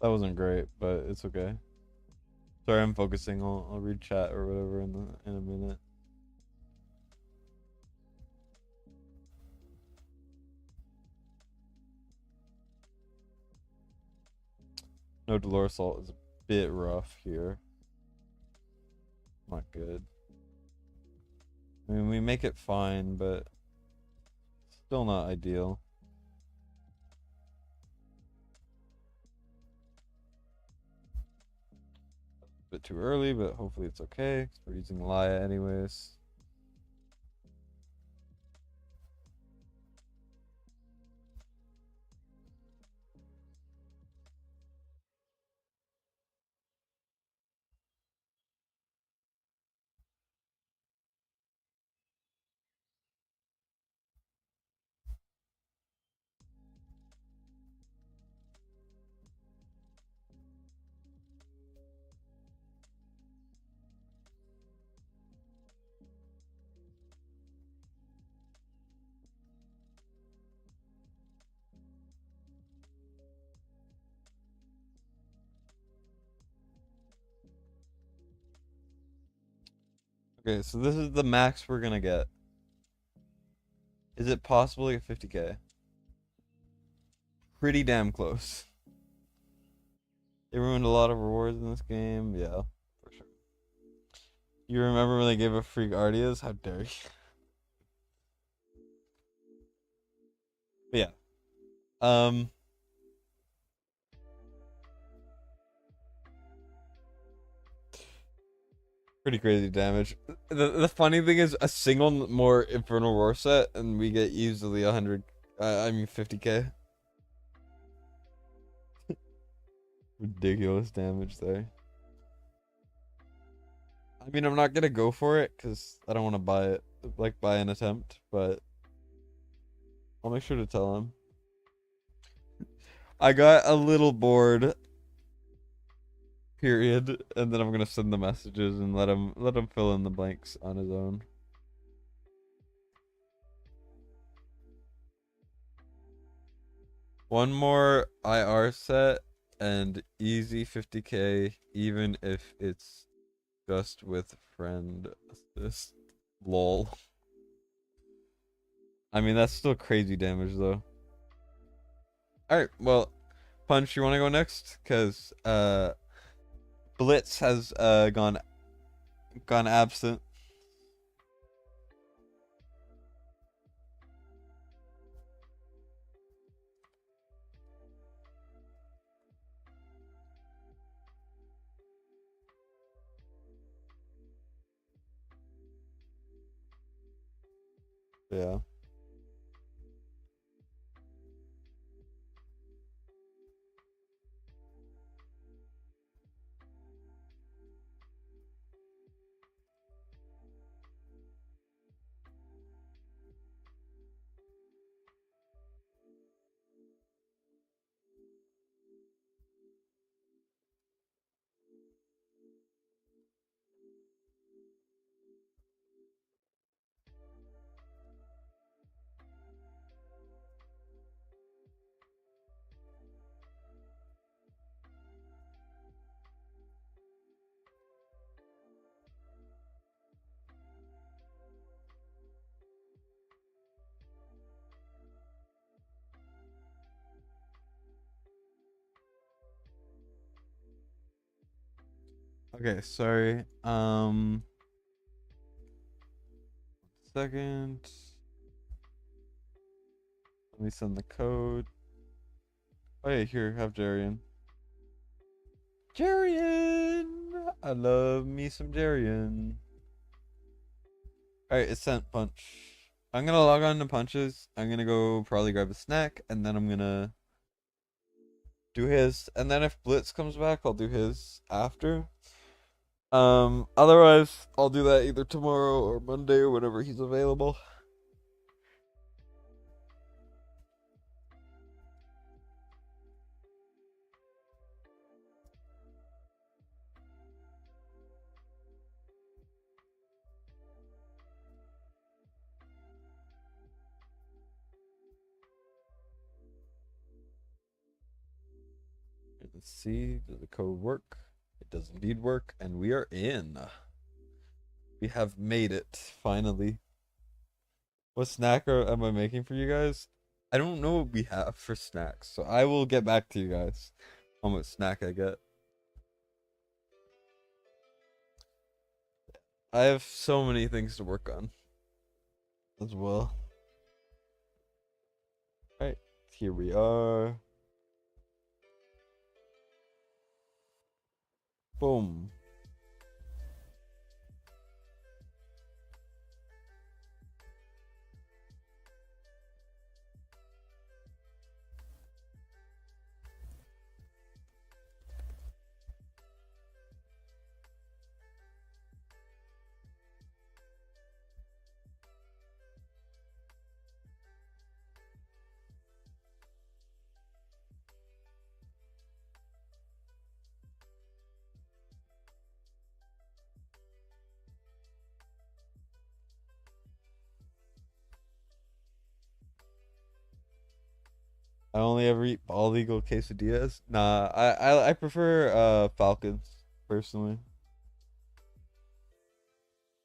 That wasn't great, but it's okay. Sorry, I'm focusing. I'll read chat or whatever in a minute. No, Dolores Salt is a bit rough here. Not good. I mean, we make it fine, but still not ideal. A bit too early, but hopefully it's okay. 'Cause we're using Laya anyways. Okay, so this is the max we're gonna get. Is it possible to get 50k? Pretty damn close. They ruined a lot of rewards in this game. Yeah, for sure. You remember when they gave a free Guardias? How dare you? But yeah. Pretty crazy damage. The funny thing is, a single more Infernal Roar set, and we get easily 100. I mean 50k. Ridiculous damage there. I mean, I'm not gonna go for it because I don't want to buy it, like buy an attempt, but I'll make sure to tell him. I got a little bored. Period, and then I'm gonna send the messages and let him fill in the blanks on his own. One more IR set and easy 50k, even if it's just with friend assist. Lol. I mean, that's still crazy damage though. Alright, well, Punch, you wanna go next? Cause Blitz has gone absent. Yeah. Okay, sorry. Second. Let me send the code. Oh yeah, here, have Jarian. Jarian! I love me some Jarian. Alright, it's sent punch. I'm gonna log on to punches. I'm gonna go probably grab a snack, and then I'm gonna do his. And then if Blitz comes back, I'll do his after. Otherwise, I'll do that either tomorrow or Monday or whenever he's available. Let's see, does the code work? It does indeed work, and we are in. We have made it, finally. What snack am I making for you guys? I don't know what we have for snacks, so I will get back to you guys on what snack I get. I have so many things to work on as well. Alright, here we are. Boom. I only ever eat bald eagle quesadillas. Nah, I prefer Falcons personally.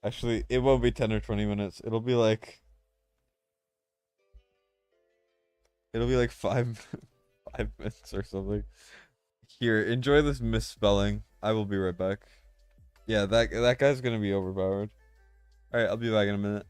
Actually, it won't be 10 or 20 minutes. It'll be like 5 5 minutes or something. Here, enjoy this misspelling. I will be right back. Yeah, that guy's gonna be overpowered. All right, I'll be back in a minute.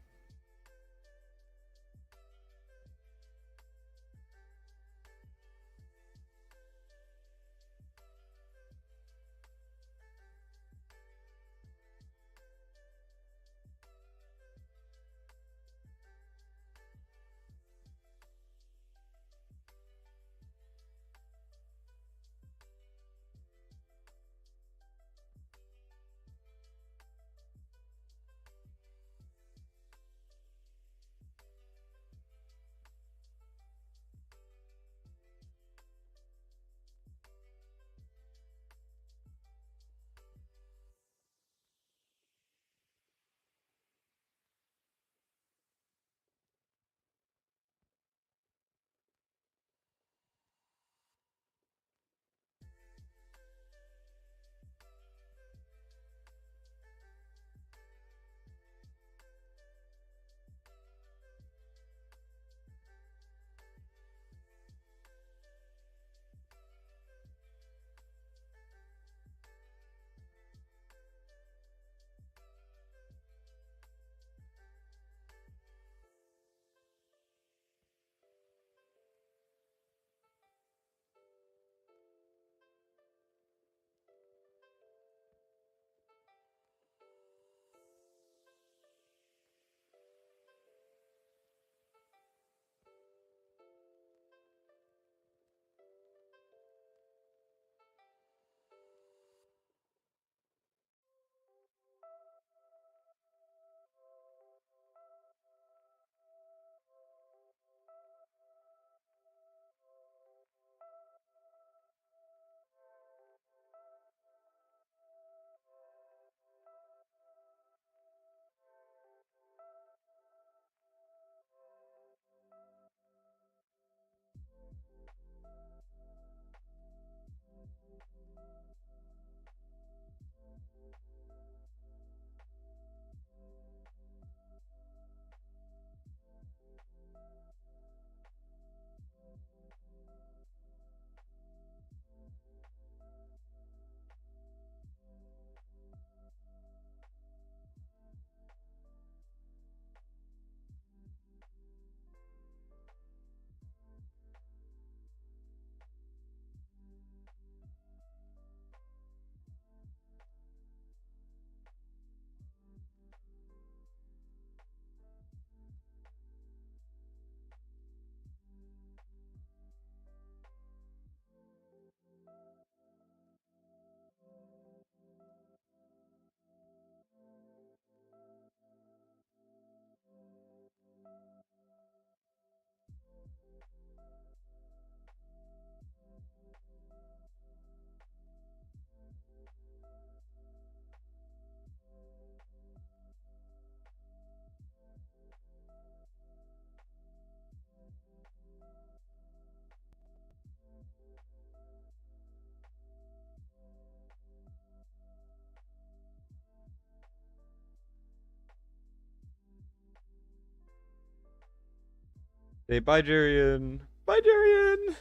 Say bye, Jarian. Bye, Jarian.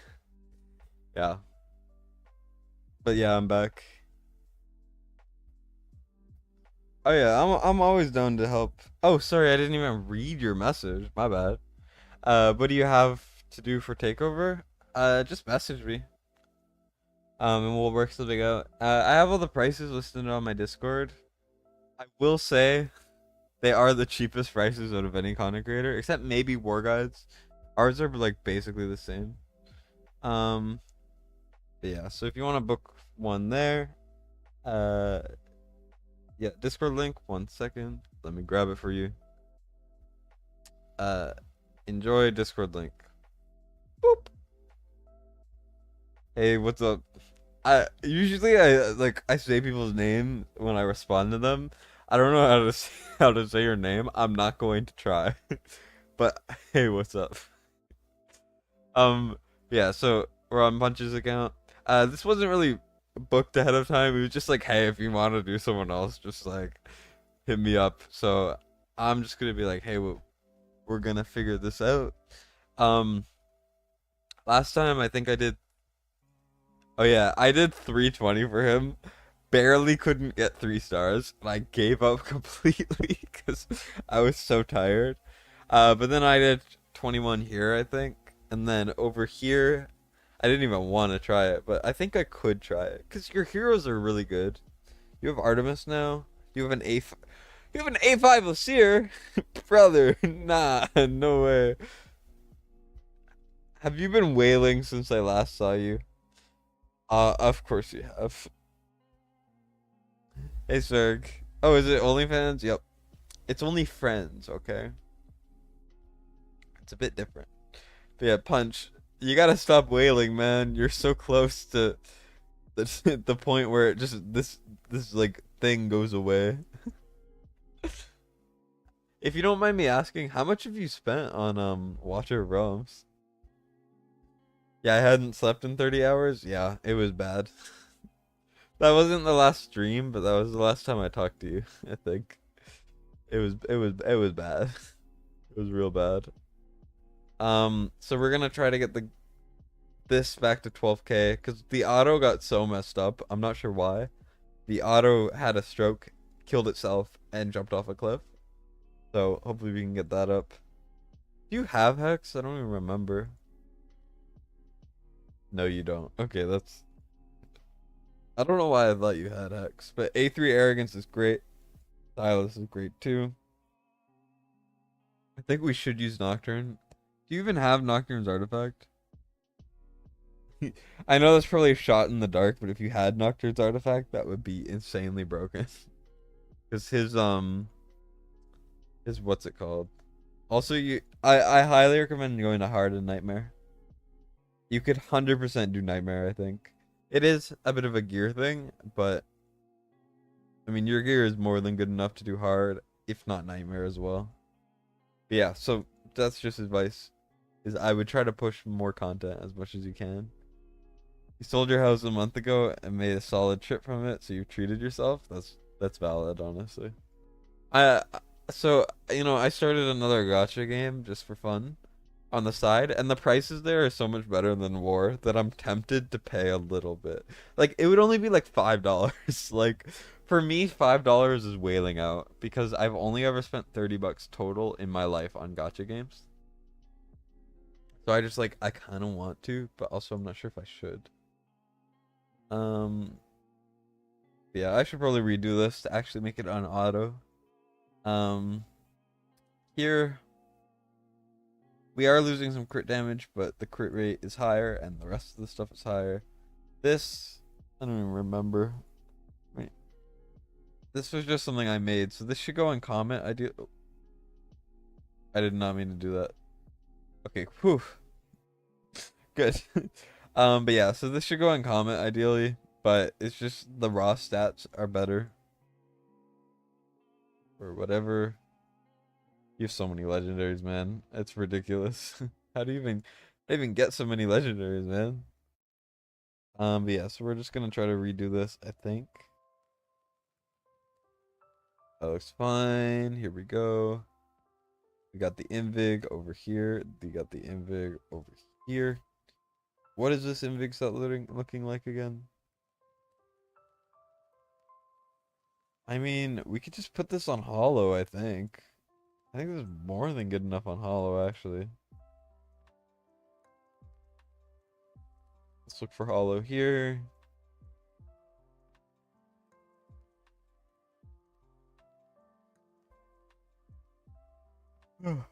Yeah. But yeah, I'm back. Oh yeah, I'm always down to help. Oh, sorry, I didn't even read your message. My bad. What do you have to do for takeover? Just message me. And we'll work something out. I have all the prices listed on my Discord. I will say they are the cheapest prices out of any content creator, except maybe War Guides. Ours are like basically the same. Um, but yeah. So if you want to book one there, uh, yeah, Discord link. 1 second. Let me grab it for you. Enjoy Discord link. Boop. Hey, what's up? I usually I say people's name when I respond to them. I don't know how to say, how to say your name. I'm not going to try. But hey, what's up? Yeah, so we're on Punch's account. This wasn't really booked ahead of time. It was just like, hey, if you want to do someone else, just like hit me up. So I'm just gonna be like, hey, we're gonna figure this out. Um, Last time I think I did. Oh yeah, I did 320 for him. Barely couldn't get 3 stars, and I gave up completely because I was so tired. But then I did 21 here, I think, and then over here, I didn't even want to try it, but I think I could try it because your heroes are really good. You have Artemis now. You have an A. You have an A5 Lasir, brother. Nah, no way. Have you been wailing since I last saw you? Of course you have. Hey, Serg. Oh, is it OnlyFans? Yep. It's only friends, okay? It's a bit different. But yeah, Punch, you gotta stop wailing, man. You're so close to the point where it just this like thing goes away. If you don't mind me asking, how much have you spent on Watcher Realms? Yeah, I hadn't slept in 30 hours. Yeah, it was bad. That wasn't the last stream, but that was the last time I talked to you, I think. It was bad. It was real bad. So we're gonna try to get this back to 12K because the auto got so messed up. I'm not sure why. The auto had a stroke, killed itself, and jumped off a cliff. So hopefully we can get that up. Do you have Hex? I don't even remember. No, you don't. Okay, that's. I don't know why I thought you had Hex, but A3 Arrogance is great. Silas is great too. I think we should use Nocturne. Do you even have Nocturne's artifact? I know that's probably a shot in the dark, but if you had Nocturne's artifact, that would be insanely broken. Because his what's it called? Also, I highly recommend going to hard and nightmare. You could 100% do nightmare, I think. It is a bit of a gear thing, but I mean your gear is more than good enough to do hard, if not nightmare as well. But yeah, so that's just advice. Is I would try to push more content as much as you can. You sold your house a month ago and made a solid trip from it, so you treated yourself. That's valid, honestly. So I started another gacha game just for fun on the side, and the prices there are so much better than War that I'm tempted to pay a little bit. Like it would only be like $5. Like for me, $5 is wailing out because I've only ever spent $30 total in my life on gacha games. So I kind of want to, but also I'm not sure if I should. Yeah, I should probably redo this to actually make it on auto. Here we are losing some crit damage, but the crit rate is higher and the rest of the stuff is higher. This, I don't even remember. Wait. This was just something I made, so this should go in comment. I did not mean to do that. Okay, whew. Good. But yeah, so this should go in comment ideally, but it's just the raw stats are better. Or whatever. You have so many legendaries, man. It's ridiculous. How do you even get so many legendaries, man? But yeah, so we're just gonna try to redo this, I think. That looks fine. Here we go. We got the Invig over here. We got the Invig over here. What is this Invig set looking like again? I mean, we could just put this on hollow, I think. I think this is more than good enough on hollow, actually. Let's look for hollow here. Oh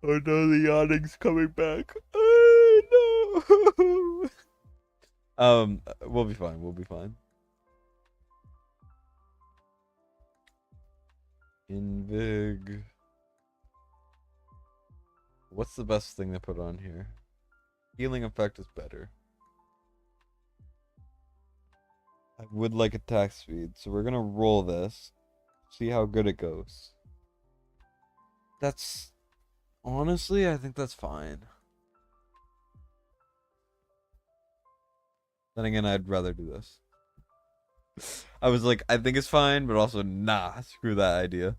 no, the yawning's coming back. Oh no. We'll be fine. We'll be fine. Invig. What's the best thing to put on here? Healing effect is better. I would like attack speed, so we're gonna roll this. See how good it goes. That's... Honestly, I think that's fine. Then again, I'd rather do this. I was like, I think it's fine, but also, nah, screw that idea.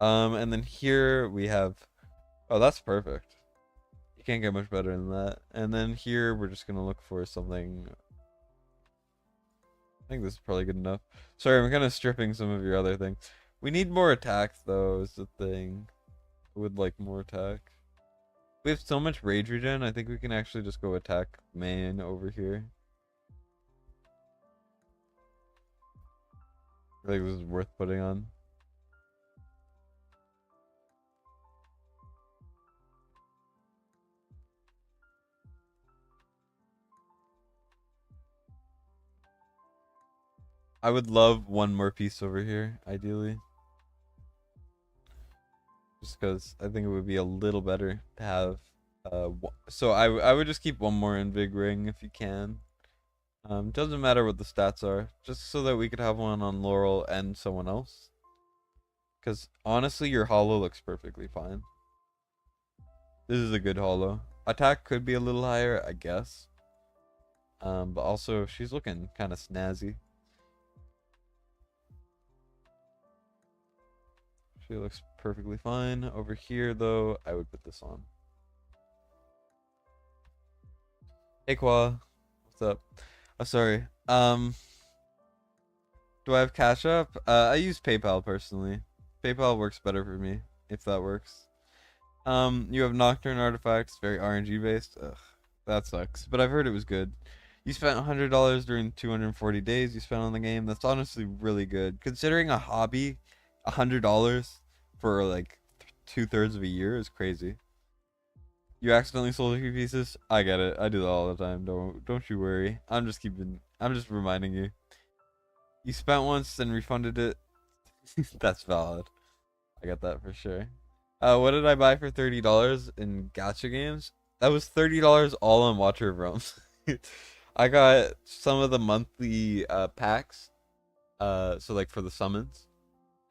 And then here we have... Oh, that's perfect. You can't get much better than that. And then here, we're just gonna look for something... I think this is probably good enough. Sorry, I'm kind of stripping some of your other things. We need more attacks, though, is the thing. I would like more attack. We have so much rage regen, I think we can actually just go attack main over here. I think this is worth putting on. I would love one more piece over here, ideally. Just because I think it would be a little better to have. So I would just keep one more Invig ring if you can. Doesn't matter what the stats are, just so that we could have one on Laurel and someone else. Because honestly, your hollow looks perfectly fine. This is a good hollow. Attack could be a little higher, I guess. But also she's looking kind of snazzy. She looks perfectly fine. Over here, though, I would put this on. Hey, Kwa. What's up? Oh, sorry. Do I have Cash App? I use PayPal personally. PayPal works better for me, if that works. You have Nocturne Artifacts, very RNG based. Ugh, that sucks. But I've heard it was good. You spent $100 during 240 days you spent on the game. That's honestly really good. Considering a hobby, $100 for like 2/3 of a year is crazy. You accidentally sold a few pieces. I get it. I do that all the time. Don't you worry. I'm just reminding you. You spent once and refunded it. That's valid. I get that for sure. What did I buy for $30 in gacha games? That was $30 all on Watcher of Realms. I got some of the monthly packs. So like for the summons.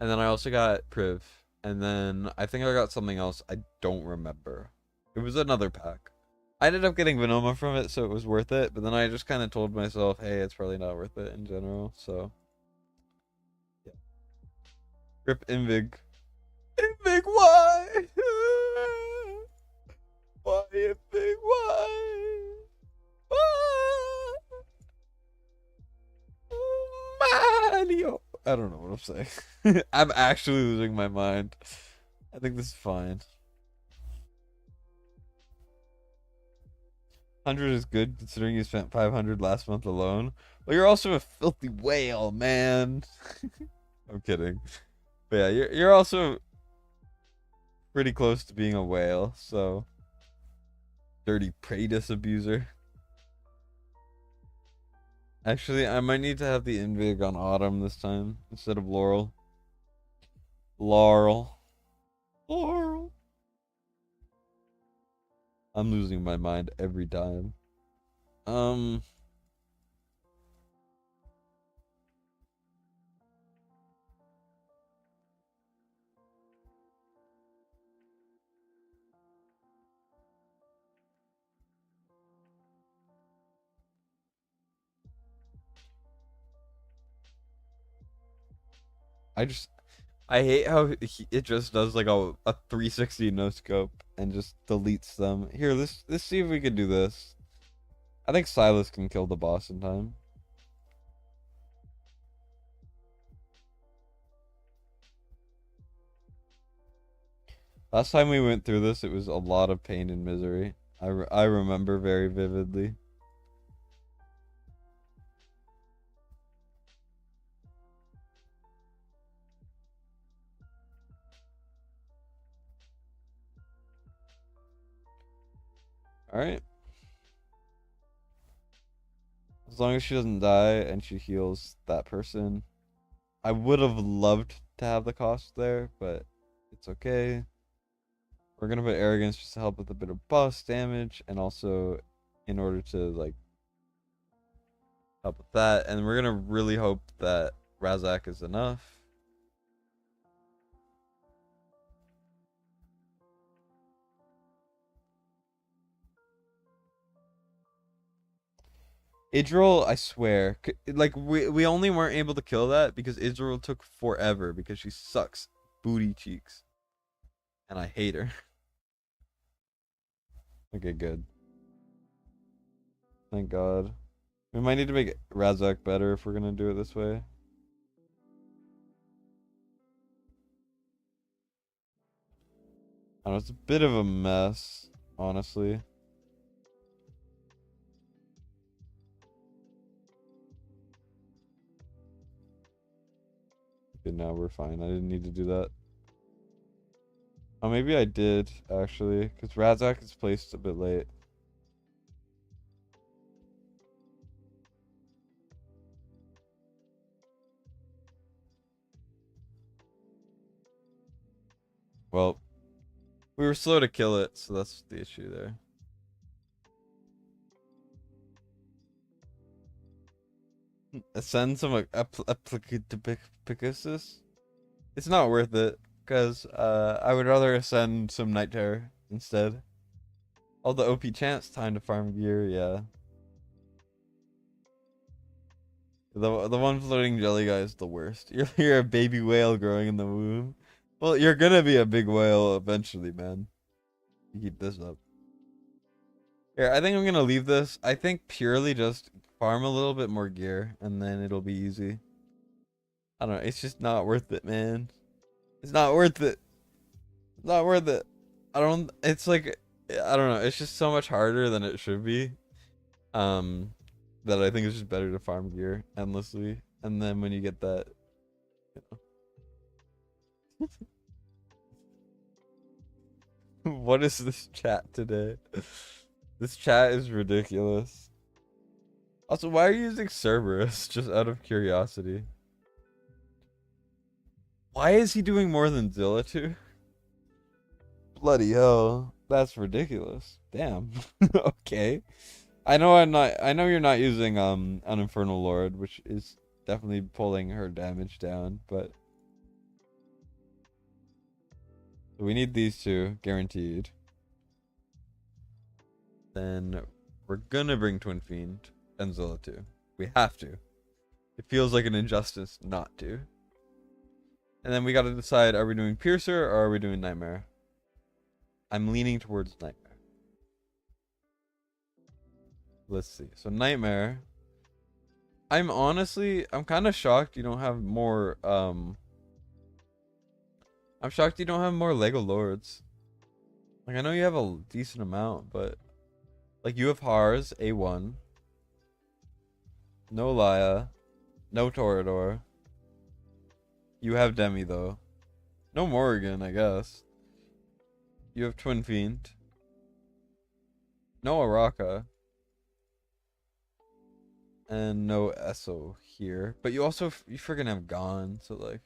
And then I also got Priv. And then I think I got something else. I don't remember. It was another pack. I ended up getting Venoma from it, so it was worth it. But then I just kind of told myself, hey, it's probably not worth it in general. So, yeah. Rip Invig. Invig, why? Why, Invig, why? Mario. I don't know what I'm saying. I'm actually losing my mind. I think this is fine. 100 is good considering you spent 500 last month alone. Well, you're also a filthy whale, man. I'm kidding. But yeah, you're also pretty close to being a whale, so dirty Praetus abuser. Actually, I might need to have the Invig on Autumn this time instead of Laurel. Laurel. I'm losing my mind every time. I just I hate how it just does like a 360 no scope and just deletes them. Here, let's see if we can do this. I think Silas can kill the boss in time. Last time we went through this, it was a lot of pain and misery. I remember very vividly. Alright. As long as she doesn't die and she heals that person. I would have loved to have the cost there, but it's okay. We're gonna put arrogance just to help with a bit of boss damage, and also in order to like help with that. And we're gonna really hope that Razak is enough. Idril, I swear, like we only weren't able to kill that because Idril took forever because she sucks booty cheeks, and I hate her. Okay, good. Thank God. We might need to make Razak better if we're gonna do it this way. I don't know, it's a bit of a mess, honestly. Okay, now we're fine. I didn't need to do that. Oh, maybe I did, actually, because Razak is placed a bit late. Well, we were slow to kill it, so that's the issue there. Ascend some Applicatus? It's not worth it, because I would rather ascend some Night Terror instead. All the OP chance, time to farm gear, yeah. The one floating jelly guy is the worst. You're a baby whale growing in the womb. Well, you're gonna be a big whale eventually, man. You keep this up. Here, I think I'm gonna leave this. I think purely just farm a little bit more gear, and then it'll be easy. I don't know. It's just not worth it, man. It's not worth it. It's not worth it. I don't. It's like I don't know. It's just so much harder than it should be. Um, that I think it's just better to farm gear endlessly, and then when you get that, you know. What is this chat today? This chat is ridiculous. Also, why are you using Cerberus? Just out of curiosity. Why is he doing more than Zilla 2? Bloody hell. That's ridiculous. Damn. Okay. I know you're not using an Infernal Lord, which is definitely pulling her damage down, but we need these two, guaranteed. Then we're gonna bring Twin Fiend and Zilla 2. We have to. It feels like an injustice not to. And then we gotta decide, are we doing Piercer or are we doing Nightmare? I'm leaning towards Nightmare. Let's see. So Nightmare. I'm kind of shocked you don't have more, I'm shocked you don't have more Lego Lords. Like, I know you have a decent amount, but, like, you have Hars, A1. No Laya. No Torador. You have Demi, though. No Morrigan, I guess. You have Twin Fiend. No Araka. And no Esso here. But you also, you freaking have Gone, so, like,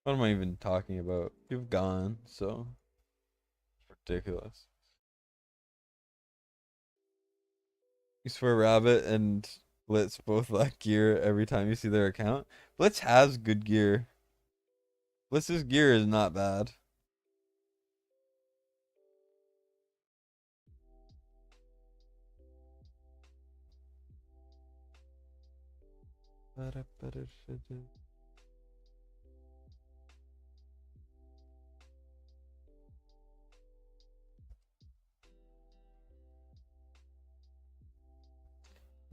what am I even talking about? You've Gone, so, it's ridiculous. You swear Rabbit and Blitz both lack gear every time you see their account. Blitz has good gear. Blitz's gear is not bad.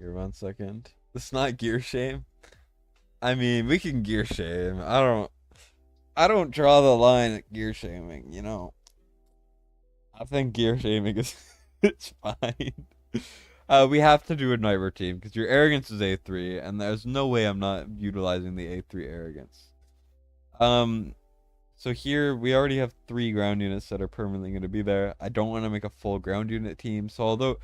Here, 1 second. It's not gear shame. I mean, we can gear shame. I don't draw the line at gear shaming, you know. I think gear shaming is it's fine. We have to do a night routine because your arrogance is A3, and there's no way I'm not utilizing the A3 arrogance. So here we already have 3 ground units that are permanently going to be there. I don't want to make a full ground unit team, so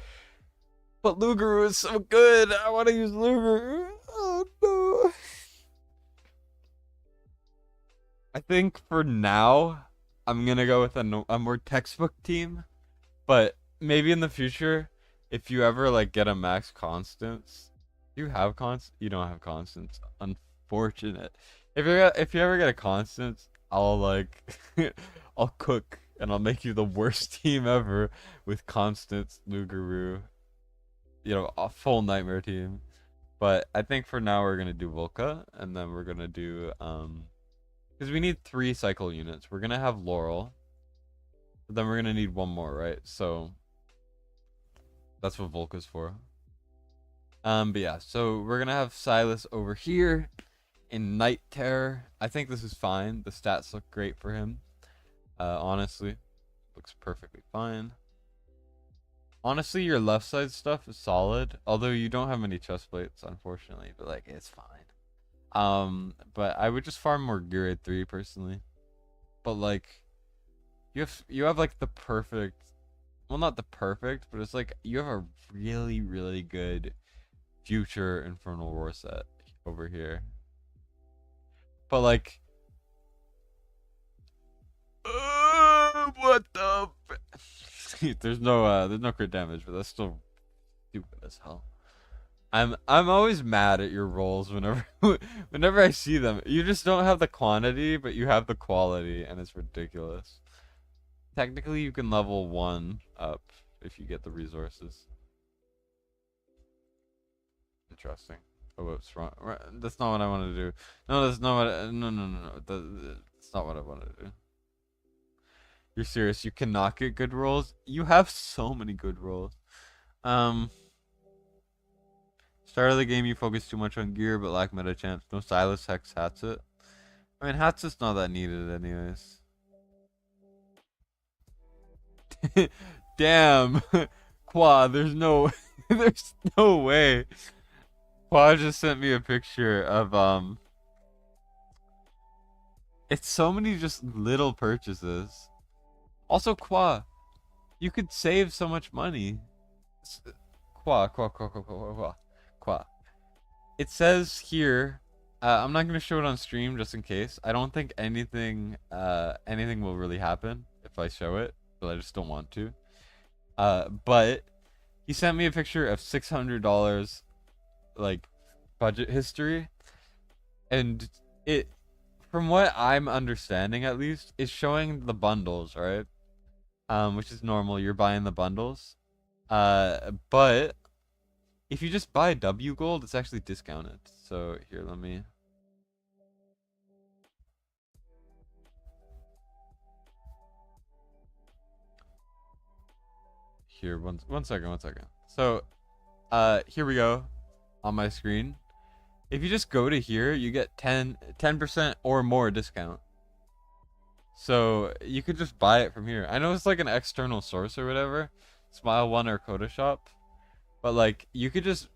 but Lugaru is so good. I want to use Lugaru. Oh no. I think for now, I'm gonna go with a more textbook team, but maybe in the future, if you ever like get a max constants, you have you don't have constants. Unfortunate. If you ever get a constant, I'll like I'll cook and I'll make you the worst team ever with constants, Lugaru, you know, a full nightmare team. But I think for now we're gonna do Volca, and then we're gonna do because we need 3 cycle units. We're gonna have Laurel, but then we're gonna need 1 more, right? So that's what Volca's for. But yeah, so we're gonna have Silas over here in Night Terror. I think this is fine. The stats look great for him. Honestly, looks perfectly fine. Honestly, your left side stuff is solid, although you don't have many chest plates, unfortunately. But like, it's fine. But I would just farm more gear at 3 personally. But like, you have like the perfect, well, not the perfect, but it's like you have a really, really good future Infernal Roar set over here. But like, what the? there's no crit damage, but that's still stupid as hell. I'm always mad at your rolls whenever I see them. You just don't have the quantity, but you have the quality, and it's ridiculous. Technically, you can level 1 up if you get the resources. Interesting. Oh, whoops, wrong. That's not what I wanted to do. No, that's not what. No. That's not what I wanted to do. You're serious? You cannot get good rolls? You have so many good rolls. Start of the game, you focus too much on gear, but lack meta champs. No Silas, Hex, Hatset. I mean, Hatset's not that needed anyways. Damn. Qua, there's no way. Qua just sent me a picture of, it's so many just little purchases. Also, Qua, you could save so much money. Qua. It says here, I'm not gonna show it on stream just in case. I don't think anything will really happen if I show it, but I just don't want to. But he sent me a picture of $600, like, budget history, and it, from what I'm understanding at least, is showing the bundles, right? Which is normal. You're buying the bundles. But if you just buy W gold, it's actually discounted. So here, let me. Here, one second. So, here we go on my screen. If you just go to here, you get 10% or more discount. So you could just buy it from here. I know it's like an external source or whatever, Smile One or Coda Shop, but like you could just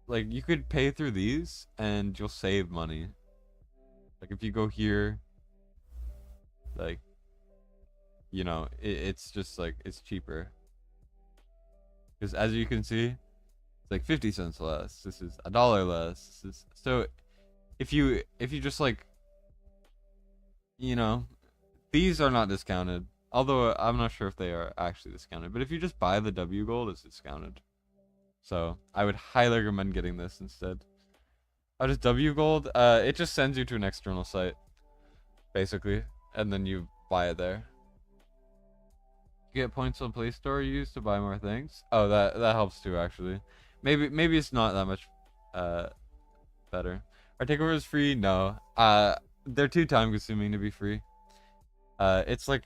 you could pay through these and you'll save money. Like if you go here, like, you know, it's just like it's cheaper. Because as you can see, it's like 50 cents less. This is $1 less. This is, so if you just like, you know, these are not discounted. Although I'm not sure if they are actually discounted. But if you just buy the W gold, it's discounted. So I would highly recommend getting this instead. How does W gold? It just sends you to an external site, basically, and then you buy it there. You get points on Play Store you use to buy more things. Oh, that helps too, actually. Maybe it's not that much better. Our takeover is free? No. They're too time consuming to be free. It's like,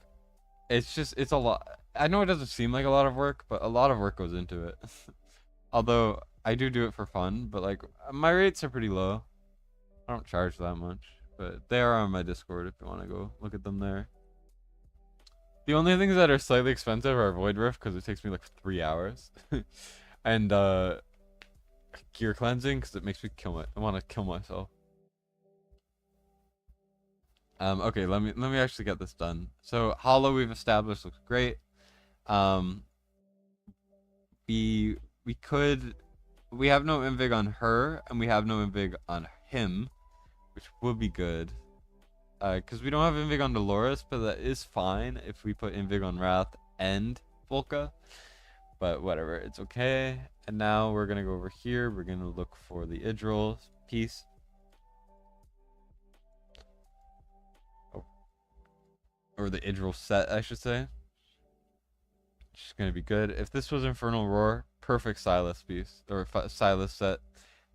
it's a lot. I know it doesn't seem like a lot of work, but a lot of work goes into it. Although I do it for fun, but like my rates are pretty low. I don't charge that much, but they are on my Discord if you want to go look at them there. The only things that are slightly expensive are Void Rift because it takes me like 3 hours, and gear cleansing because it makes me I want to kill myself. Okay, let me actually get this done. So Hollow we've established looks great. We have no invig on her and we have no invig on him, which would be good. Because we don't have invig on Dolores, but that is fine if we put invig on Wrath and Volca. But whatever, it's okay. And now we're gonna go over here. We're gonna look for the Idril piece. Oh. Or the Idril set, I should say. Which is gonna be good. If this was Infernal Roar, perfect Silas piece. Or Silas set.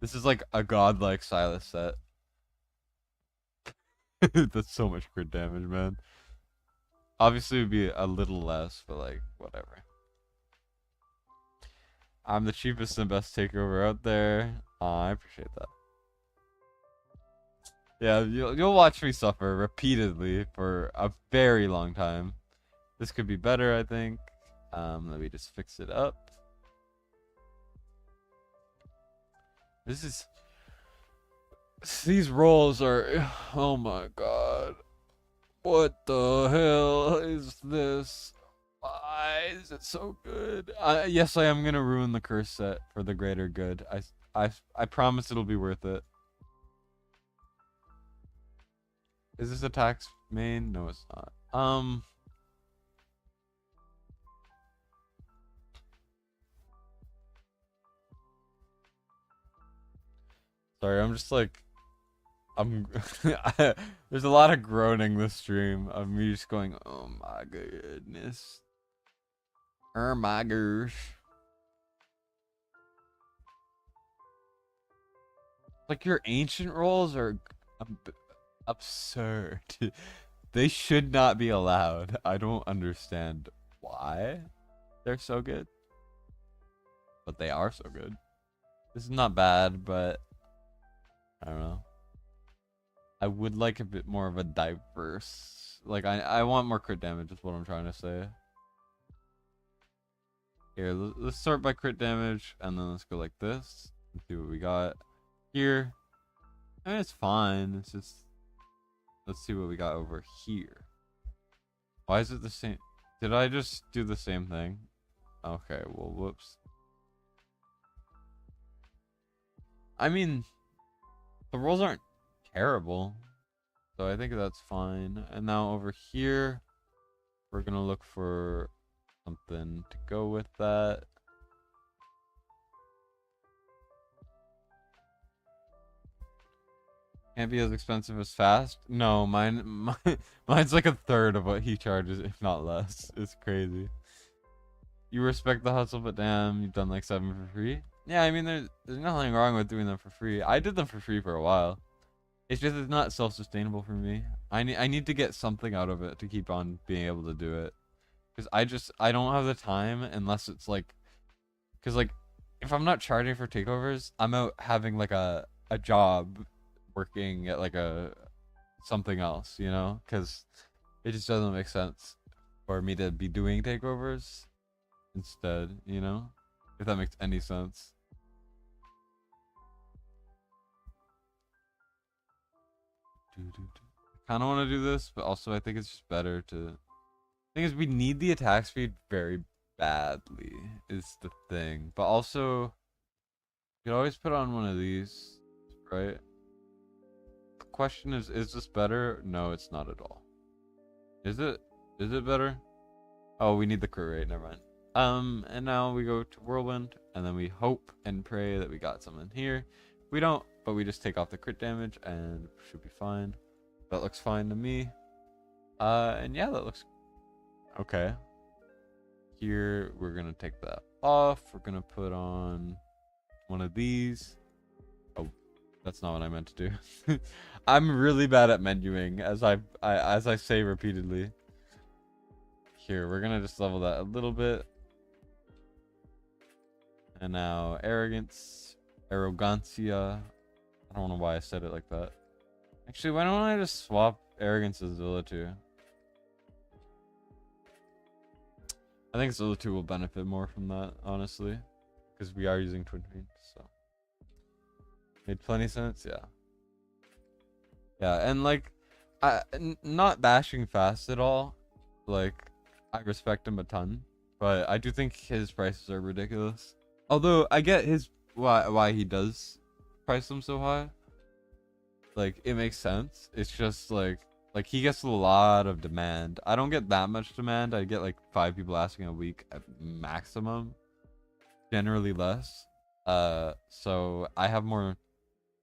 This is like a godlike Silas set. That's so much crit damage, man. Obviously, it would be a little less, but like, whatever. I'm the cheapest and best takeover out there. I appreciate that. Yeah, you'll watch me suffer repeatedly for a very long time. This could be better, I think. Let me just fix it up. These rolls are, oh my god. What the hell is this? Why is it so good? Yes, I am gonna ruin the curse set for the greater good. I promise it'll be worth it. Is this a tax main? No, it's not. Sorry, I'm just like, there's a lot of groaning this stream of me just going, oh my goodness. Oh my gosh. Like your ancient rolls are absurd. They should not be allowed. I don't understand why they're so good. But they are so good. This is not bad, but I don't know. I would like a bit more of a diverse, like I want more crit damage is what I'm trying to say. Here, let's sort by crit damage and then let's go like this and see what we got here. I mean, it's fine. It's just, let's see what we got over here. Why is it the same? Did I just do the same thing? Okay, well, whoops. I mean, the rolls aren't terrible, so I think that's fine. And now over here we're gonna look for something to go with that. Can't be as expensive as fast. No, mine's like a third of what he charges, if not less. It's crazy. You respect the hustle, but damn, you've done like 7 for free. Yeah, I mean, there's nothing wrong with doing them for free. I did them for free for a while. It's just it's not self-sustainable for me. I need to get something out of it to keep on being able to do it. Because I don't have the time unless it's like... Because like, if I'm not charging for takeovers, I'm out having like a job working at like something else, you know? Because it just doesn't make sense for me to be doing takeovers instead, you know? If that makes any sense. I kind of want to do this, but also I think it's just better to... Thing is, we need the attack speed very badly, is the thing. But also, you could always put on one of these, right? The question is this better? No, it's not at all. Is it? Is it better? Oh, we need the crit rate, never mind. And now we go to Whirlwind, and then we hope and pray that we got something here. We don't, but we just take off the crit damage, and should be fine. That looks fine to me. And yeah, that looks okay. Here, we're gonna take that off. We're gonna put on one of these. Oh, that's not what I meant to do. I'm really bad at menuing, as I say repeatedly. Here, we're gonna just level that a little bit. And now arrogance, arrogancia. I don't know why I said it like that. Actually, why don't I just swap arrogance as Zilla 2? I think Zilla 2 will benefit more from that, honestly. Because we are using Twin Fiend, so. Made plenty sense, yeah. Yeah, and like, not bashing Fast at all. Like, I respect him a ton. But I do think his prices are ridiculous. Although, I get his, why he does price them so high. Like, it makes sense. It's just like he gets a lot of demand. I don't get that much demand. I get like 5 people asking a week at maximum. Generally less. So I have more,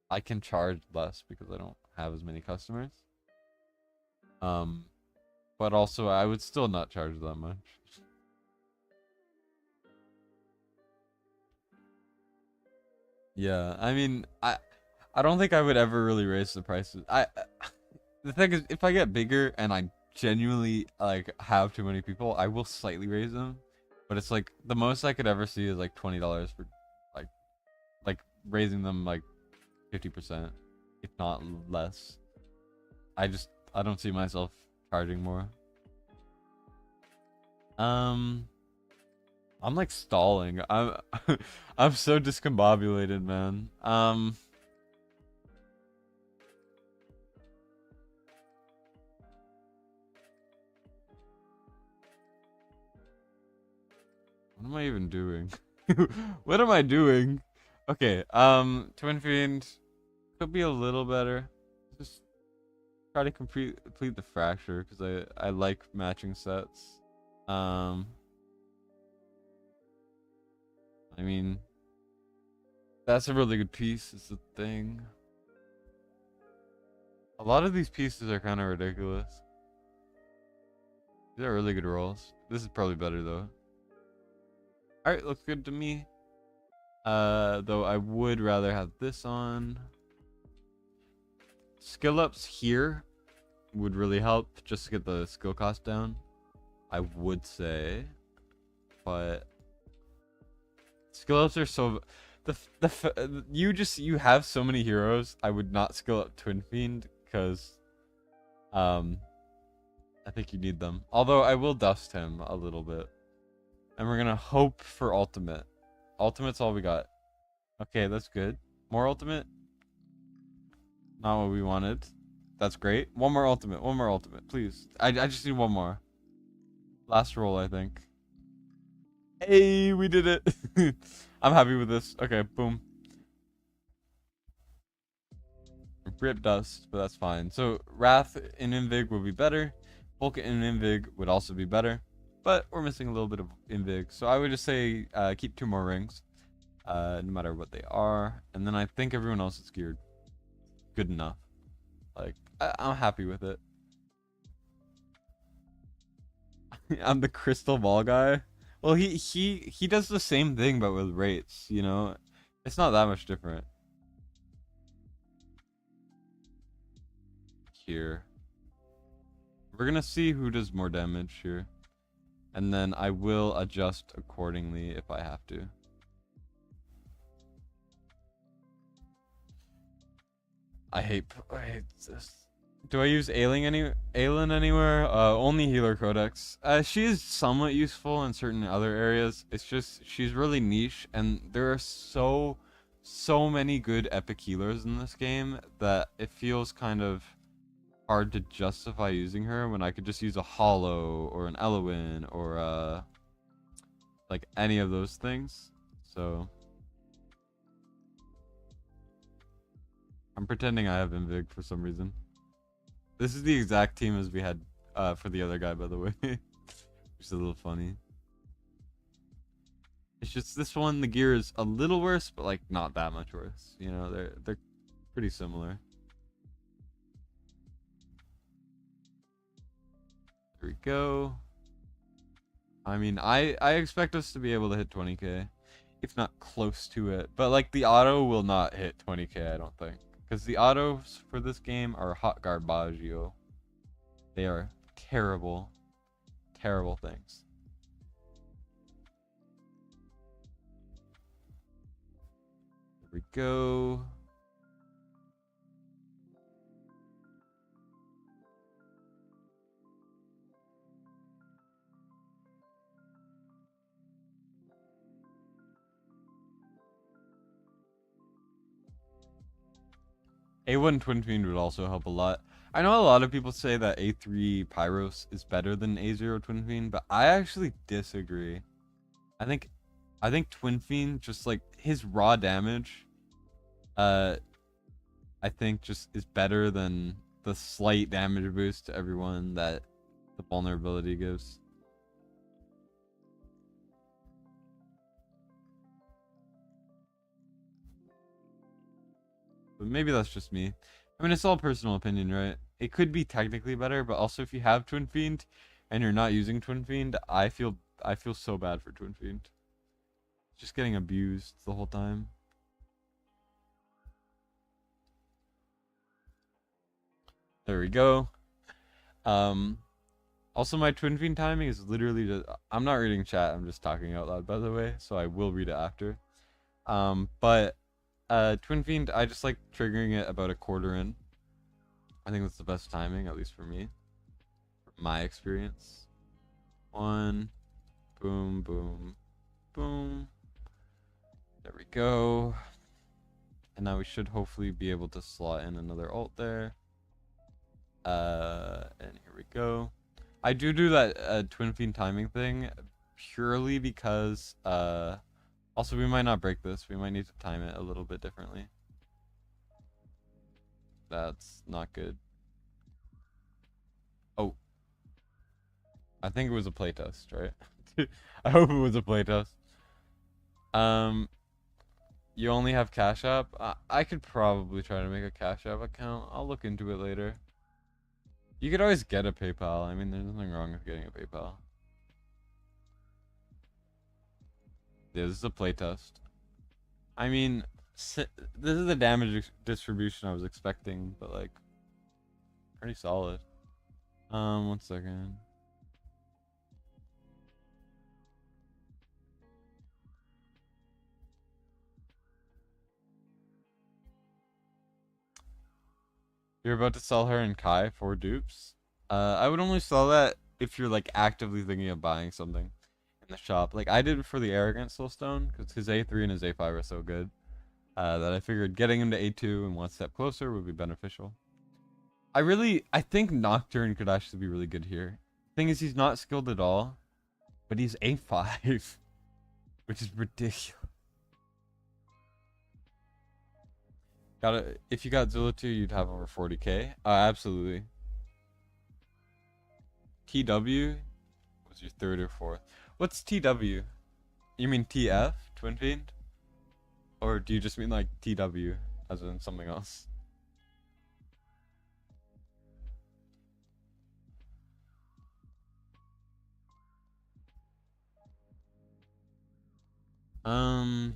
I can charge less because I don't have as many customers. But also I would still not charge that much. Yeah, I mean, I don't think I would ever really raise the prices. The thing is, if I get bigger and I genuinely like have too many people, I will slightly raise them. But it's like the most I could ever see is like $20 for like raising them like 50%, if not less. I don't see myself charging more. I'm like stalling. I'm so discombobulated, man. What am I even doing? What am I doing? Okay, Twin Fiend could be a little better. Just try to complete the fracture because I like matching sets. I mean, that's a really good piece. Is the thing. A lot of these pieces are kind of ridiculous. These are really good rolls. This is probably better though. All right, looks good to me. Though I would rather have this on. Skill ups here would really help just to get the skill cost down, I would say. But skill ups are so you have so many heroes. I would not skill up Twin Fiend because I think you need them. Although I will dust him a little bit. And we're gonna hope for ultimate. Ultimate's all we got. Okay, that's good. More ultimate? Not what we wanted. That's great. One more ultimate, please. I just need one more. Last roll, I think. Hey, we did it. I'm happy with this. Okay, boom. Rip dust, but that's fine. So Wrath in Invig would be better. Vulcan in Invig would also be better. But we're missing a little bit of Invig. So I would just say keep 2 more rings. No matter what they are. And then I think everyone else is geared. Good enough. Like, I'm happy with it. I'm the crystal ball guy. Well, he does the same thing, but with rates, you know? It's not that much different. Here. We're gonna see who does more damage here. And then I will adjust accordingly if I have to. I hate this. Do I use Ailin anywhere? Only Healer Codex. She is somewhat useful in certain other areas. It's just she's really niche, and there are so many good epic healers in this game that it feels kind of hard to justify using her when I could just use a Hollow or an Eloin or like any of those things. So I'm pretending I have Invig for some reason. This is the exact team as we had for the other guy, by the way. Which is a little funny. It's just this one, the gear is a little worse, but like not that much worse. You know, they're pretty similar. There we go. I mean, I expect us to be able to hit 20k, if not close to it. But like the auto will not hit 20k, I don't think. Because the autos for this game are hot garbaggio. They are terrible, terrible things. go. A1 Twin Fiend would also help a lot. I know a lot of people say that A3 Pyros is better than A0 Twin Fiend, but I actually disagree. I think Twin Fiend, just like his raw damage, I think just is better than the slight damage boost to everyone that the vulnerability gives. But maybe that's just me. I mean, it's all personal opinion, right? It could be technically better, but also if you have Twin Fiend and you're not using Twin Fiend, I feel so bad for Twin Fiend. Just getting abused the whole time. There we go. Also my Twin Fiend timing is literally just, I'm not reading chat, I'm just talking out loud, by the way, so I will read it after. But Twin Fiend, I just like triggering it about a quarter in. I think that's the best timing, at least for me. From my experience. One. Boom, boom, boom. There we go. And now we should hopefully be able to slot in another ult there. And here we go. I do that Twin Fiend timing thing purely because also we might not break this. We might need to time it a little bit differently. That's not good. Oh. I think it was a playtest, right? I hope it was a playtest. You only have Cash App? I could probably try to make a Cash App account. I'll look into it later. You could always get a PayPal. I mean, there's nothing wrong with getting a PayPal. Yeah, this is a playtest. I mean, this is the damage distribution I was expecting, but like, pretty solid. 1 second. You're about to sell her and Kai 4 dupes? I would only sell that if you're like actively thinking of buying something in the shop. Like I did for the Arrogant Soulstone, because his A3 and his A5 are so good that I figured getting him to A2 and 1 step closer would be beneficial. I think Nocturne could actually be really good here. Thing is, he's not skilled at all, but he's A5, which is ridiculous. If you got Zilla 2, you'd have over 40k. Absolutely. TW was your 3rd or 4th. What's TW? You mean TF, Twin Fiend? Or do you just mean like TW, as in something else?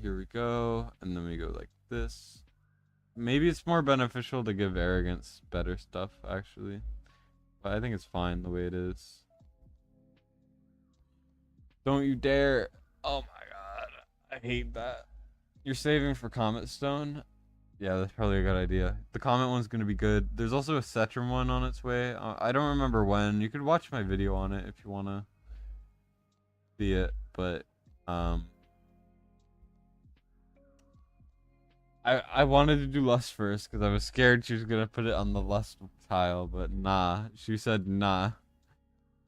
Here we go. And then we go like this. Maybe it's more beneficial to give Arrogance better stuff, actually. But I think it's fine the way it is. Don't you dare. Oh my god. I hate that. You're saving for Comet Stone? Yeah, that's probably a good idea. The Comet one's going to be good. There's also a Cetrum one on its way. I don't remember when. You could watch my video on it if you want to see it. But, I wanted to do Lust first because I was scared she was going to put it on the Lust tile. But nah. She said nah.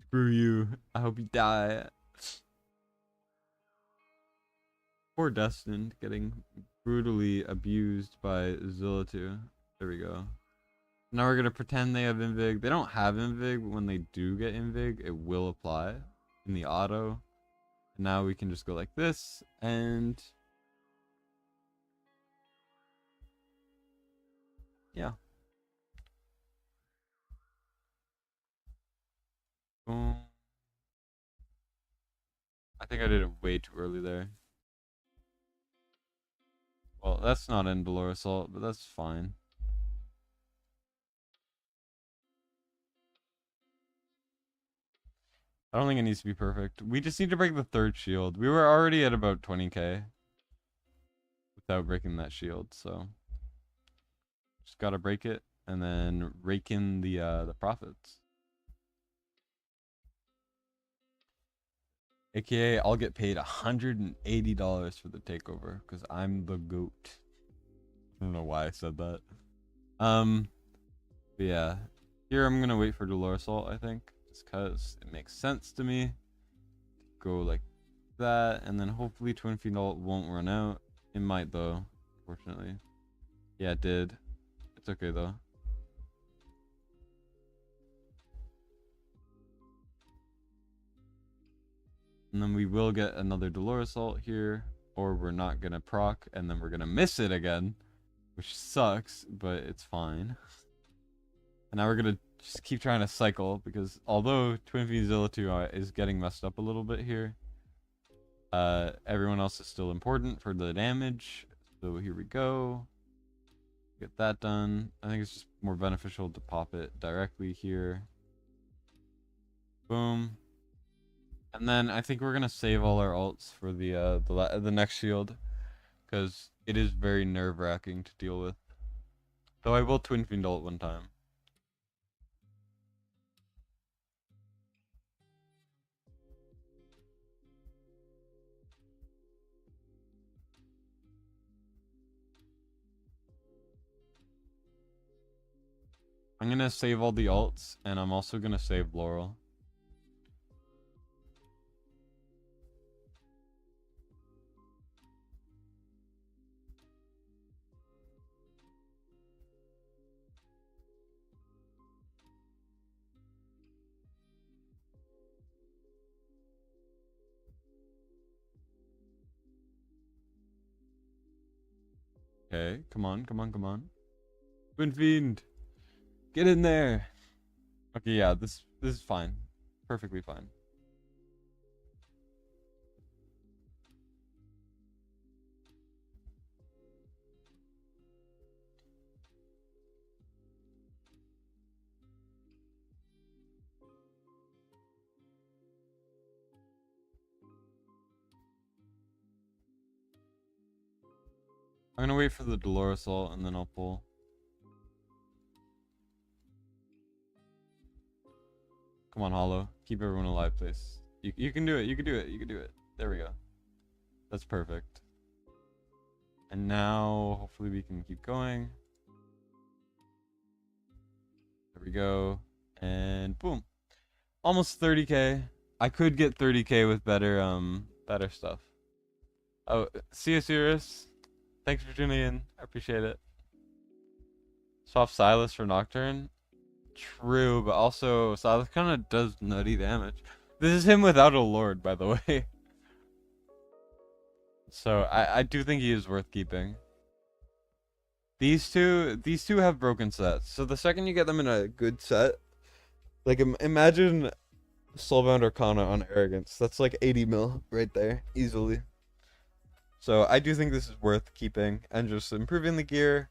Screw you. I hope you die. Poor Destined getting brutally abused by Zilla 2. There we go. Now we're going to pretend they have Invig. They don't have Invig, but when they do get Invig, it will apply in the auto. And now we can just go like this, and yeah. Boom. I think I did it way too early there. Well, that's not Indolor Assault, but that's fine. I don't think it needs to be perfect. We just need to break the 3rd shield. We were already at about 20k. without breaking that shield. So just gotta break it and then rake in the profits. AKA, I'll get paid $180 for the takeover because I'm the GOAT. I don't know why I said that. But yeah, here I'm gonna wait for Dolores ult, I think, just cause it makes sense to me. Go like that, and then hopefully Twin Fiend ult won't run out. It might though, fortunately. Yeah, it did. It's okay though. And then we will get another Dolores ult here, or we're not gonna proc, and then we're gonna miss it again, which sucks, but it's fine. And now we're gonna just keep trying to cycle, because although Twin Fiend Zilla 2 is getting messed up a little bit here, everyone else is still important for the damage. So here we go. Get that done. I think it's just more beneficial to pop it directly here. Boom. And then I think we're gonna save all our ults for the next shield, because it is very nerve-wracking to deal with. Though I will Twin Fiend ult one time. I'm gonna save all the ults, and I'm also gonna save Laurel. Okay, come on, come on, come on. Twin Fiend! Get in there! Okay, yeah, this is fine. Perfectly fine. I'm gonna wait for the Dolores ult and then I'll pull. Come on, Hollow. Keep everyone alive, please. You can do it, you can do it, you can do it. There we go. That's perfect. And now, hopefully we can keep going. There we go. And boom. Almost 30k. I could get 30k with better stuff. Oh, see you, Sirius. Thanks for tuning in. I appreciate it. Swap Silas for Nocturne. True, but also Silas kind of does nutty damage. This is him without a Lord, by the way. So I do think he is worth keeping. These two have broken sets. So the second you get them in a good set, like imagine Soulbound Arcana on Arrogance. That's like 80 mil right there, easily. So I do think this is worth keeping and just improving the gear,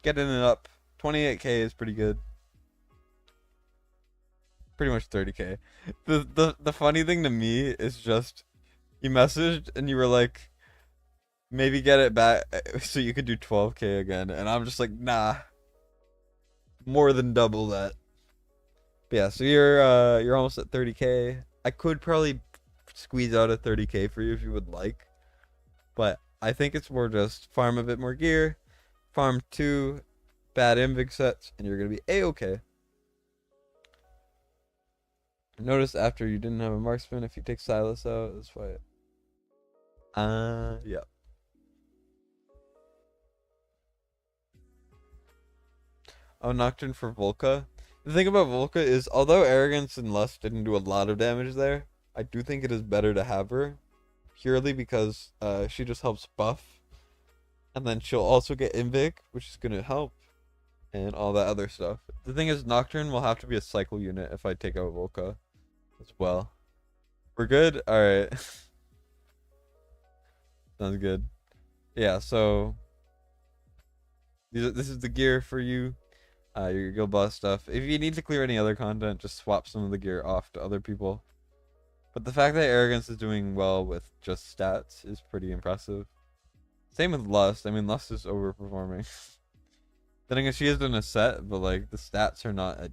getting it up. 28k is pretty good. Pretty much 30k. The funny thing to me is just you messaged and you were like, maybe get it back so you could do 12k again, and I'm just like, nah, more than double that. But yeah, so you're almost at 30k. I could probably squeeze out a 30k for you if you would like, but I think it's more just farm a bit more gear, farm 2 bad invig sets, and you're gonna be a-okay. Notice after you didn't have a marksman, if you take Silas out, that's why. Yeah. Oh, Nocturne for Volca. The thing about Volca is, although Arrogance and Lust didn't do a lot of damage there, I do think it is better to have her, purely because she just helps buff, and then she'll also get Invic, which is gonna help, and all that other stuff. The thing is, Nocturne will have to be a cycle unit if I take out Volca as well. We're good? Alright. Sounds good. Yeah, so this is the gear for you. Your guild boss stuff. If you need to clear any other content, just swap some of the gear off to other people. But the fact that Arrogance is doing well with just stats is pretty impressive. Same with Lust. I mean, Lust is overperforming. Then again, she is in a set, but like the stats are not at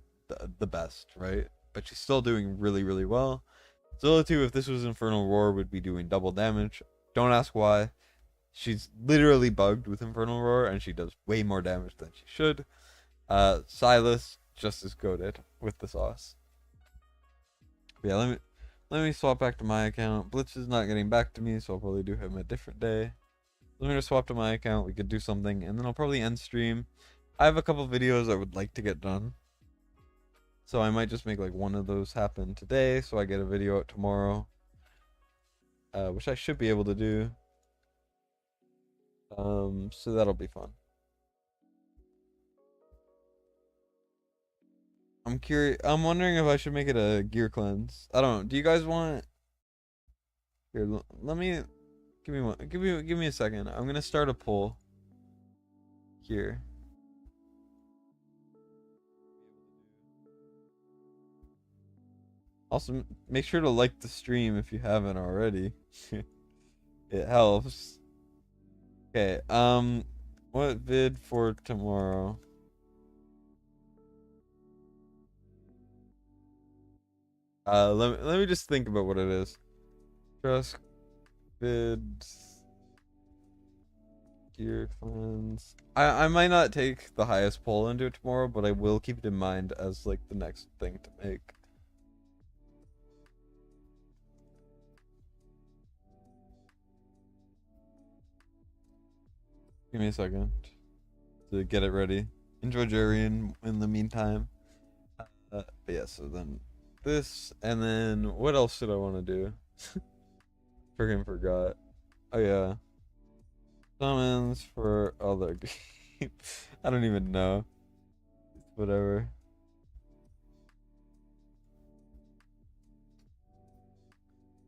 the best, right? But she's still doing really, really well. Zilla 2, if this was Infernal Roar, would be doing double damage. Don't ask why. She's literally bugged with Infernal Roar, and she does way more damage than she should. Silas, just as goated with the sauce. But yeah, let me swap back to my account. Blitz is not getting back to me, so I'll probably do him a different day. Let me just swap to my account. We could do something, and then I'll probably end stream. I have a couple videos I would like to get done, so I might just make like one of those happen today, so I get a video out tomorrow, which I should be able to do. So that'll be fun. I'm curious. I'm wondering if I should make it a gear cleanse. I don't know. Do you guys want? Here, let me. Give me one. Give me a second. I'm gonna start a poll. Here. Also, make sure to like the stream if you haven't already. It helps. Okay. What vid for tomorrow? Let me just think about what it is. Trust vid gear cleanse. I might not take the highest poll into it tomorrow, but I will keep it in mind as like the next thing to make. Give me a second to get it ready. Enjoy Jerry in the meantime. But yeah, so then this, and then what else did I want to do? Friggin' forgot. Oh yeah. Summons for other game. I don't even know. Whatever.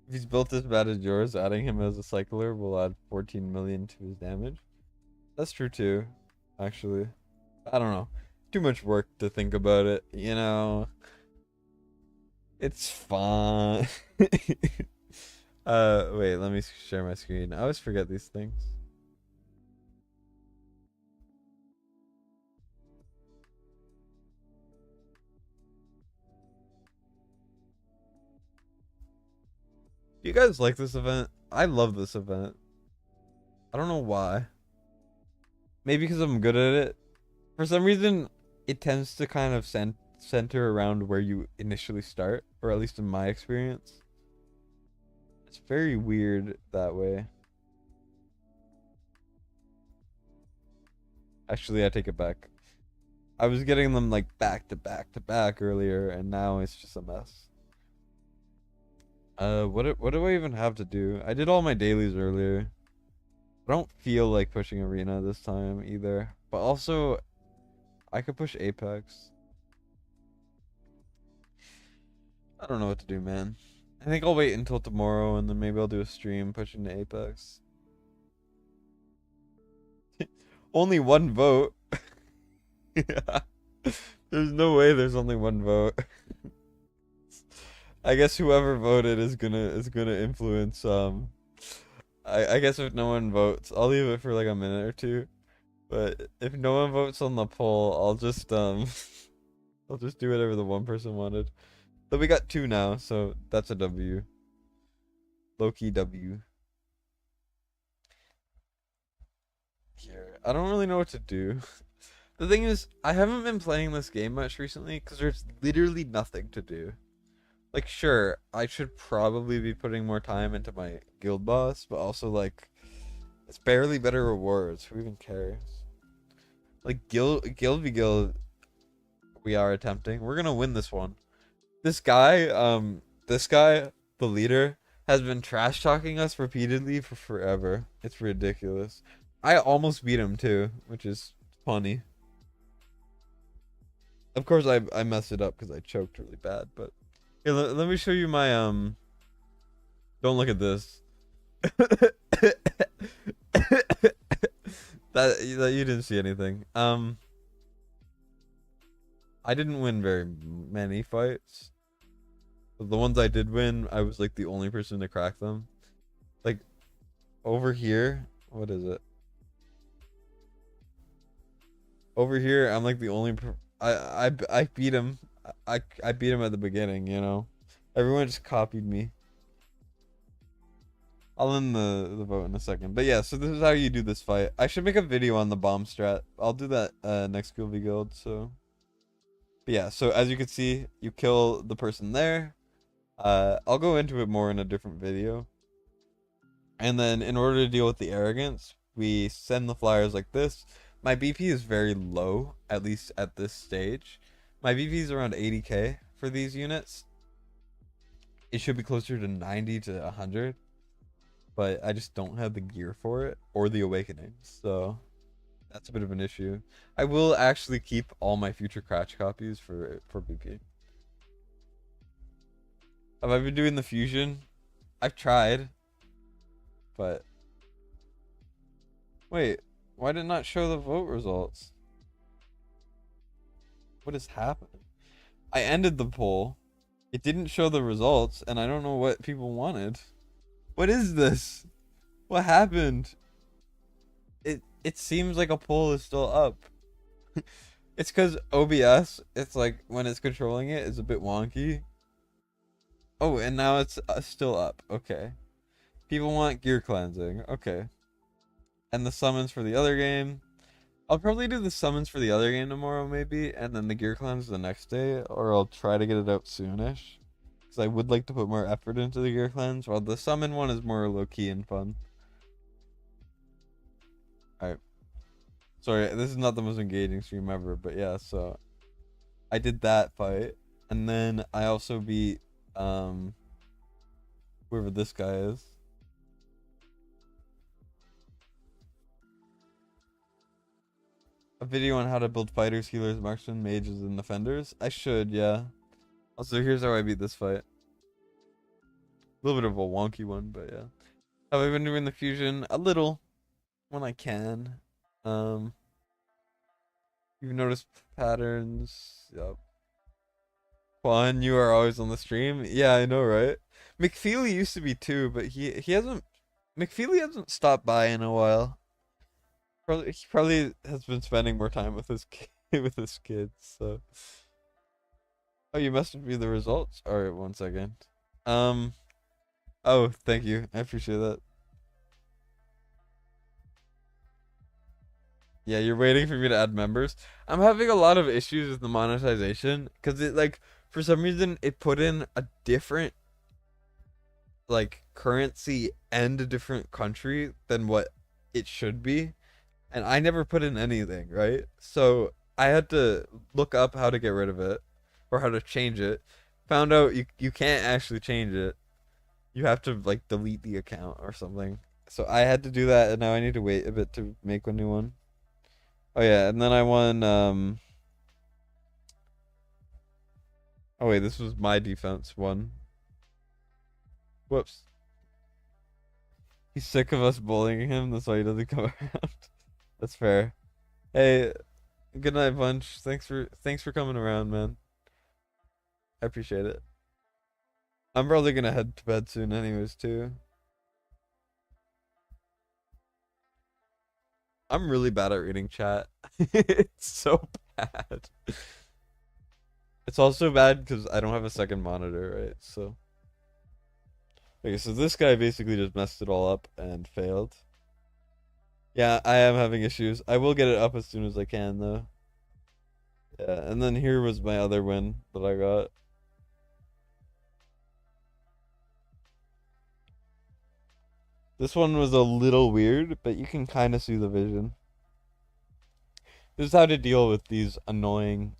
If he's built as bad as yours, adding him as a cycler will add 14 million to his damage. That's true too, actually. I don't know. Too much work to think about it, you know. It's fun. Wait, let me share my screen. I always forget these things. Do you guys like this event? I love this event. I don't know why. Maybe because I'm good at it. For some reason, it tends to kind of center around where you initially start, or at least in my experience. It's very weird that way. Actually, I take it back. I was getting them like back to back to back earlier, and now it's just a mess. What do I even have to do? I did all my dailies earlier. I don't feel like pushing Arena this time either. But also, I could push Apex. I don't know what to do, man. I think I'll wait until tomorrow, and then maybe I'll do a stream pushing to Apex. Only one vote. Yeah. There's no way there's only one vote. I guess whoever voted is gonna influence I guess if no one votes, I'll leave it for like a minute or two. But if no one votes on the poll, I'll just do whatever the one person wanted. But we got 2 now, so that's a W. Low-key W. Here, I don't really know what to do. The thing is, I haven't been playing this game much recently because there's literally nothing to do. Like, sure, I should probably be putting more time into my guild boss, but also, like, it's barely better rewards. Who even cares? Like, guild v guild, we are attempting. We're gonna win this one. This guy, the leader, has been trash talking us repeatedly for forever. It's ridiculous. I almost beat him too, which is funny. Of course, I messed it up because I choked really bad, but. Here, let me show you my, don't look at this. that you didn't see anything. I didn't win very many fights. But the ones I did win, I was like the only person to crack them. Like, over here, what is it? Over here, I'm like the only. I beat him. I beat him at the beginning. You know, everyone just copied me. I'll end the vote in a second. But yeah, so this is how you do this fight. I should make a video on the bomb strat. I'll do that next Guild v Guild. So, but yeah. So as you can see, you kill the person there. I'll go into it more in a different video. And then in order to deal with the arrogance, we send the flyers like this. My BP is very low, at least at this stage. My BP is around 80k for these units. It should be closer to 90 to 100. But I just don't have the gear for it or the awakening, so that's a bit of an issue. I will actually keep all my future crash copies for BP. Have I been doing the fusion? I've tried, but wait, why did it not show the vote results? What is happening? I ended the poll. It didn't show the results, and I don't know what people wanted. What is this? What happened? It seems like a poll is still up. It's because OBS, it's like when it's controlling it, it's a bit wonky. Oh, and now it's still up. Okay. People want gear cleansing. Okay. And the summons for the other game. I'll probably do the summons for the other game tomorrow, maybe, and then the gear cleanse the next day, or I'll try to get it out soonish. I would like to put more effort into the gear cleanse, while the summon one is more low-key and fun. Alright. Sorry, this is not the most engaging stream ever, but yeah, so I did that fight, and then I also beat whoever this guy is. A video on how to build fighters, healers, marksmen, mages, and defenders. I should, yeah. Also, here's how I beat this fight. A little bit of a wonky one, but yeah. Have I been doing the fusion? A little. When I can. You've noticed patterns. Yep. Juan, you are always on the stream. Yeah, I know, right? McFeely used to be too, but he hasn't. McFeely hasn't stopped by in a while. He probably has been spending more time with his with his kids. So. Oh, you messaged me the results? Alright, 1 second. Oh, thank you. I appreciate that. Yeah, you're waiting for me to add members. I'm having a lot of issues with the monetization because it, like, for some reason it put in a different, like, currency and a different country than what it should be. And I never put in anything, right? So I had to look up how to get rid of it. Or how to change it. Found out you can't actually change it. You have to like delete the account or something. So I had to do that, and now I need to wait a bit to make a new one. Oh yeah, and then I won oh wait, this was my defense one. Whoops. He's sick of us bullying him, that's why he doesn't come around. That's fair. Hey, good night, Bunch. Thanks for coming around, man. I appreciate it. I'm probably gonna head to bed soon anyways too. I'm really bad at reading chat. It's so bad. It's also bad because I don't have a second monitor, right? So okay, so this guy basically just messed it all up and failed. Yeah, I am having issues. I will get it up as soon as I can though. Yeah, and then here was my other win that I got. This one was a little weird, but you can kind of see the vision. This is how to deal with these annoying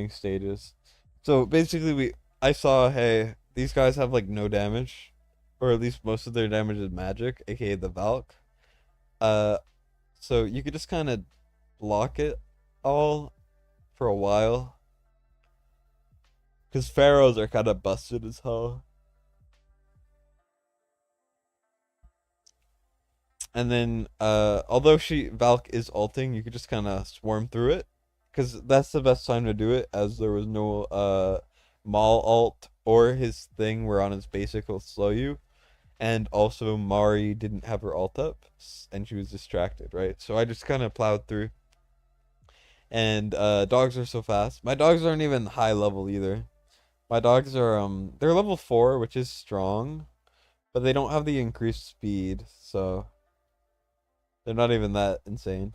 stages. So basically I saw, hey, these guys have like no damage, or at least most of their damage is magic, aka the Valk. So you could just kind of block it all for a while. Because pharaohs are kind of busted as hell. And then, although Valk is ulting, you could just kind of swarm through it. Because that's the best time to do it, as there was no, Maul ult or his thing where on his basic will slow you. And also, Mari didn't have her ult up, and she was distracted, right? So I just kind of plowed through. And dogs are so fast. My dogs aren't even high level either. My dogs are they're level 4, which is strong, but they don't have the increased speed, so they're not even that insane.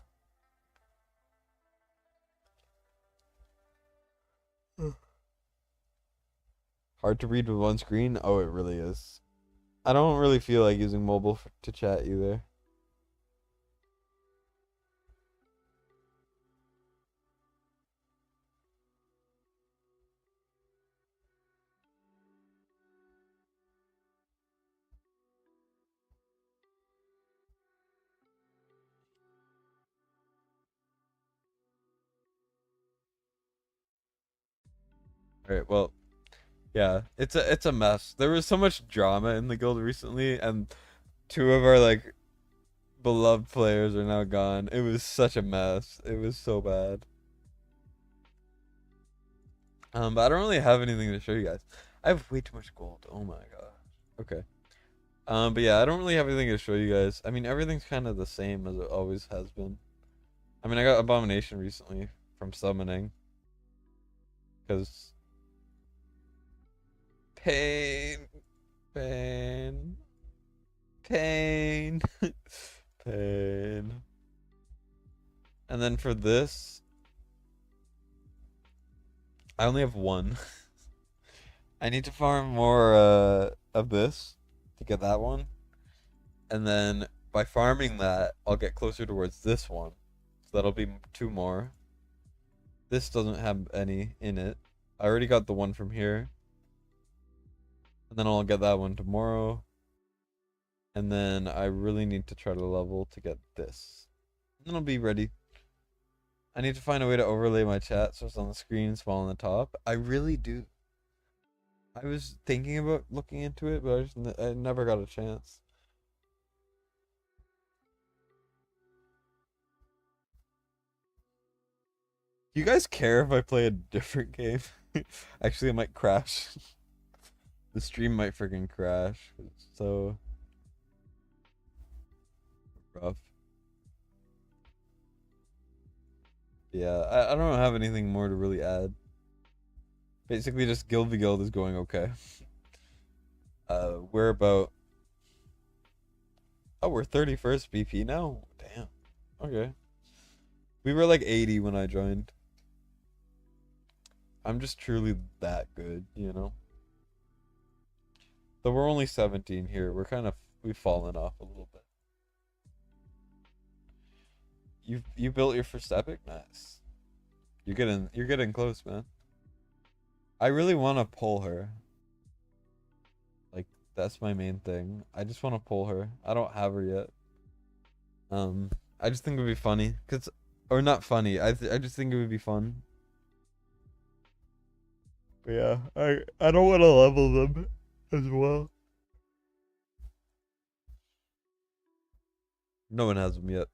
Hard to read with one screen? Oh, it really is. I don't really feel like using mobile to chat either. All right, well, yeah, it's a mess. There was so much drama in the guild recently, and two of our like beloved players are now gone. It was such a mess. It was so bad. But I don't really have anything to show you guys. I have way too much gold. Oh my god. Okay. But yeah, I don't really have anything to show you guys. I mean, everything's kind of the same as it always has been. I mean, I got Abomination recently from summoning. Because pain, pain, pain, pain. And then for this, I only have one. I need to farm more of this to get that one. And then by farming that, I'll get closer towards this one. So that'll be two more. This doesn't have any in it. I already got the one from here. And then I'll get that one tomorrow. And then I really need to try to level to get this. And then I'll be ready. I need to find a way to overlay my chat so it's on the screen, small on the top. I really do. I was thinking about looking into it, but I never got a chance. Do you guys care if I play a different game? Actually, it might crash. The stream might freaking crash. It's so rough. Yeah, I don't have anything more to really add. Basically, just Guild v Guild is going okay. We're about... Oh, we're 31st BP now? Damn. Okay. We were like 80 when I joined. I'm just truly that good, you know? Though we're only 17 here. We've fallen off a little bit. You built your first epic? Nice. You're getting close, man. I really want to pull her. Like, that's my main thing. I just want to pull her. I don't have her yet. I just think it would be funny. Or not funny. I just think it would be fun. But yeah, I don't want to level them as well. No one has them yet.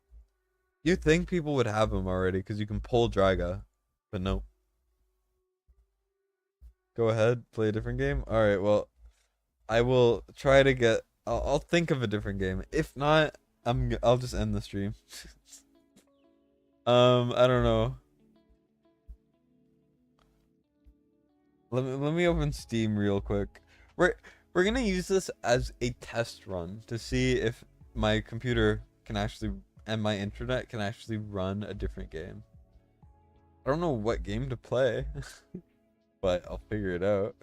You'd think people would have them already because you can pull Draga, but no. Go ahead, play a different game. All right, well, I will try to get. I'll think of a different game. If not, I'll just end the stream. I don't know. Let me open Steam real quick. We're gonna use this as a test run to see if my computer can actually and my internet can actually run a different game. I don't know what game to play, but I'll figure it out.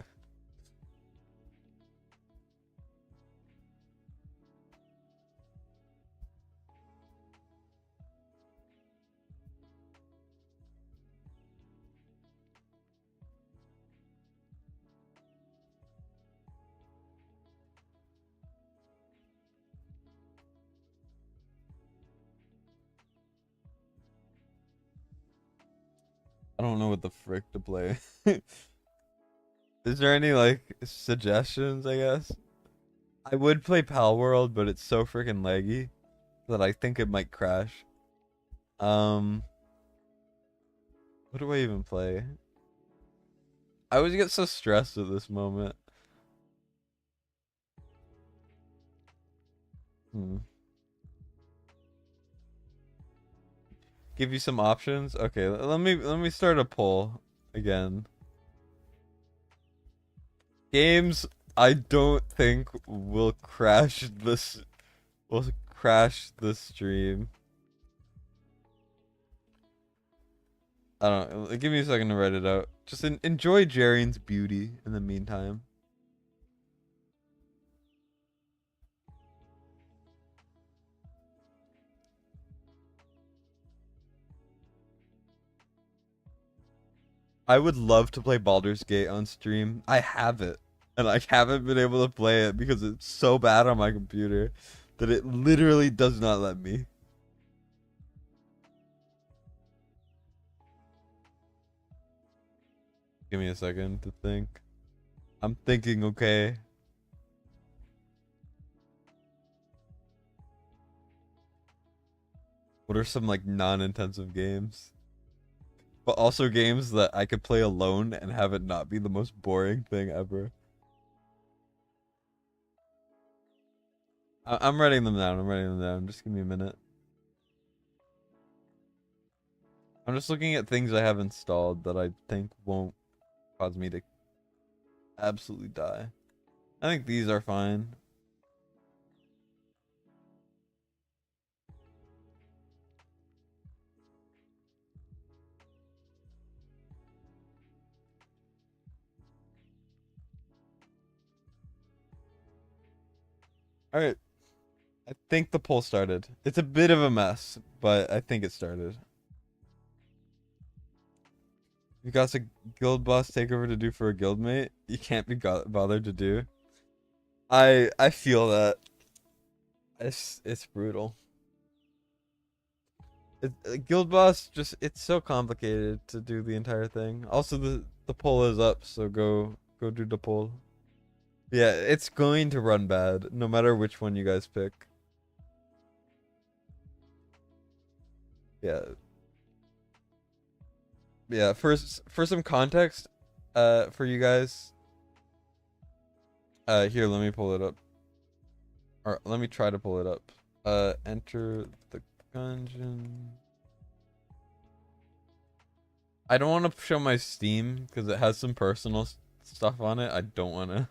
I don't know what the frick to play. Is there any like suggestions, I guess? I would play Pal World, but it's so freaking laggy that I think it might crash. What do I even play? I always get so stressed at this moment. give you some options. Okay, let me start a poll again. Games I don't think will crash this stream. I don't know. Give me a second to write it out. Just enjoy Jarian's beauty in the meantime. I would love to play Baldur's Gate on stream. I have it. And I haven't been able to play it because it's so bad on my computer that it literally does not let me. Give me a second to think. I'm thinking, okay. What are some like non-intensive games? But also games that I could play alone and have it not be the most boring thing ever. I'm writing them down. I'm writing them down. Just give me a minute. I'm just looking at things I have installed that I think won't cause me to absolutely die. I think these are fine. Alright. I think the poll started. It's a bit of a mess, but I think it started. You got a guild boss takeover to do for a guildmate you can't be bothered to do. I feel that. It's brutal. Guild boss it's so complicated to do the entire thing. Also the poll is up, so go do the poll. Yeah, it's going to run bad no matter which one you guys pick. Yeah. Yeah, for some context, for you guys. Here, let me pull it up. Or let me try to pull it up. Enter the dungeon. I don't want to show my Steam because it has some personal stuff on it. I don't want to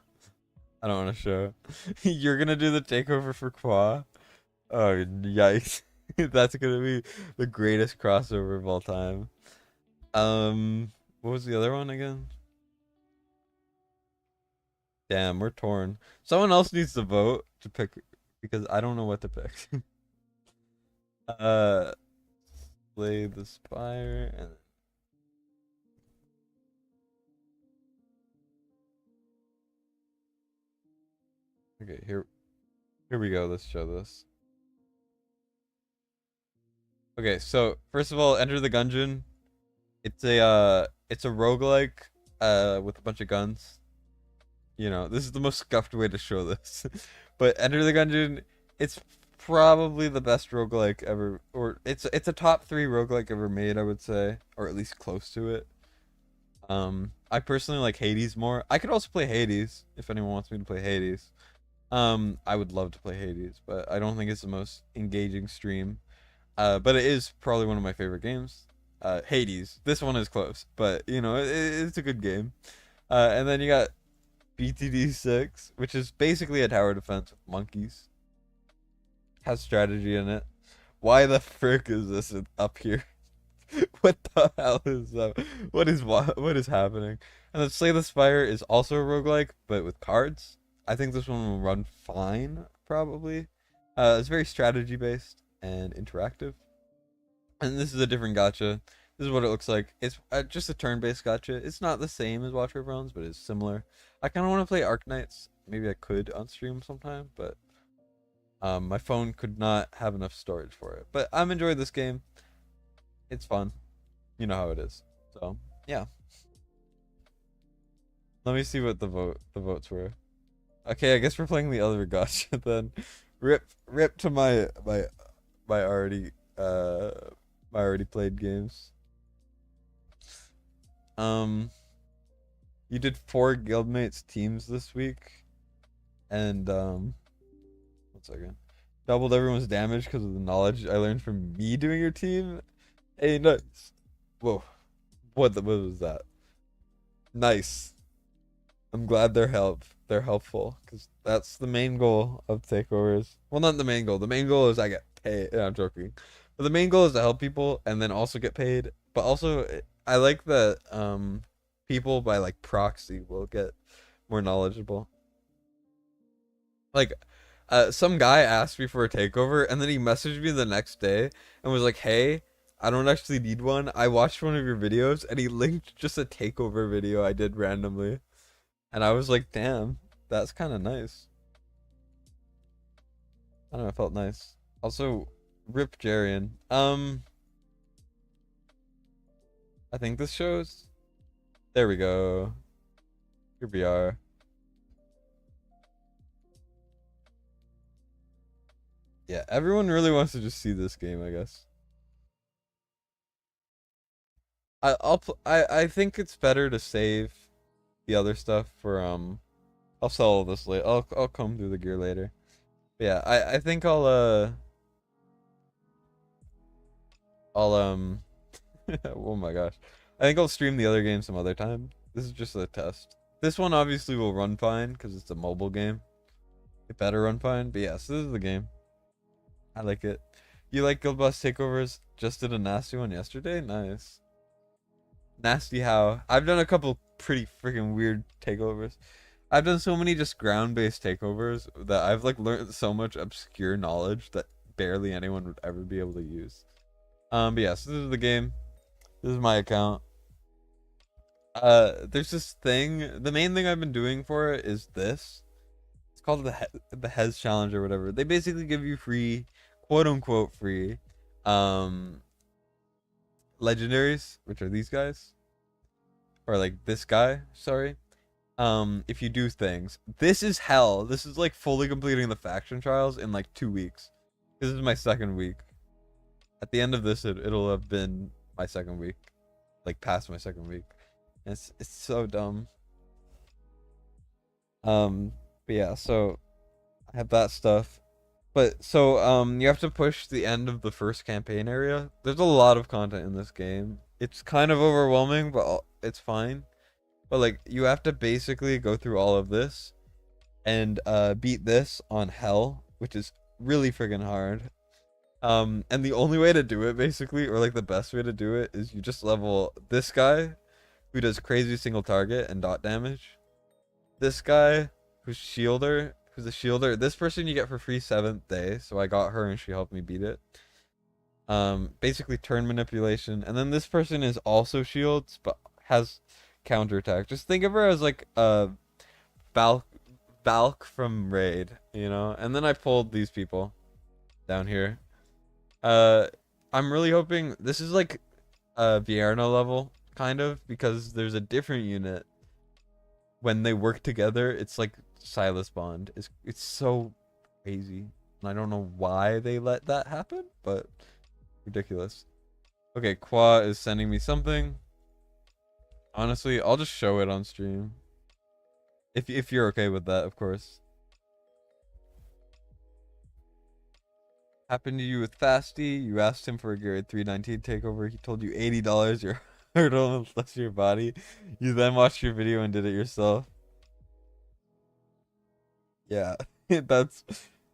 show. You're gonna do the takeover for Qua? Oh, yikes. That's gonna be the greatest crossover of all time. What was the other one again? Damn, we're torn. Someone else needs to vote to pick because I don't know what to pick. Slay the Spire and okay, here we go. Let's show this. Okay, so first of all, Enter the Gungeon. It's a roguelike with a bunch of guns. You know, this is the most scuffed way to show this. But Enter the Gungeon, it's probably the best roguelike ever, or it's a top 3 roguelike ever made, I would say, or at least close to it. I personally like Hades more. I could also play Hades if anyone wants me to play Hades. I would love to play Hades, but I don't think it's the most engaging stream. But it is probably one of my favorite games. Hades. This one is close, but you know, it's a good game. And then you got BTD6, which is basically a tower defense with monkeys. Has strategy in it. Why the frick is this up here? What the hell is up? What is happening? And then Slay the Spire is also a roguelike, but with cards. I think this one will run fine, probably. It's very strategy based and interactive. And this is a different gacha. This is what it looks like. It's just a turn-based gacha. It's not the same as Watcher of Bones, but it's similar. I kind of want to play Arknights. Maybe I could on stream sometime, but my phone could not have enough storage for it. But I'm enjoying this game. It's fun. You know how it is. So yeah. Let me see what the votes were. Okay, I guess we're playing the other gacha then. Rip to my already my already played games. You did 4 guildmates teams this week, and 1 second, doubled everyone's damage because of the knowledge I learned from me doing your team. Hey, nice. Whoa. What was that? Nice. I'm glad they're helpful, because that's the main goal of takeovers. Well, not the main goal. The main goal is I get paid. Yeah, I'm joking. But the main goal is to help people and then also get paid. But also, I like that people by like proxy will get more knowledgeable. Like, some guy asked me for a takeover, and then he messaged me the next day and was like, "Hey, I don't actually need one. I watched one of your videos," and he linked just a takeover video I did randomly. And I was like, damn, that's kind of nice. I don't know, it felt nice. Also, rip Jarian. I think this shows. There we go. Here we are. Yeah, everyone really wants to just see this game, I guess. I think it's better to save the other stuff for I'll sell all this later. I'll come through the gear later. But yeah, I think I'll oh my gosh. I think I'll stream the other game some other time. This is just a test. This one obviously will run fine because it's a mobile game. It better run fine. But yes, this is the game. I like it. You like Guild Boss takeovers? Just did a nasty one yesterday? Nice. Nasty how? I've done a couple pretty freaking weird takeovers. I've done so many just ground-based takeovers that I've like learned so much obscure knowledge that barely anyone would ever be able to use. But yes, this is the game. This is my account. There's this thing. The main thing I've been doing for it is this. It's called the Hez Challenge or whatever. They basically give you free, quote unquote free, legendaries, which are these guys, or like this guy. Sorry. If you do things, this is hell. This is like fully completing the faction trials in like 2 weeks. This is my second week. At the end of this, it'll have been my second week, like past my second week. And it's so dumb. But yeah, so I have that stuff. But so you have to push the end of the first campaign area. There's a lot of content in this game. It's kind of overwhelming, but it's fine. But like you have to basically go through all of this and beat this on hell, which is really friggin' hard. And the only way to do it basically, or like the best way to do it, is you just level this guy who does crazy single target and dot damage. This guy who's a shielder. This person you get for free 7th day, so I got her and she helped me beat it. Basically turn manipulation, and then this person is also shields but has counterattack. Just think of her as like a Valk from Raid, you know? And then I pulled these people down here. I'm really hoping this is like a Vierna level, kind of, because there's a different unit. When they work together, it's like Silas Bond. It's so crazy. And I don't know why they let that happen, but ridiculous. Okay, Qua is sending me something. Honestly, I'll just show it on stream. If you're okay with that, of course. Happened to you with Fasty. You asked him for a Garrett 319 takeover. He told you $80 your hurdle unless your body. You then watched your video and did it yourself. Yeah, that's.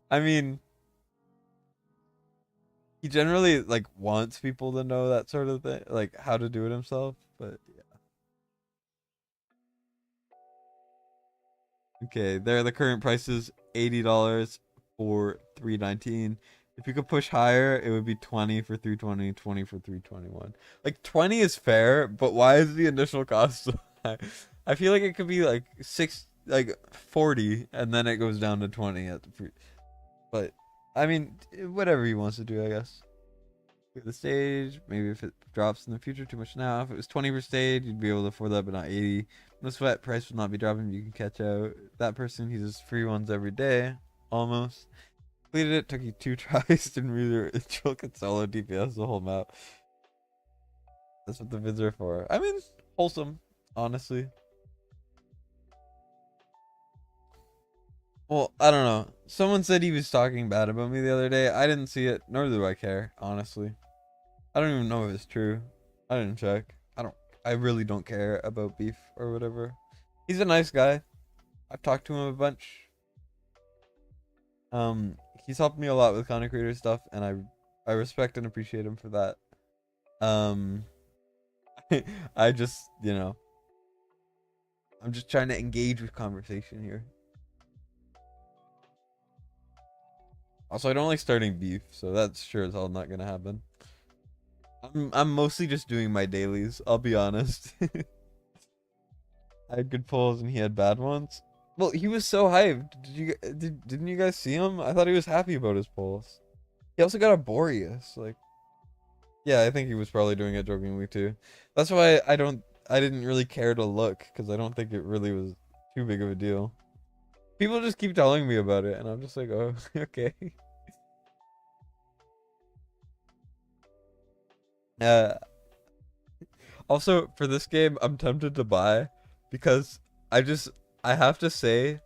I mean, he generally like wants people to know that sort of thing, like how to do it himself. But yeah. Okay, there. The current price is $80 for 319. If you could push higher, it would be 20 for 320, 20 for 321. Like 20 is fair, but why is the initial cost so high? I feel like it could be like 40, and then it goes down to 20 at the free. But I mean, whatever he wants to do, I guess. The stage, maybe if it drops in the future too much now. If it was 20 per stage, you'd be able to afford that, but not 80. No sweat, price will not be dropping. You can catch out that person. He does free ones every day, almost. Completed it, took you 2 tries, didn't really chill could solo DPS the whole map. That's what the vids are for. I mean, wholesome, honestly. Well, I don't know. Someone said he was talking bad about me the other day. I didn't see it, nor do I care, honestly. I I don't even know if it's true. I didn't check. I really don't care about beef or whatever. He's a nice guy. I've talked to him a bunch. He's helped me a lot with content creator stuff, and I respect and appreciate him for that. Um, I just, I'm just trying to engage with conversation here. Also, I don't like starting beef, so that's sure as hell not gonna happen. I'm mostly just doing my dailies, I'll be honest. I had good pulls and he had bad ones. Well, he was so hyped. Didn't you guys see him? I thought he was happy about his pulls. He also got a Boreas, like. Yeah, I think he was probably doing it jokingly too. That's why I didn't really care to look, because I don't think it really was too big of a deal. People just keep telling me about it, and I'm just like, oh, okay. Also, for this game, I'm tempted to buy, because I have to say,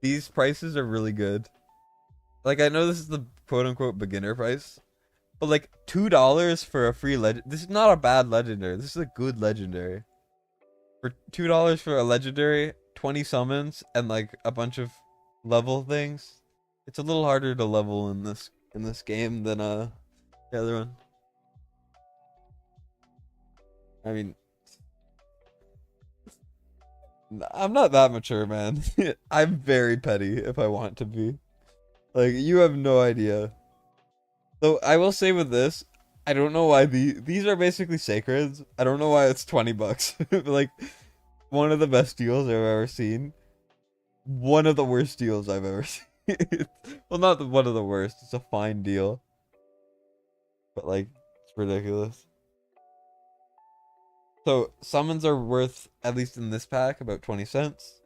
these prices are really good. Like, I know this is the quote-unquote beginner price, but like $2 for a free legend. This is not a bad legendary. This is a good legendary. For $2 for a legendary, 20 summons, and like a bunch of level things. It's a little harder to level in this game than the other one. I mean, I'm not that mature, man. I'm very petty if I want to be. Like, you have no idea. Though I will say with this, I don't know why these are basically sacreds. I don't know why it's 20 bucks. Like, one of the best deals I've ever seen. One of the worst deals I've ever seen. Well, not one of the worst. It's a fine deal. But like, it's ridiculous. So summons are worth, at least in this pack, about 20 cents.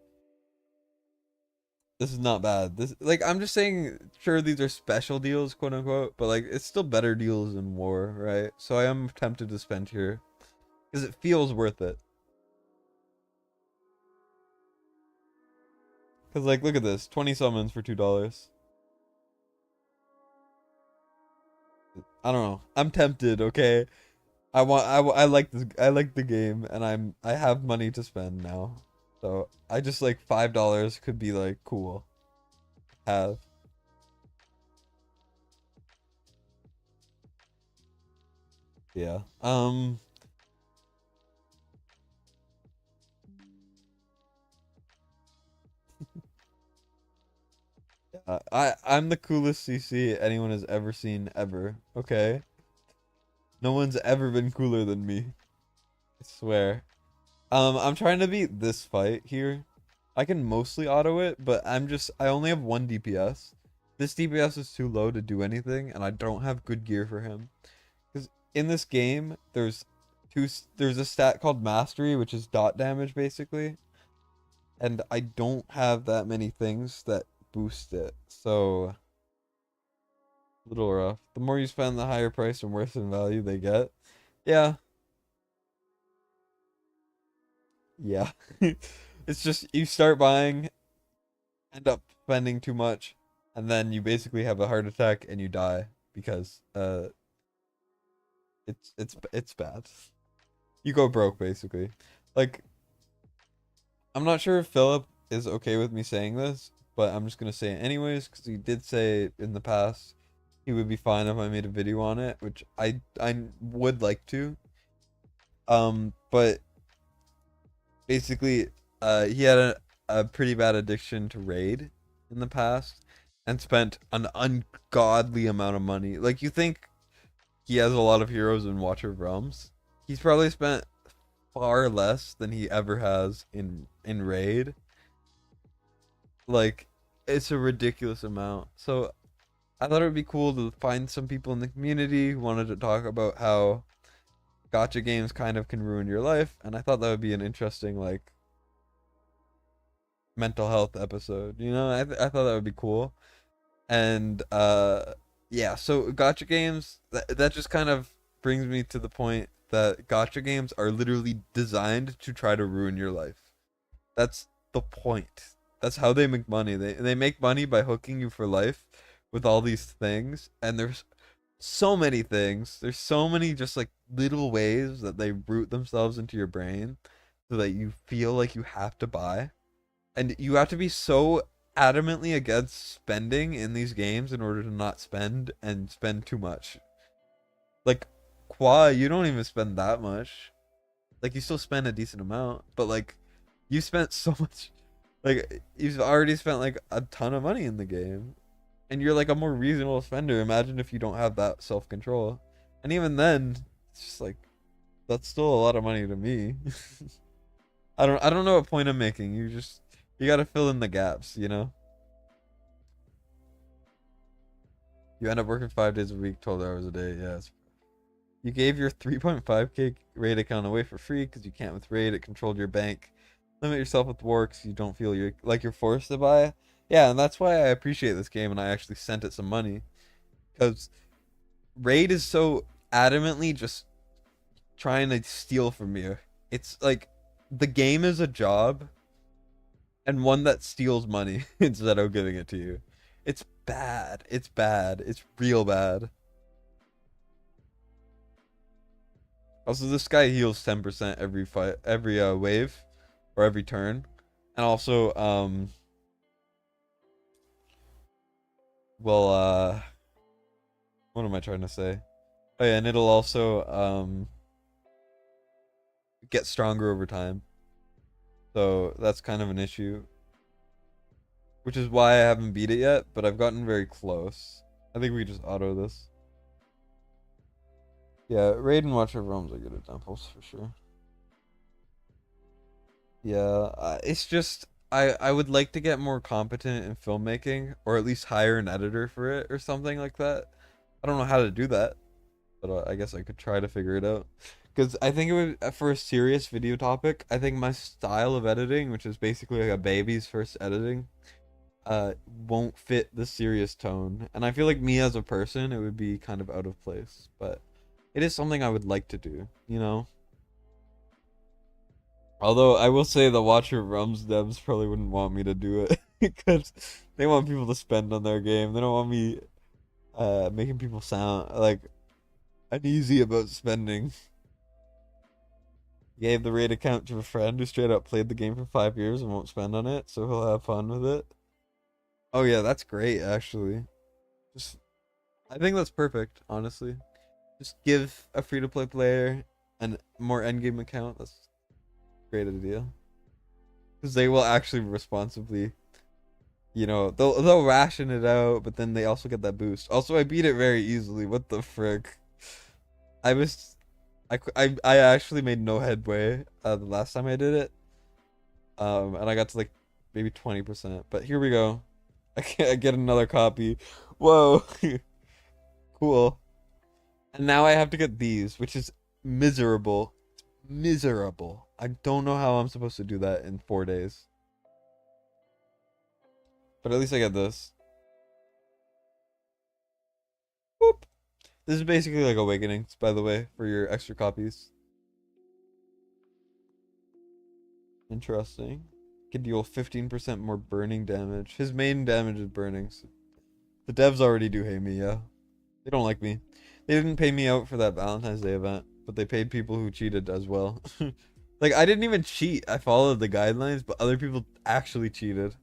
This is not bad. This, like, I'm just saying, sure, these are special deals, quote unquote, but like, it's still better deals than war, right? So I am tempted to spend here because it feels worth it. Because like, look at this, 20 summons for $2. I don't know. I'm tempted. Okay, I like this. I like the game, and I have money to spend now. So I just like $5 could be like cool. Have. Yeah. I'm the coolest CC anyone has ever seen ever. Okay. No one's ever been cooler than me. I swear. I'm trying to beat this fight here. I can mostly auto it, but I only have 1 DPS. This DPS is too low to do anything, and I don't have good gear for him. Because in this game, there's a stat called Mastery, which is dot damage basically. And I don't have that many things that boost it. So a little rough. The more you spend, the higher price and worse in value they get. Yeah. Yeah. It's just you start buying, end up spending too much, and then you basically have a heart attack and you die because it's bad. You go broke basically. Like, I'm not sure if Philip is okay with me saying this, but I'm just gonna say it anyways because he did say in the past he would be fine if I made a video on it, which I would like to. But basically, he had a pretty bad addiction to raid in the past and spent an ungodly amount of money. Like, you think he has a lot of heroes in Watcher of Realms? He's probably spent far less than he ever has in raid. Like, it's a ridiculous amount. So I thought it would be cool to find some people in the community who wanted to talk about how gacha games kind of can ruin your life, and I thought that would be an interesting, like, mental health episode. I thought that would be cool. And yeah, so gacha games, that just kind of brings me to the point that gacha games are literally designed to try to ruin your life. That's the point. That's how they make money. They make money by hooking you for life with all these things, and there's so many things. There's so many just like little ways that they root themselves into your brain so that you feel like you have to buy. And you have to be so adamantly against spending in these games in order to not spend and spend too much. Like Qua, you don't even spend that much. Like you still spend a decent amount, but like you spent so much. Like you've already spent like a ton of money in the game, and you're like a more reasonable spender. Imagine if you don't have that self-control, and even then, it's just like that's still a lot of money to me. I don't know what point I'm making. You got to fill in the gaps, you know. You end up working 5 days a week, 12 hours a day. Yeah, you gave your 3.5k raid account away for free because you can't with raid. It controlled your bank. Limit yourself with war because you don't feel you're forced to buy. Yeah, and that's why I appreciate this game and I actually sent it some money. Because raid is so adamantly just trying to steal from you. It's like the game is a job and one that steals money instead of giving it to you. It's bad. It's bad. It's real bad. Also, this guy heals 10% every fight, every wave, or every turn, and also well, what am I trying to say? Oh yeah, and it'll also get stronger over time. So that's kind of an issue, which is why I haven't beat it yet, but I've gotten very close. I think we just auto this. Yeah, Raid and Watcher Realms are good examples for sure. Yeah, it's just I would like to get more competent in filmmaking, or at least hire an editor for it or something like that. I don't know how to do that, but I guess I could try to figure it out. Because I think it would, for a serious video topic, I think my style of editing, which is basically like a baby's first editing, won't fit the serious tone. And I feel like me as a person, it would be kind of out of place. But it is something I would like to do, you know? Although I will say the Watcher Realms devs probably wouldn't want me to do it because they want people to spend on their game. They don't want me making people sound like uneasy about spending. Gave the raid account to a friend who straight up played the game for 5 years and won't spend on it, so he'll have fun with it. Oh yeah, that's great actually. Just I think that's perfect, honestly. Just give a free-to-play player a more endgame account. That's a great idea. Because they will actually responsibly, you know, they'll ration it out, but then they also get that boost. Also, I beat it very easily. What the frick? I actually made no headway the last time I did it. And I got to like maybe 20%. But here we go. I get another copy. Whoa. Cool. And now I have to get these, which is miserable. Miserable. I don't know how I'm supposed to do that in 4 days. But at least I get this. Whoop. This is basically like Awakenings, by the way, for your extra copies. Interesting. Can deal 15% more burning damage. His main damage is burning. So the devs already do hate me, yeah. They don't like me. They didn't pay me out for that Valentine's Day event, but they paid people who cheated as well. Like, I didn't even cheat. I followed the guidelines, but other people actually cheated.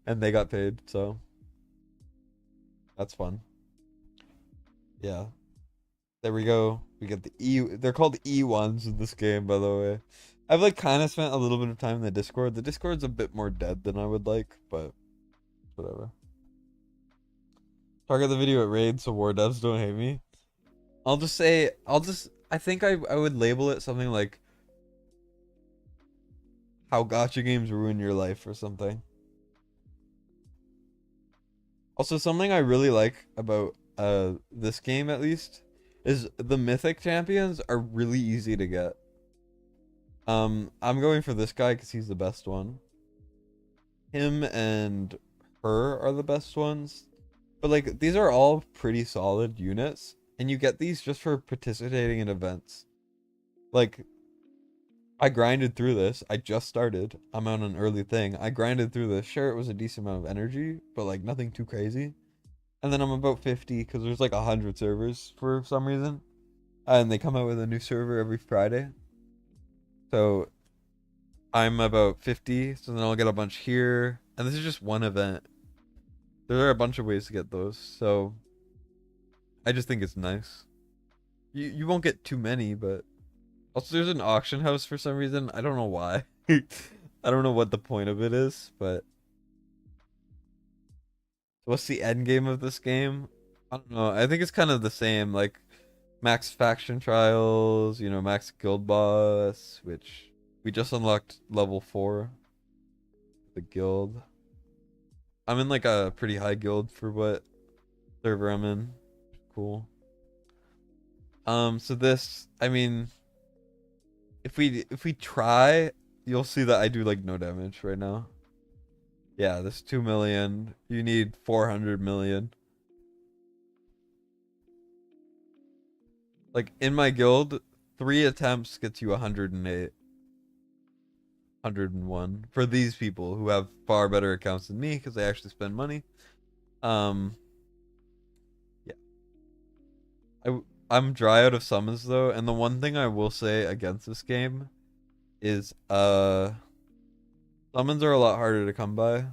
And they got paid, so. That's fun. Yeah. There we go. We get the E. They're called E1s in this game, by the way. I've like kind of spent a little bit of time in the Discord. The Discord's a bit more dead than I would like, but whatever. Target the video at raid so war devs don't hate me. I think I would label it something like how gacha games ruin your life or something. Also, something I really like about this game at least is the mythic champions are really easy to get. I'm going for this guy because he's the best one. Him and her are the best ones. But like these are all pretty solid units, and you get these just for participating in events. Like I grinded through this. I just started. I'm on an early thing. I grinded through this. Sure, it was a decent amount of energy, but like nothing too crazy. And then I'm about 50 because there's like 100 servers for some reason. And they come out with a new server every Friday. So I'm about 50, so then I'll get a bunch here. And this is just one event. There are a bunch of ways to get those, so I just think it's nice. You won't get too many, but also there's an auction house for some reason. I don't know why. I don't know what the point of it is, but what's the end game of this game? I don't know. I think it's kind of the same, like max faction trials, you know, max guild boss, which we just unlocked level 4. The guild. I'm in like a pretty high guild for what server I'm in. Cool. So this, I mean, if we try, you'll see that I do like no damage right now. Yeah, this 2 million. You need 400 million. Like in my guild, 3 attempts gets you 108. 101 for these people who have far better accounts than me because they actually spend money. Yeah. I'm dry out of summons though, and the one thing I will say against this game is summons are a lot harder to come by.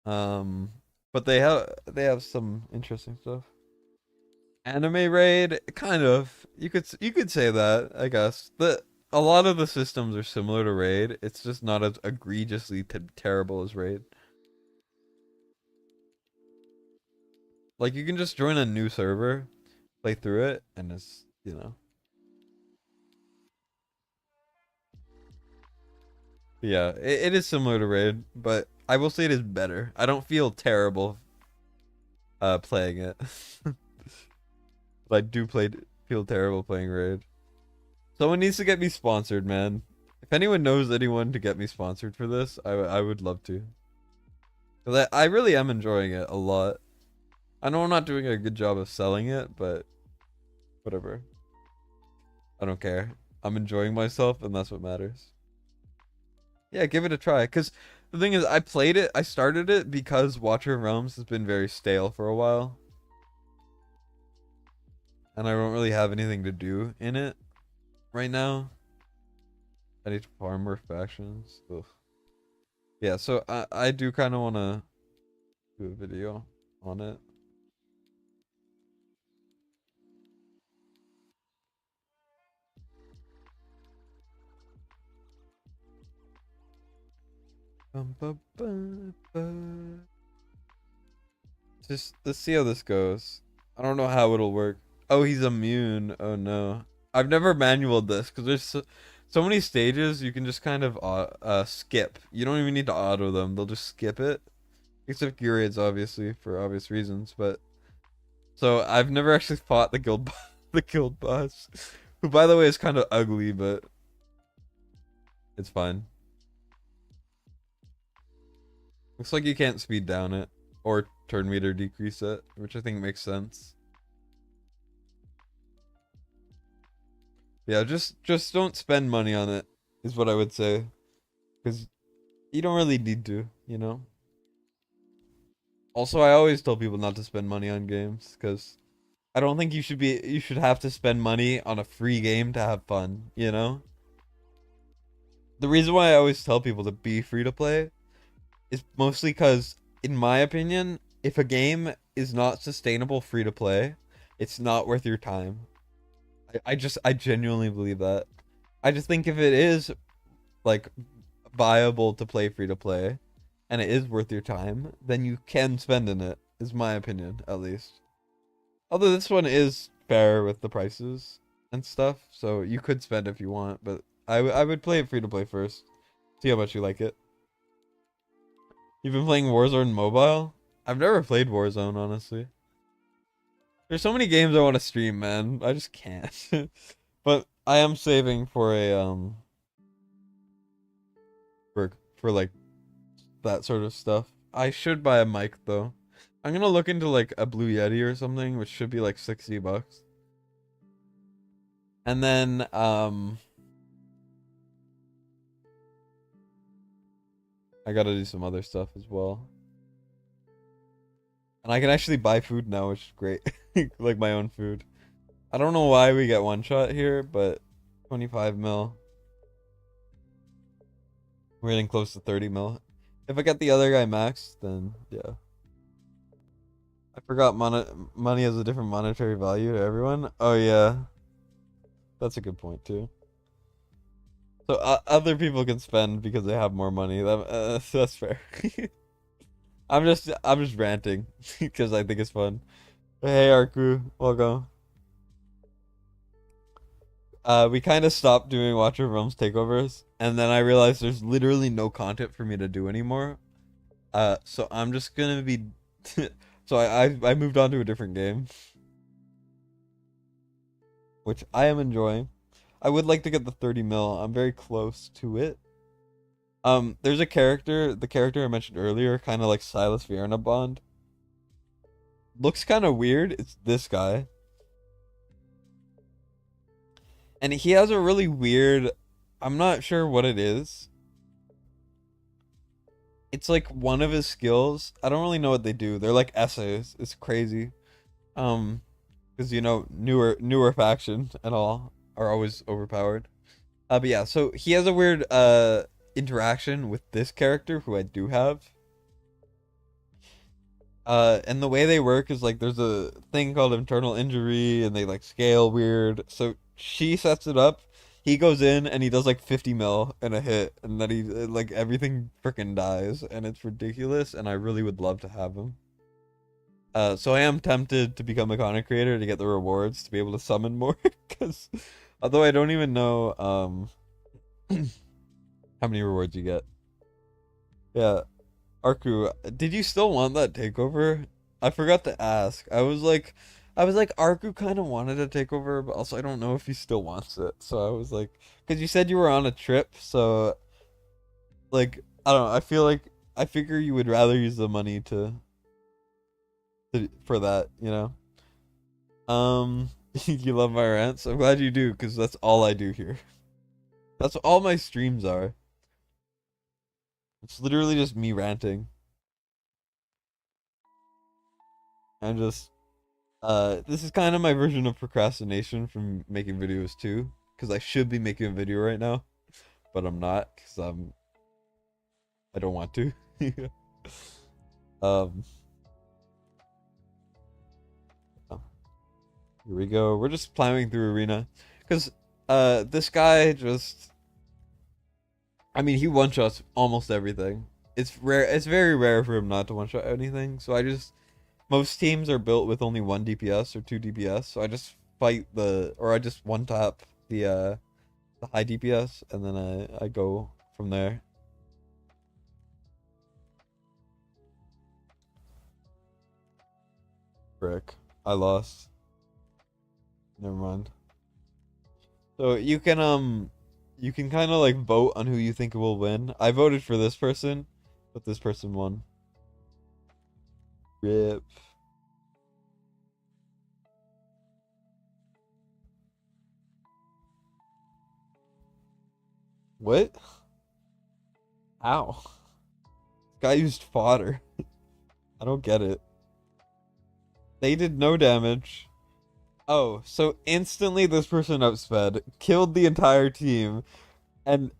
But they have some interesting stuff. Anime raid, kind of. You could say that, I guess. A lot of the systems are similar to raid. It's just not as egregiously terrible as raid. Like you can just join a new server, play through it, and it's, you know. Yeah, it is similar to raid, but I will say it is better. I don't feel terrible playing it. But I do feel terrible playing raid. Someone needs to get me sponsored, man. If anyone knows anyone to get me sponsored for this, I would love to. 'Cause I really am enjoying it a lot. I know I'm not doing a good job of selling it, but whatever. I don't care. I'm enjoying myself, and that's what matters. Yeah, give it a try. Because the thing is, I started it because Watcher of Realms has been very stale for a while. And I don't really have anything to do in it right now. I need to farm more factions. Ugh. Yeah, so I do kind of want to do a video on it. Just let's see how this goes. I don't know how it'll work. Oh, he's immune. Oh no. I've never manualed this because there's so many stages you can just kind of skip. You don't even need to auto them. They'll just skip it. Except gear raids, obviously, for obvious reasons. But so I've never actually fought the the guild boss, who by the way is kind of ugly, but it's fine. Looks like you can't speed down it or turn meter decrease it, which I think makes sense. Yeah, just don't spend money on it is what I would say, because you don't really need to, you know. Also, I always tell people not to spend money on games because I don't think you should have to spend money on a free game to have fun, you know? The reason why I always tell people to be free to play is mostly because, in my opinion, if a game is not sustainable free to play, it's not worth your time. I genuinely believe that. I just think if it is like viable to play free to play and it is worth your time, then you can spend in it, is my opinion, at least. Although this one is fair with the prices and stuff, so you could spend if you want, but I would play it free to play first. See how much you like it. You've been playing Warzone Mobile? I've never played Warzone, honestly. There's so many games I want to stream, man. I just can't. But I am saving for a for like that sort of stuff. I should buy a mic though. I'm gonna look into like a Blue Yeti or something, which should be like $60. And then I gotta do some other stuff as well. And I can actually buy food now, which is great. Like my own food. I don't know why we get one shot here, but 25 mil. We're getting close to 30 mil. If I get the other guy max, then yeah. I forgot money has a different monetary value to everyone. Oh yeah. That's a good point too. So other people can spend because they have more money. That's fair. I'm just ranting because I think it's fun. Hey Arku, welcome. We kind of stopped doing Watcher Realms takeovers, and then I realized there's literally no content for me to do anymore. So I'm just gonna be. So I moved on to a different game, which I am enjoying. I would like to get the 30 mil. I'm very close to it. There's a character, the character I mentioned earlier, kind of like Silas Vierna Bond. Looks kind of weird. It's this guy. And he has a really weird, I'm not sure what it is. It's like one of his skills. I don't really know what they do. They're like essays. It's crazy. Because you know, newer faction and all are always overpowered. But yeah, so he has a weird interaction with this character who I do have. And the way they work is like there's a thing called internal injury and they like scale weird. So she sets it up, he goes in and he does like 50 mil in a hit, and then he like everything freaking dies, and it's ridiculous, and I really would love to have him. So I am tempted to become a content creator to get the rewards to be able to summon more, because although I don't even know how many rewards you get. Yeah. Arku, did you still want that takeover? I forgot to ask. I was like, Arku kind of wanted a takeover, but also I don't know if he still wants it. So I was like, because you said you were on a trip, so like I don't know. I figure you would rather use the money for that, you know. You love my rants. I'm glad you do, because that's all I do here. That's all my streams are. It's literally just me ranting. And just this is kind of my version of procrastination from making videos too, because I should be making a video right now, but I'm not because I don't want to. um Here we go. We're just plowing through arena because this guy just, I mean, he one shots almost everything. It's rare. It's very rare for him not to one shot anything. So most teams are built with only 1 DPS or 2 DPS. So I just I just one tap the high DPS, and then I go from there. Frick, I lost. Never mind. So you can kind of like vote on who you think will win. I voted for this person, but this person won. Rip. What? Ow. Guy used fodder. I don't get it. They did no damage. Oh, so instantly this person outsped, killed the entire team, and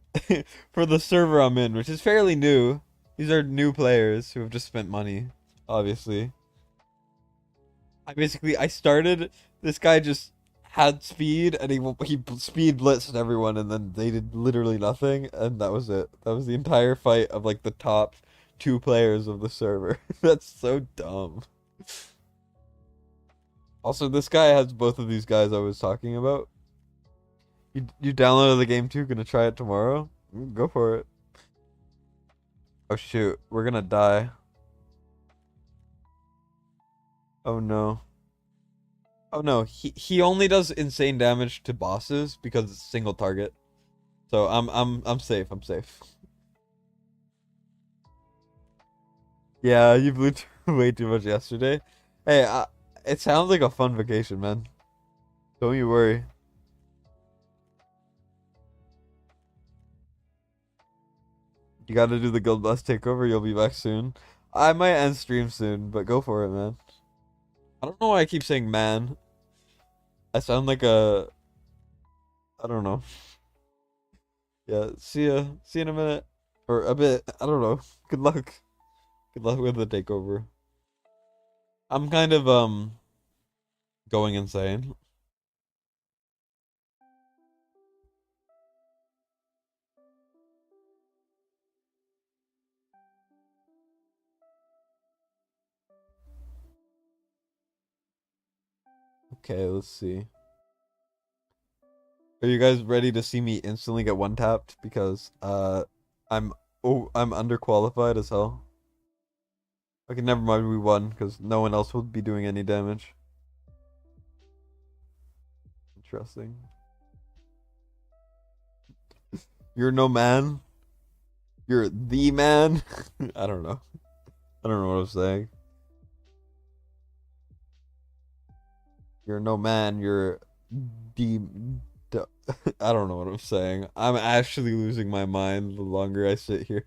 for the server I'm in, which is fairly new, these are new players who have just spent money, obviously. I started, this guy just had speed, and he speed blitzed everyone, and then they did literally nothing, and that was it. That was the entire fight of like the top 2 players of the server. That's so dumb. Also, this guy has both of these guys I was talking about. You downloaded the game too? Gonna try it tomorrow? Go for it. Oh shoot, we're gonna die. Oh no. Oh no, he only does insane damage to bosses because it's single target. So I'm safe. I'm safe. Yeah, you blew way too much yesterday. Hey, it sounds like a fun vacation, man. Don't you worry. You gotta do the guild bus takeover. You'll be back soon. I might end stream soon, but go for it, man. I don't know why I keep saying man. I sound like a, I don't know. Yeah, see ya. See you in a minute. Or a bit. I don't know. Good luck. Good luck with the takeover. I'm kind of going insane. Okay, let's see. Are you guys ready to see me instantly get one tapped? Because I'm I'm underqualified as hell. Okay, never mind, we won because no one else will be doing any damage. Interesting. You're no man. You're the man. I don't know. I don't know what I'm saying. You're no man. You're the. I don't know what I'm saying. I'm actually losing my mind the longer I sit here.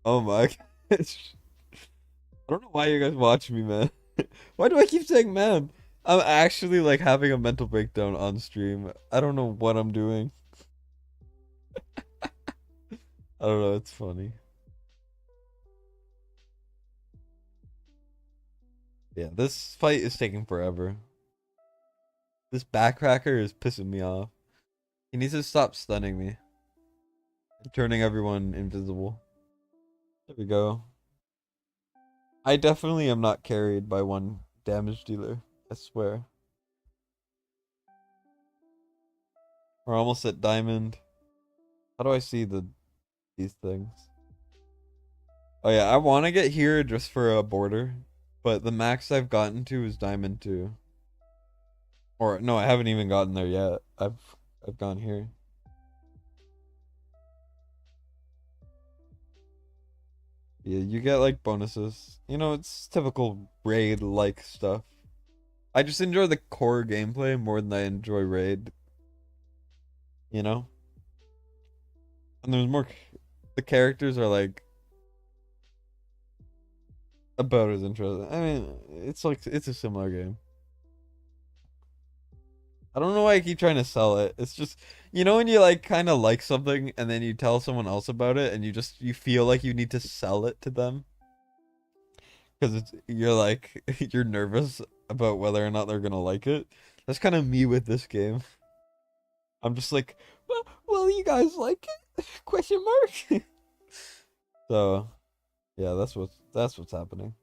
Oh my gosh. I don't know why you guys watch me, man. Why do I keep saying man? I'm actually like having a mental breakdown on stream. I don't know what I'm doing. I don't know, it's funny. Yeah, this fight is taking forever. This backcracker is pissing me off. He needs to stop stunning me. And turning everyone invisible. There we go. I definitely am not carried by one damage dealer. I swear. We're almost at diamond. How do I see these things? Oh yeah, I want to get here just for a border, but the max I've gotten to is diamond 2. Or no, I haven't even gotten there yet. I've gone here. Yeah, you get like bonuses. You know, it's typical raid like stuff. I just enjoy the core gameplay more than I enjoy raid. You know? And there's more the characters are like about as interesting. I mean, it's like it's a similar game. I don't know why I keep trying to sell it. It's just, you know, when you like kind of like something and then you tell someone else about it and you feel like you need to sell it to them because you're like you're nervous about whether or not they're gonna like it. That's kind of me with this game. I'm just like, well, will you guys like it? Question mark. So, yeah, that's what's happening.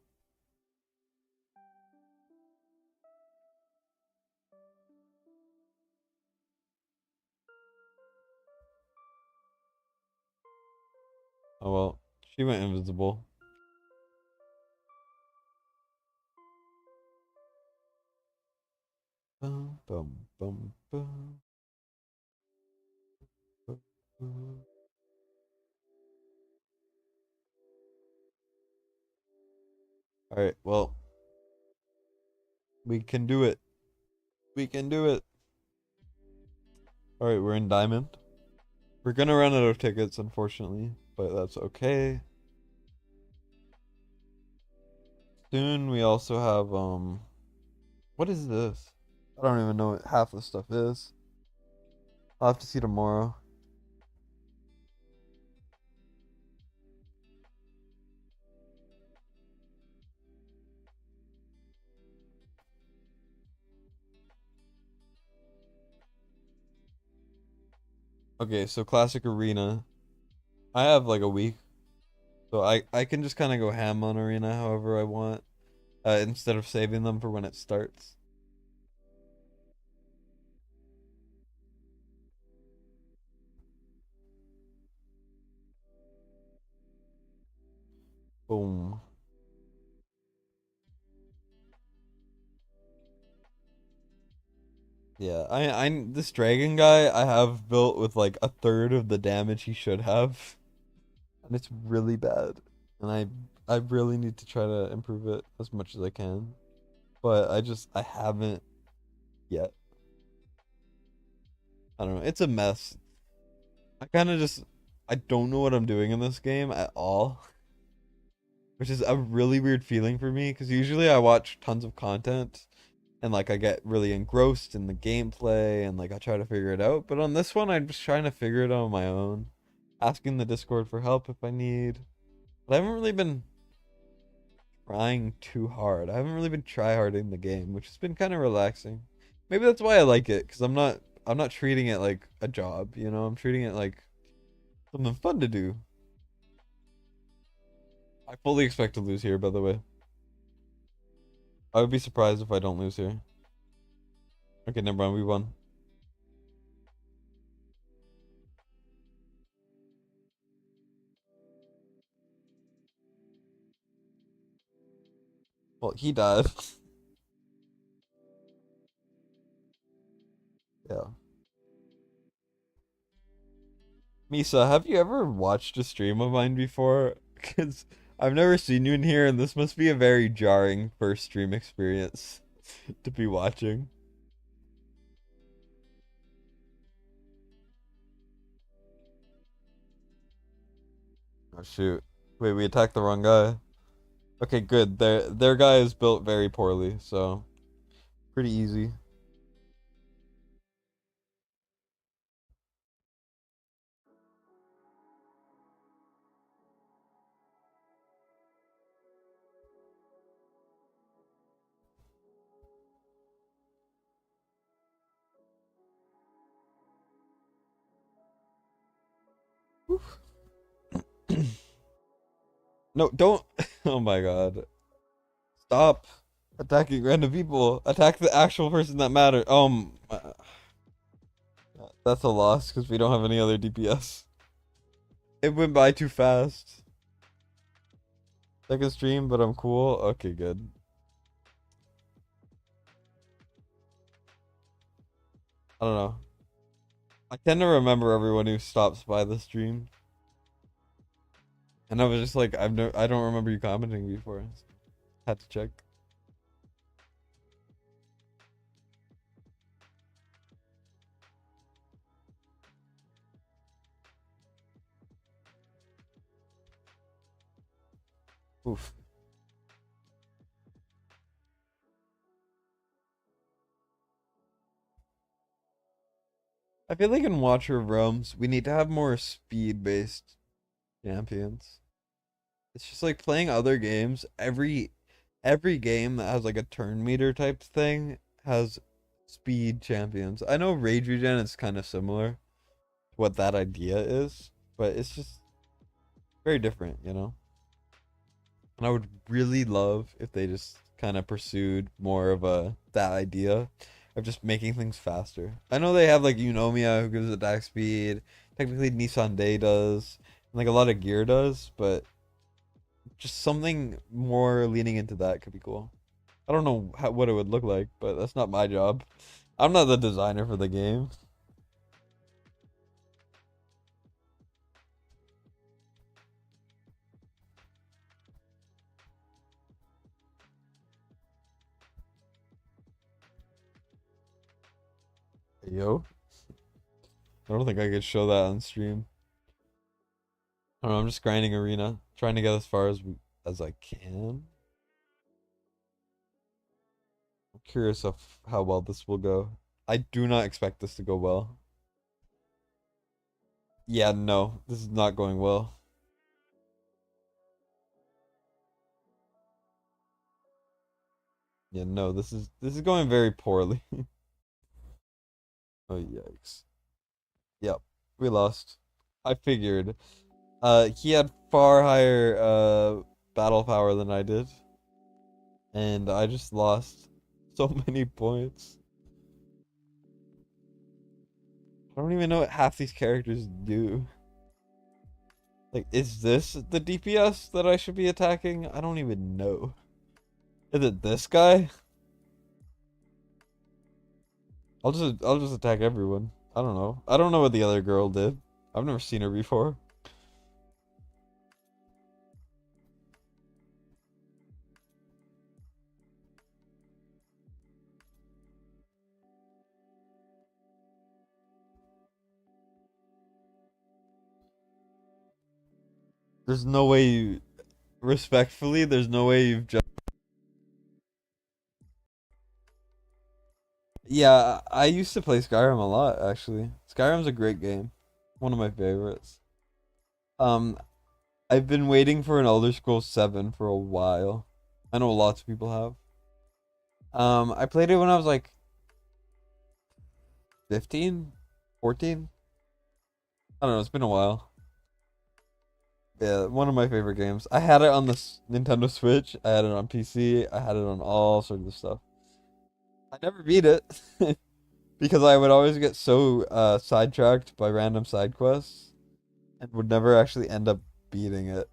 Oh well, she went invisible. Bum, bum, bum, bum, bum, bum. All right, well, we can do it. We can do it. All right, we're in diamond. We're gonna run out of tickets, unfortunately, but that's okay. Soon we also have what is this? I don't even know what half the stuff is. I'll have to see tomorrow. Okay, so classic arena. I have like a week, so I can just kind of go ham on arena however I want, instead of saving them for when it starts. Boom. Yeah, this dragon guy I have built with like a third of the damage he should have, and it's really bad. And I really need to try to improve it as much as I can, but I haven't yet. I don't know. It's a mess. I kind of just I don't know what I'm doing in this game at all. which is a really weird feeling for me because usually I watch tons of content and like I get really engrossed in the gameplay and like I try to figure it out. But on this one, I'm just trying to figure it out on my own, asking the Discord for help if I need. But I haven't really been trying too hard. I haven't really been tryharding the game, which has been kind of relaxing. Maybe that's why I like it, because I'm not treating it like a job, you know? I'm treating it like something fun to do. I fully expect to lose here, by the way. I would be surprised if I don't lose here. Okay, never mind, we won. Well, he died. Yeah. Misa, have you ever watched a stream of mine before? Because I've never seen you in here, and this must be a very jarring first stream experience to be watching. Oh shoot. Wait, we attacked the wrong guy. Okay, good. Their guy is built very poorly, so pretty easy. No, don't. Oh my god. Stop attacking random people. Attack the actual person that matters. That's a loss because we don't have any other DPS. It went by too fast. Second stream, but I'm cool. Okay, good. I don't know. I tend to remember everyone who stops by the stream. And I was just like, I don't remember you commenting before. Had to check. Oof. I feel like in Watcher of Realms, we need to have more speed-based champions. It's just like playing other games. Every game that has like a turn meter type thing has speed champions. I know Rage Regen is kind of similar to what that idea is, but it's just very different, you know? And I would really love if they just kind of pursued more of that idea of just making things faster. I know they have like Eunomia who gives attack speed. Technically Nissan Day does. And like a lot of gear does, but just something more leaning into that could be cool. I don't know what it would look like, but that's not my job. I'm not the designer for the game. Yo, I don't think I could show that on stream. I don't know, I'm just grinding arena, trying to get as far as I can. I'm curious of how well this will go. I do not expect this to go well. Yeah, no, this is not going well. Yeah, no, this is going very poorly. Oh yikes. Yep, we lost. I figured. He had far higher battle power than I did, and I just lost so many points. I don't even know what half these characters do. Like, is this the DPS that I should be attacking? I don't even know. Is it this guy? I'll just attack everyone. I don't know. I don't know what the other girl did. I've never seen her before. There's no way Respectfully, there's no way you've just. Yeah, I used to play Skyrim a lot, actually. Skyrim's a great game. One of my favorites. Um, I've been waiting for an Elder Scrolls 7 for a while. I know lots of people have. I played it when I was like 15, 14. I don't know, it's been a while. Yeah, one of my favorite games. I had it on the Nintendo Switch. I had it on PC. I had it on all sorts of stuff. I never beat it because I would always get so sidetracked by random side quests and would never actually end up beating it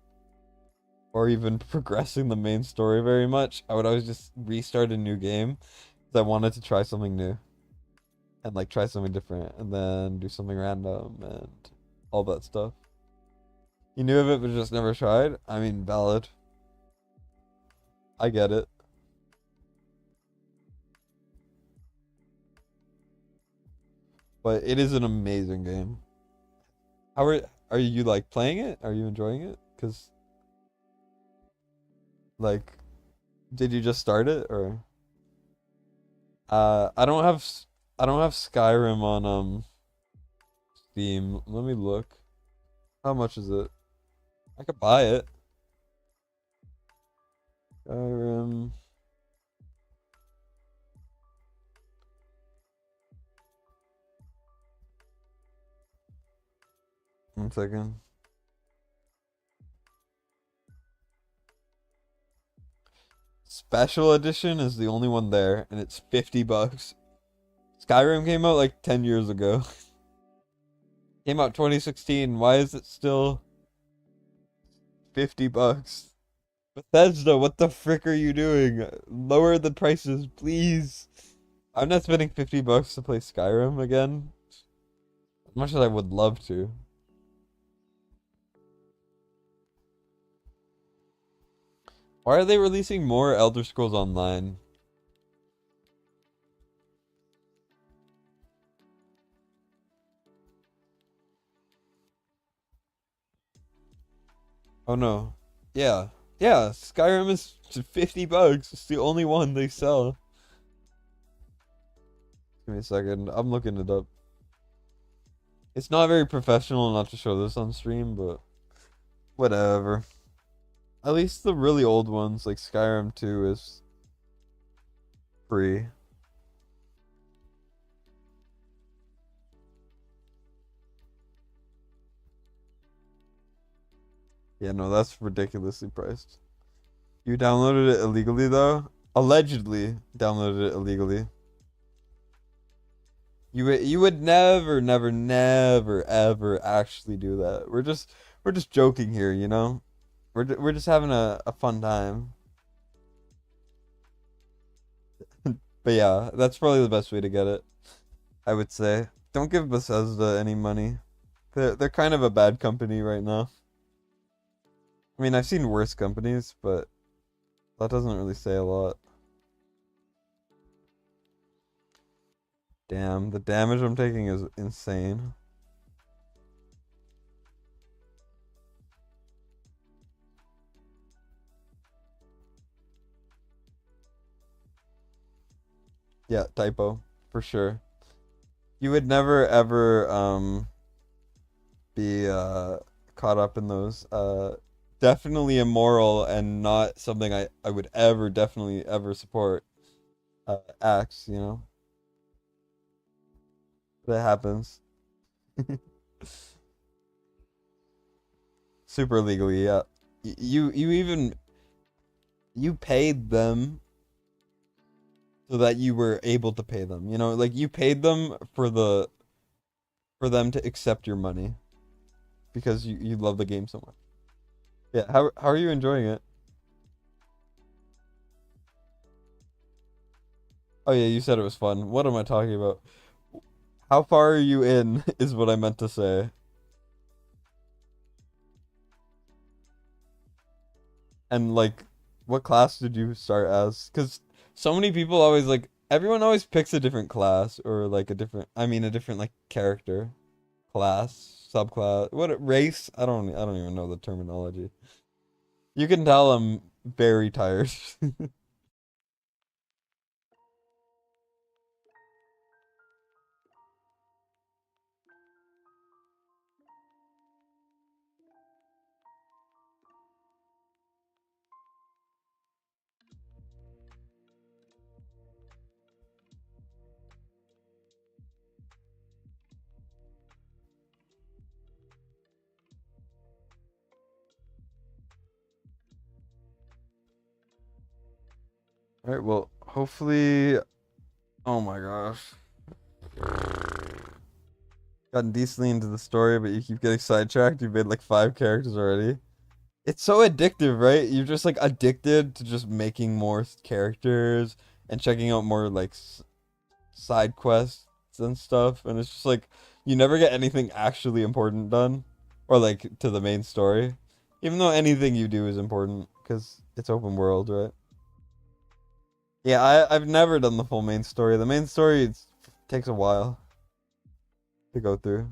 or even progressing the main story very much. I would always just restart a new game because I wanted to try something new and like try something different and then do something random and all that stuff. You knew of it but just never tried? I mean, valid. I get it. But it is an amazing game. How are you like playing it? Are you enjoying it? Cause like, did you just start it or? I don't have I don't have Skyrim on Steam. Let me look. How much is it? I could buy it. Skyrim. 1 second. Special edition is the only one there, and it's $50. Skyrim came out like 10 years ago. Came out 2016. Why is it still $50? Bethesda, what the frick are you doing? Lower the prices, please. I'm not spending $50 to play Skyrim again. As much as I would love to. Why are they releasing more Elder Scrolls Online? Oh no. Yeah. Yeah, Skyrim is $50. It's the only one they sell. Give me a second. I'm looking it up. It's not very professional not to show this on stream, but whatever. At least the really old ones, like Skyrim 2, is free. Yeah, no, that's ridiculously priced. You downloaded it illegally, though? Allegedly downloaded it illegally. You would never, never, never, ever actually do that. We're just joking here, you know? We're just having a fun time. But yeah, that's probably the best way to get it, I would say. Don't give Bethesda any money. They're kind of a bad company right now. I mean, I've seen worse companies, but that doesn't really say a lot. Damn, the damage I'm taking is insane. Yeah, typo, for sure. You would never ever be caught up in those. Definitely immoral and not something I would ever definitely ever support acts, you know? That happens. Super legally, yeah. You even you paid them so that you were able to pay them. You know, like you paid them for them to accept your money because you love the game so much. Yeah, how are you enjoying it? Oh yeah, you said it was fun. What am I talking about? How far are you in is what I meant to say. And like what class did you start as? Cuz so many people always like everyone always picks a different class or like a different like character, class, subclass, what race? I don't even know the terminology. You can tell I'm very tired. Alright, well, hopefully. Oh my gosh. Gotten decently into the story, but you keep getting sidetracked. You've made like 5 characters already. It's so addictive, right? You're just like addicted to just making more characters and checking out more like side quests and stuff. And it's just like you never get anything actually important done or like to the main story. Even though anything you do is important because it's open world, right? Yeah, I've never done the full main story. The main story takes a while to go through.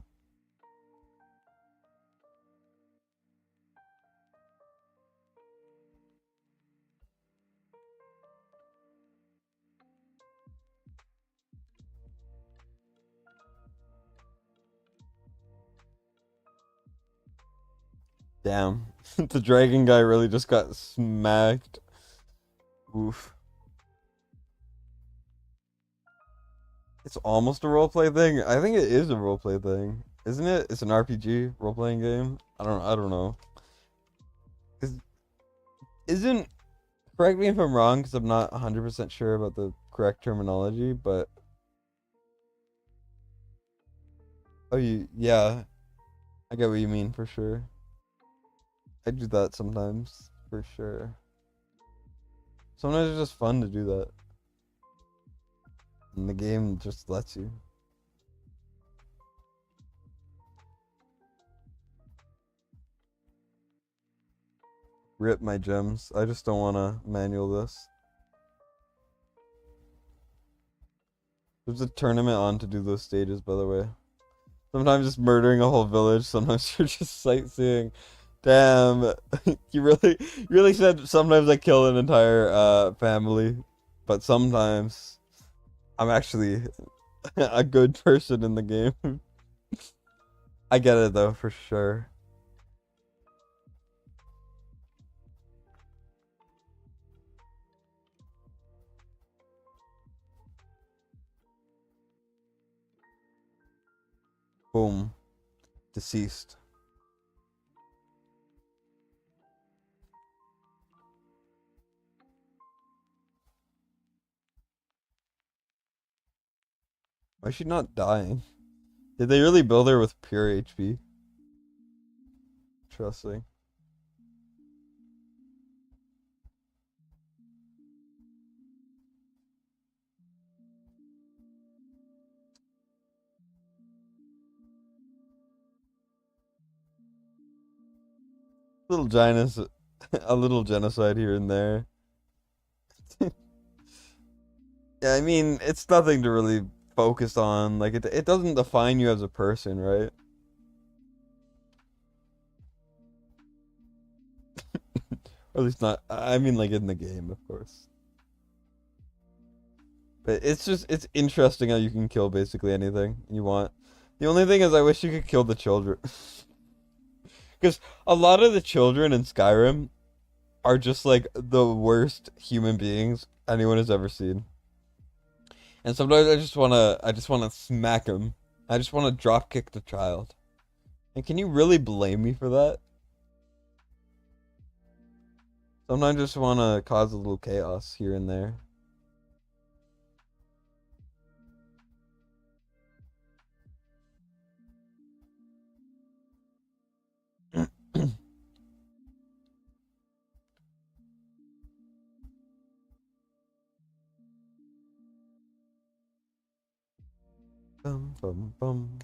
Damn. The dragon guy really just got smacked. Oof. It's almost a roleplay thing. I think it is a roleplay thing, isn't it? It's an RPG role-playing game. I don't know. Is isn't correct me if I'm wrong because I'm not 100% sure about the correct terminology, but oh yeah, I get what you mean for sure. I do that sometimes for sure. Sometimes it's just fun to do that. And the game just lets you. Rip my gems. I just don't want to manual this. There's a tournament on to do those stages, by the way. Sometimes just murdering a whole village. Sometimes you're just sightseeing. Damn, you really said sometimes I kill an entire family, but sometimes I'm actually a good person in the game. I get it though, for sure. Boom. Deceased. Why is she not dying? Did they really build her with pure HP? Interesting. Little genocide, a little genocide here and there. Yeah, I mean, it's nothing to really focus on. Like it doesn't define you as a person, right? Or at least not. I mean, like in the game, of course. But it's interesting how you can kill basically anything you want. The only thing is, I wish you could kill the children, because a lot of the children in Skyrim are just like the worst human beings anyone has ever seen. And sometimes I just wanna smack him. I just wanna drop kick the child. And can you really blame me for that? Sometimes I just wanna cause a little chaos here and there. Bum bum bum.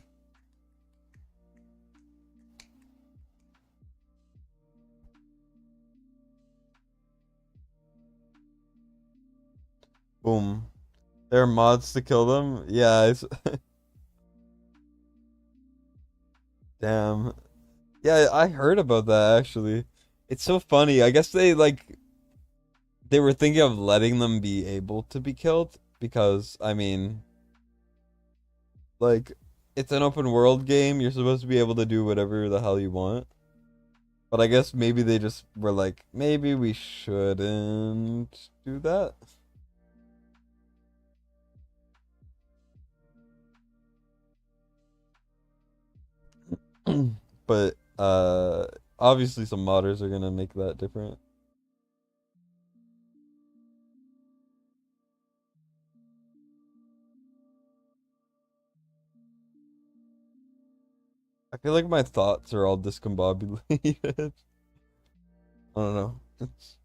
Boom. There are mods to kill them? Yeah, damn. Yeah, I heard about that actually. It's so funny. I guess they were thinking of letting them be able to be killed because I mean, like it's an open world game. You're supposed to be able to do whatever the hell you want. But I guess maybe they just were like, maybe we shouldn't do that. But obviously some modders are gonna make that different. I feel like my thoughts are all discombobulated. I don't know. It's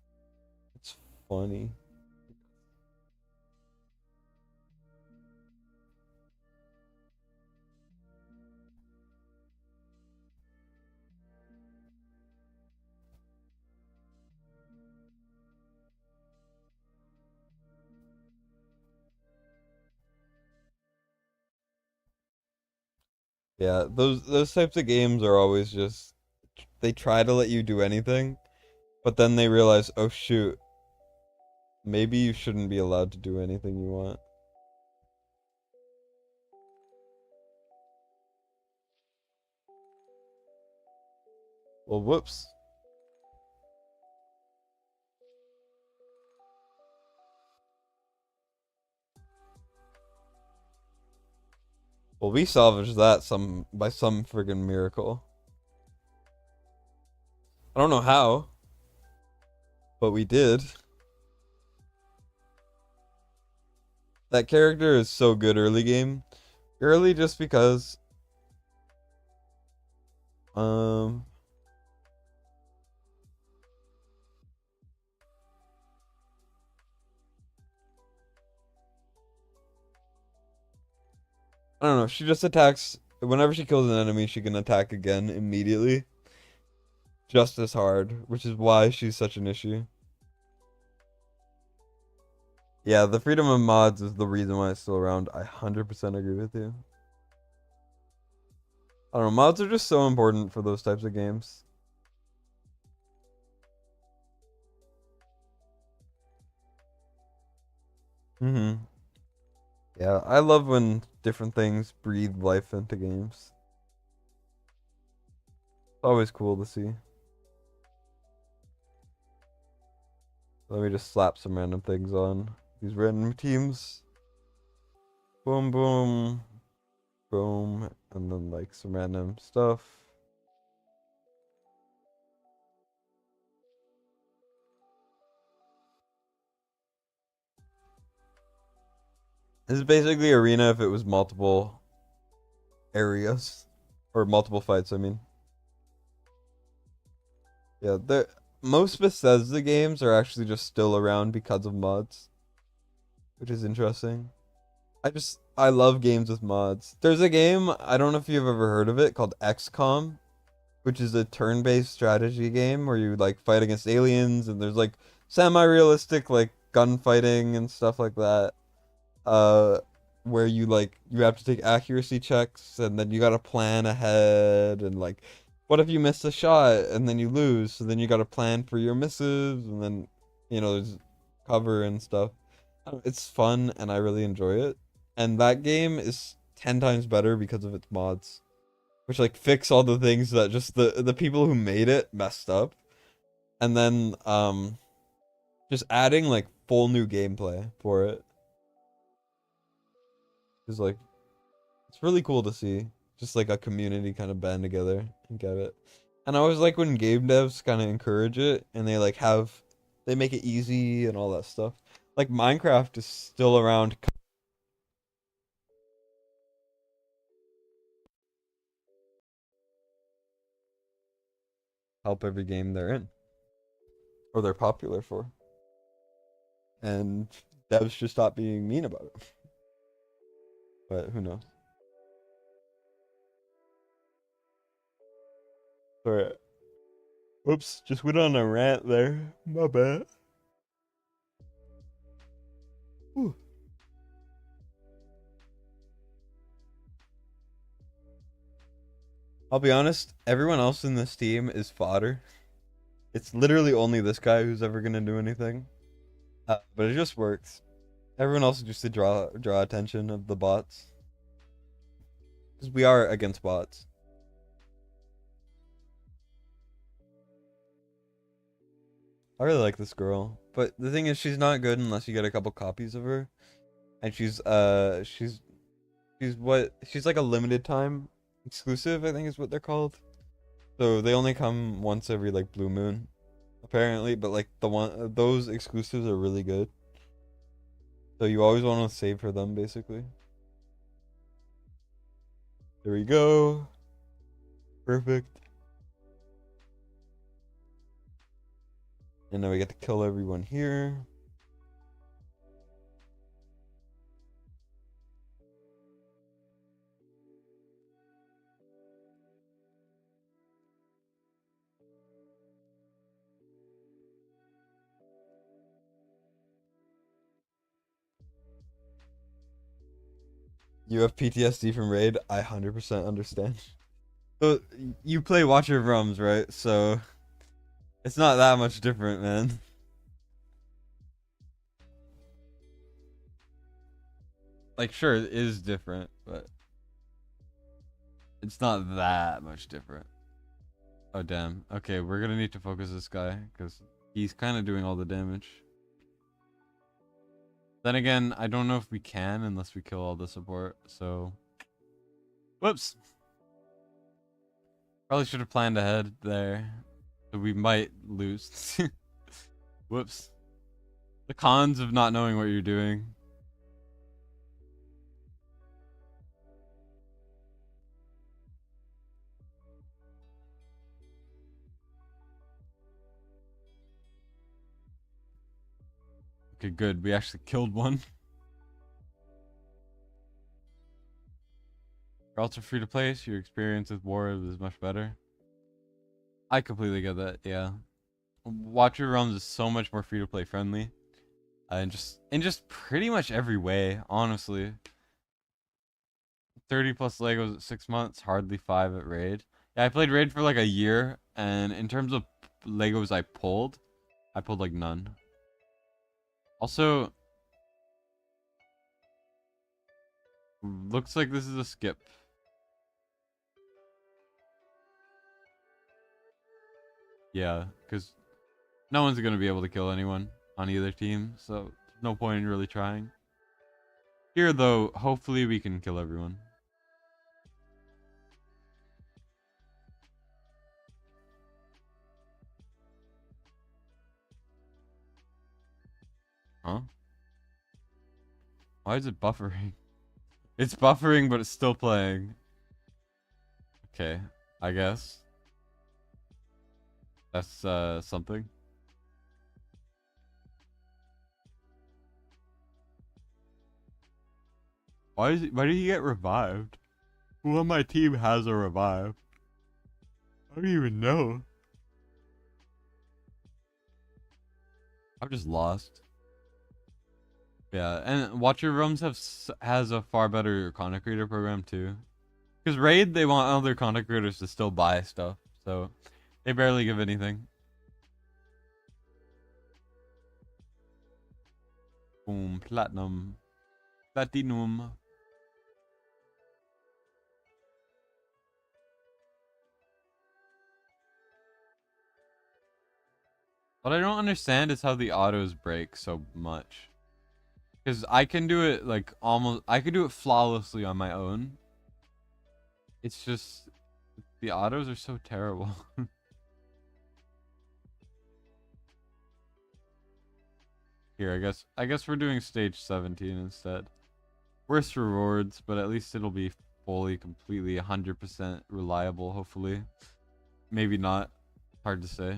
funny. Yeah, those types of games are always just they try to let you do anything, but then they realize, oh shoot, maybe you shouldn't be allowed to do anything you want. Well, whoops. Well, we salvaged that some by some friggin' miracle. I don't know how, but we did. That character is so good early game. Early just because um I don't know, she just attacks whenever she kills an enemy, she can attack again immediately. Just as hard, which is why she's such an issue. Yeah, the freedom of mods is the reason why it's still around. I 100% agree with you. I don't know, mods are just so important for those types of games. Mm-hmm. Yeah, I love when different things breathe life into games. It's always cool to see. Let me just slap some random things on these random teams. Boom, boom, boom, and then like some random stuff. This is basically arena if it was multiple areas or multiple fights. I mean, yeah, the most Bethesda games are actually just still around because of mods, which is interesting. I love games with mods. There's a game, I don't know if you've ever heard of it, called XCOM, which is a turn-based strategy game where you like fight against aliens and there's like semi-realistic like gunfighting and stuff like that. Uh where you have to take accuracy checks and then you got to plan ahead and like what if you miss a shot and then you lose, so then you got to plan for your misses and then there's cover and stuff. It's fun and I really enjoy it. And that game is 10 times better because of its mods, which like fix all the things that just the people who made it messed up. And then just adding like full new gameplay for it is like it's really cool to see. Just like a community kind of band together and get it. And I always like when game devs kind of encourage it and they make it easy and all that stuff. Like Minecraft is still around. Help every game they're in or they're popular for. And devs should stop being mean about it. But who knows? Alright. Whoops, just went on a rant there. My bad. Whew. I'll be honest, everyone else in this team is fodder. It's literally only this guy who's ever gonna do anything. But it just works. Everyone else is just to draw attention of the bots. Because we are against bots. I really like this girl, but the thing is, she's not good unless you get a couple copies of her, and she's like a limited time exclusive, I think is what they're called. So they only come once every like blue moon, apparently. But like those exclusives are really good. So you always want to save for them, basically. There we go. Perfect. And now we get to kill everyone here. You have PTSD from raid? I 100% understand. So you play Watcher of Realms, right? So it's not that much different, man. Like, sure, it is different, but it's not that much different. Oh, damn. Okay, we're gonna need to focus this guy, because he's kind of doing all the damage. Then again, I don't know if we can unless we kill all the support, so... Whoops! Probably should have planned ahead there. So we might lose. Whoops. The cons of not knowing what you're doing. Okay, good. We actually killed one. You're also free to play, so your experience with war is much better. I completely get that, yeah. Watcher Realms is so much more free to play friendly. And just pretty much every way, honestly. 30 plus Legos at 6 months, hardly 5 at Raid. Yeah, I played Raid for like a year, and in terms of Legos I pulled like none. Also, looks like this is a skip. Yeah, because no one's going to be able to kill anyone on either team, so no point in really trying. Here, though, hopefully we can kill everyone. Huh? Why is it buffering? It's buffering, but it's still playing. Okay, I guess. That's something. Why did he get revived? Who on my team has a revive? I don't even know. I'm just lost. Yeah, and Watcher Realms has a far better content creator program too. Because Raid, they want other content creators to still buy stuff, so they barely give anything. Boom, platinum. Platinum. What I don't understand is how the autos break so much. Because I can do it like I could do it flawlessly on my own. It's just, the autos are so terrible. Here, I guess we're doing stage 17 instead. Worse rewards, but at least it'll be fully, completely, 100% reliable, hopefully. Maybe not. Hard to say.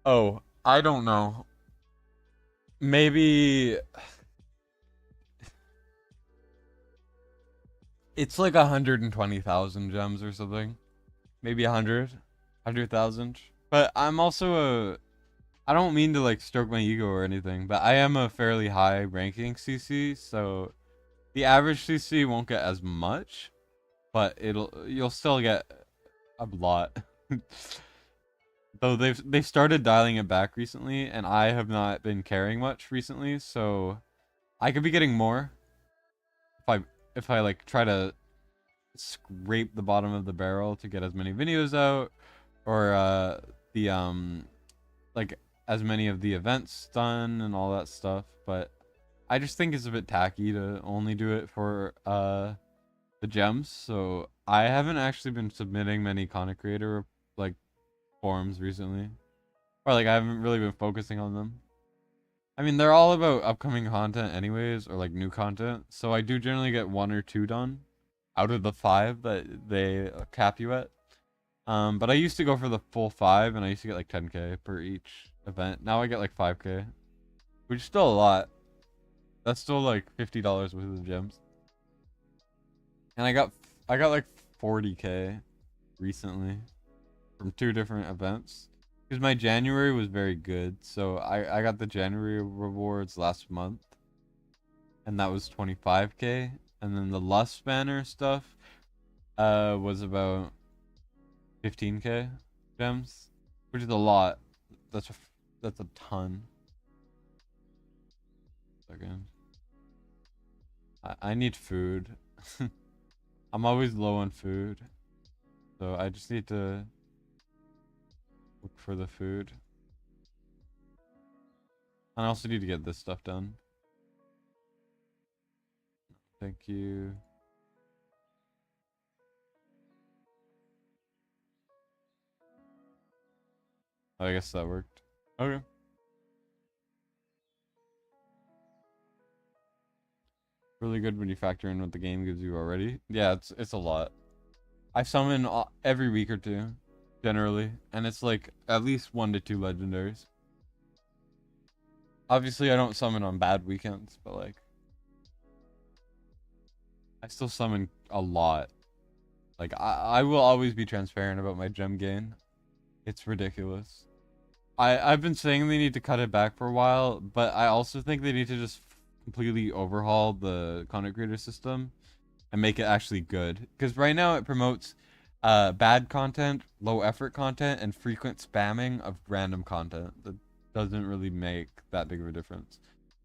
Oh, I don't know. Maybe it's like 120,000 gems or something. Maybe 100,000. But I'm also I don't mean to like stroke my ego or anything, but I am a fairly high ranking CC, so the average CC won't get as much. but you'll still get a lot. Though they've started dialing it back recently, and I have not been caring much recently, so I could be getting more if I like try to scrape the bottom of the barrel to get as many videos out, or the like as many of the events done and all that stuff. But I just think it's a bit tacky to only do it for the gems. So I haven't actually been submitting many content creator like forums recently, or like I haven't really been focusing on them. I mean, they're all about upcoming content anyways, or like new content. So I do generally get 1 or 2 done out of the 5 that they cap you at. But I used to go for the full 5, and I used to get like 10k per each event. Now I get like 5k, which is still a lot. That's still like $50 worth of gems. And I got like 40k recently from 2 different events. Because my January was very good, so I got the January rewards last month, and that was 25k. And then the Lust banner stuff was about 15k gems, which is a lot. That's a ton. Second, I need food. I'm always low on food, so I just need to look for the food. And I also need to get this stuff done. Thank you. I guess that worked. Okay. Really good when you factor in what the game gives you already. Yeah, it's a lot. I summon every week or 2, generally, and it's like at least 1 to 2 legendaries. Obviously, I don't summon on bad weekends, but like I still summon a lot. Like I will always be transparent about my gem gain. It's ridiculous. I've been saying they need to cut it back for a while, but I also think they need to just completely overhaul the content creator system and make it actually good. Because right now it promotes bad content, low effort content, and frequent spamming of random content that doesn't really make that big of a difference.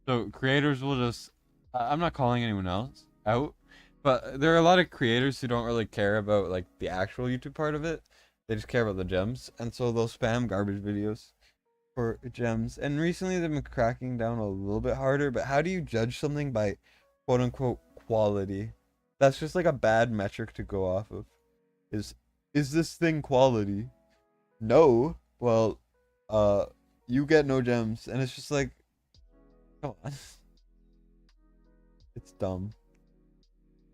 So creators will just, I'm not calling anyone else out, but there are a lot of creators who don't really care about like the actual YouTube part of it. They just care about the gems, and so they'll spam garbage videos for gems. And recently they've been cracking down a little bit harder, but how do you judge something by quote unquote quality? That's just like a bad metric to go off of. Is this thing quality? No. Well, you get no gems, and it's just like, come on. It's dumb.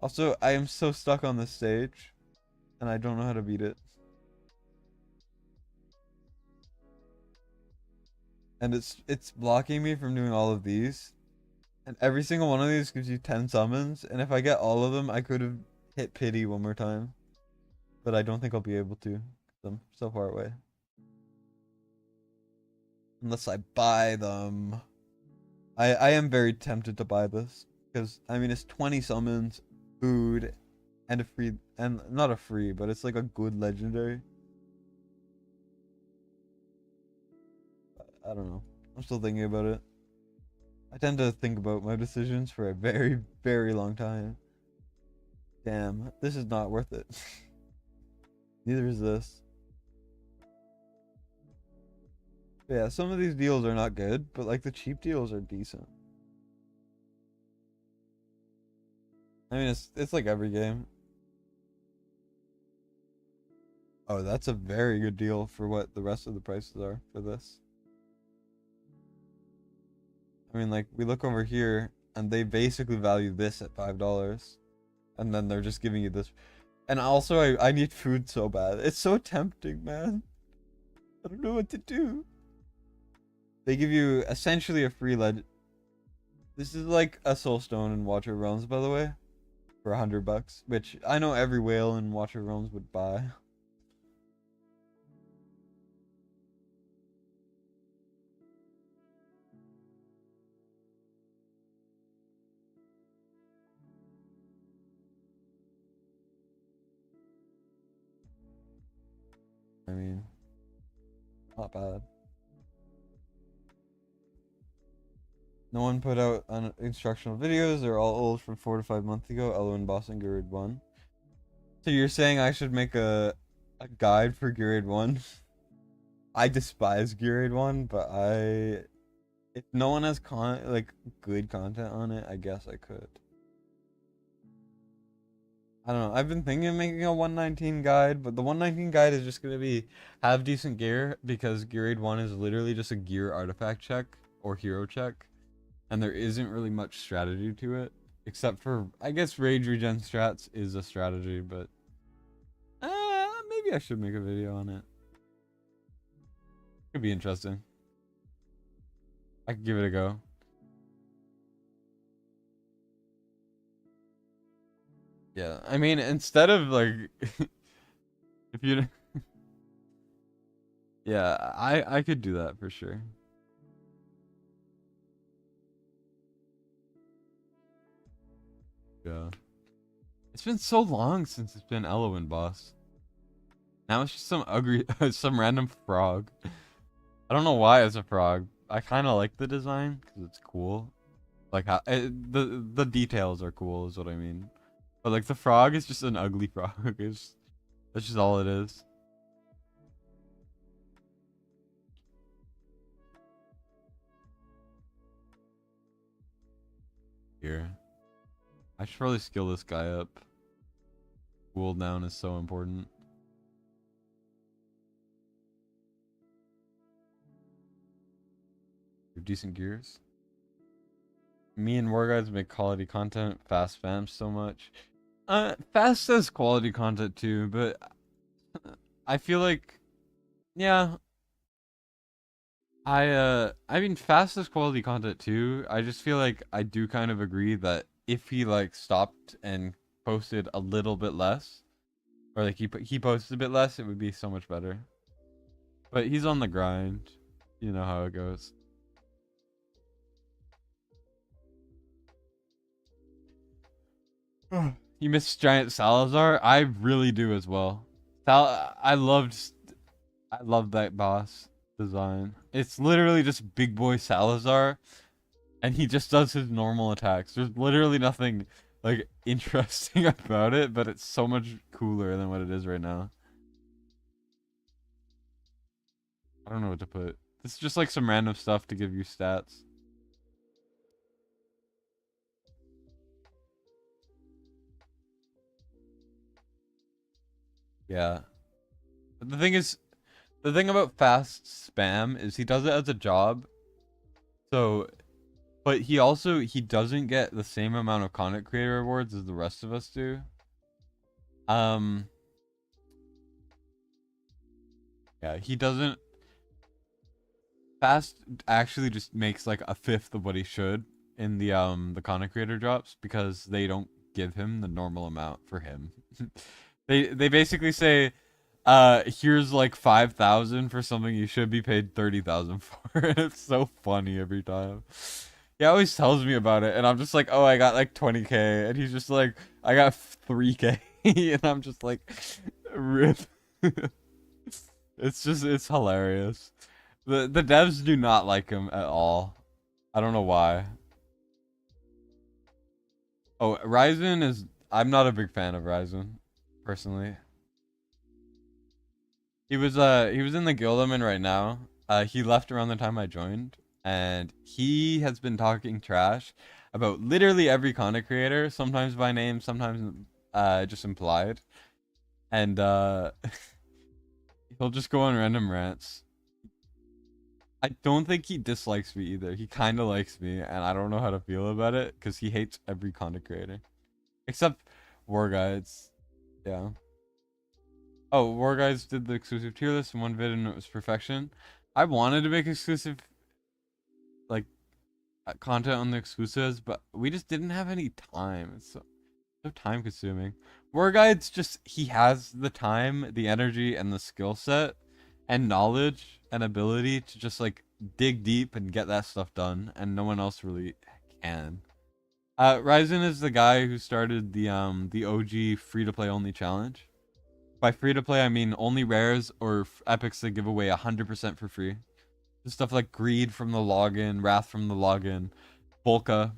Also, I am so stuck on this stage, and I don't know how to beat it. And it's blocking me from doing all of these. And every single one of these gives you 10 summons, and if I get all of them, I could have hit pity one more time. But I don't think I'll be able to, 'cause I'm so far away. Unless I buy them. I am very tempted to buy this, because I mean it's 20 summons, food, and a free, and not a free, but it's like a good legendary. I don't know. I'm still thinking about it. I tend to think about my decisions for a very, very long time. Damn, this is not worth it. Neither is this. But yeah, some of these deals are not good, but like the cheap deals are decent. I mean, it's like every game. Oh, that's a very good deal for what the rest of the prices are for this. I mean, like, we look over here, and they basically value this at $5. And then they're just giving you this. And also, I need food so bad. It's so tempting, man. I don't know what to do. They give you essentially a free This is like a soulstone in Watcher Realms, by the way. For $100, which I know every whale in Watcher Realms would buy. Not bad. No one put out instructional videos. They're all old from 4 to 5 months ago. Elwin Boss and Grade 1. So you're saying I should make a guide for Grade 1? I despise Grade 1, but if no one has good content on it, I guess I could. I don't know. I've been thinking of making a 119 guide, but the 119 guide is just gonna be have decent gear, because Grade 1 is literally just a gear artifact check or hero check, and there isn't really much strategy to it, except for, I guess, rage regen strats is a strategy, but maybe I should make a video on it. Could be interesting. I could give it a go. Yeah, I mean, instead of like, if you, yeah, I could do that for sure. Yeah, it's been so long since it's been Elwin Boss. Now it's just some ugly, some random frog. I don't know why it's a frog. I kind of like the design because it's cool. Like how the details are cool is what I mean. But like the frog is just an ugly frog. That's just all it is. Here, I should probably skill this guy up. Cooldown is so important. Decent gears. Me and War Guides make quality content. Fast spams so much. Fast says quality content too, but I feel like, yeah. I mean, Fast says quality content too. I just feel like I do kind of agree that if he like stopped and posted a little bit less, or like he posted a bit less, it would be so much better. But he's on the grind. You know how it goes. You miss Giant Salazar? I really do as well. I loved that boss design. It's literally just big boy Salazar, and he just does his normal attacks. There's literally nothing like interesting about it, but it's so much cooler than what it is right now. I don't know what to put. It's just like some random stuff to give you stats. Yeah. But the thing about fast spam is he does it as a job. So, but he doesn't get the same amount of content creator rewards as the rest of us do. Yeah, he doesn't. Fast actually just makes like a fifth of what he should in the content creator drops, because they don't give him the normal amount for him. They basically say, here's like 5,000 for something you should be paid 30,000 for. And it's so funny every time. He always tells me about it, and I'm just like, oh, I got like 20k, and he's just like, I got 3k, and I'm just like, rip. It's hilarious. The devs do not like him at all. I don't know why. Oh, Ryzen is, I'm not a big fan of Ryzen, personally. He was in the guild I'm in right now. He left around the time I joined, and he has been talking trash about literally every content creator, sometimes by name, sometimes just implied. And he'll just go on random rants. I don't think he dislikes me either. He kind of likes me, and I don't know how to feel about it, because he hates every content creator. Except War Guides. Yeah. Oh, War Guides did the exclusive tier list in one vid, and it was perfection. I wanted to make exclusive, like, content on the exclusives, but we just didn't have any time. It's so time consuming. War Guides just, he has the time, the energy, and the skill set, and knowledge, and ability to just, like, dig deep and get that stuff done, and no one else really can. Ryzen is the guy who started the OG free-to-play only challenge. By free to play, I mean only rares or epics that give away 100% for free. Just stuff like Greed from the login, Wrath from the login, Volca.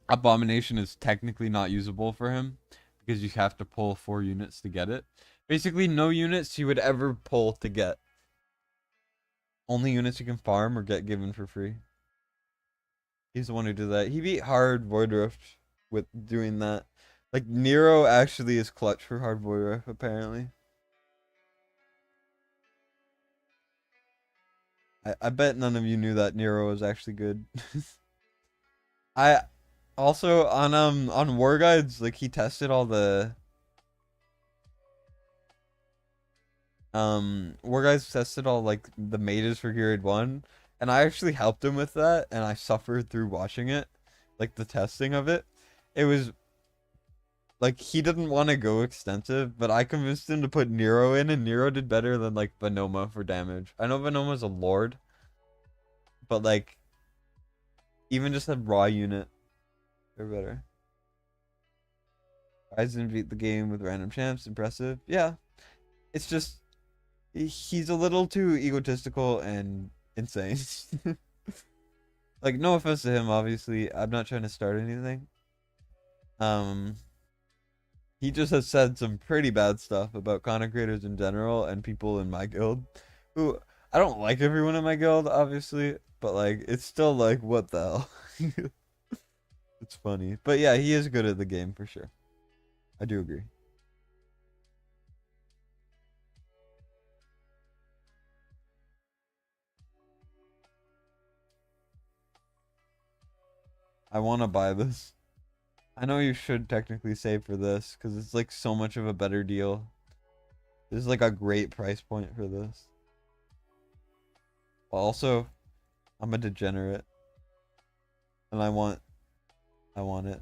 Abomination is technically not usable for him because you have to pull 4 units to get it. Basically, no units you would ever pull to get. Only units you can farm or get given for free. He's the one who did that. He beat Hard Void Rift with doing that. Like, Nero actually is clutch for Hard Void Rift, apparently. I bet none of you knew that Nero was actually good. I also on War Guides, like, he tested all the War Guides tested all like the mages for grade 1, and I actually helped him with that, and I suffered through watching it, like the testing of it. It was like he didn't want to go extensive, but I convinced him to put Nero in, and Nero did better than like Venoma for damage. I know Venoma's a lord, but like even just a raw unit, they're better. Ryzen beat the game with random champs, impressive. Yeah, it's just he's a little too egotistical and insane. Like, no offense to him, obviously. I'm not trying to start anything. He just has said some pretty bad stuff about content creators in general and people in my guild. Who, I don't like everyone in my guild, obviously, but like, it's still like, what the hell? It's funny. But yeah, he is good at the game for sure. I do agree. I want to buy this. I know you should technically save for this because it's like so much of a better deal. This is like a great price point for this. Also, I'm a degenerate and I want it.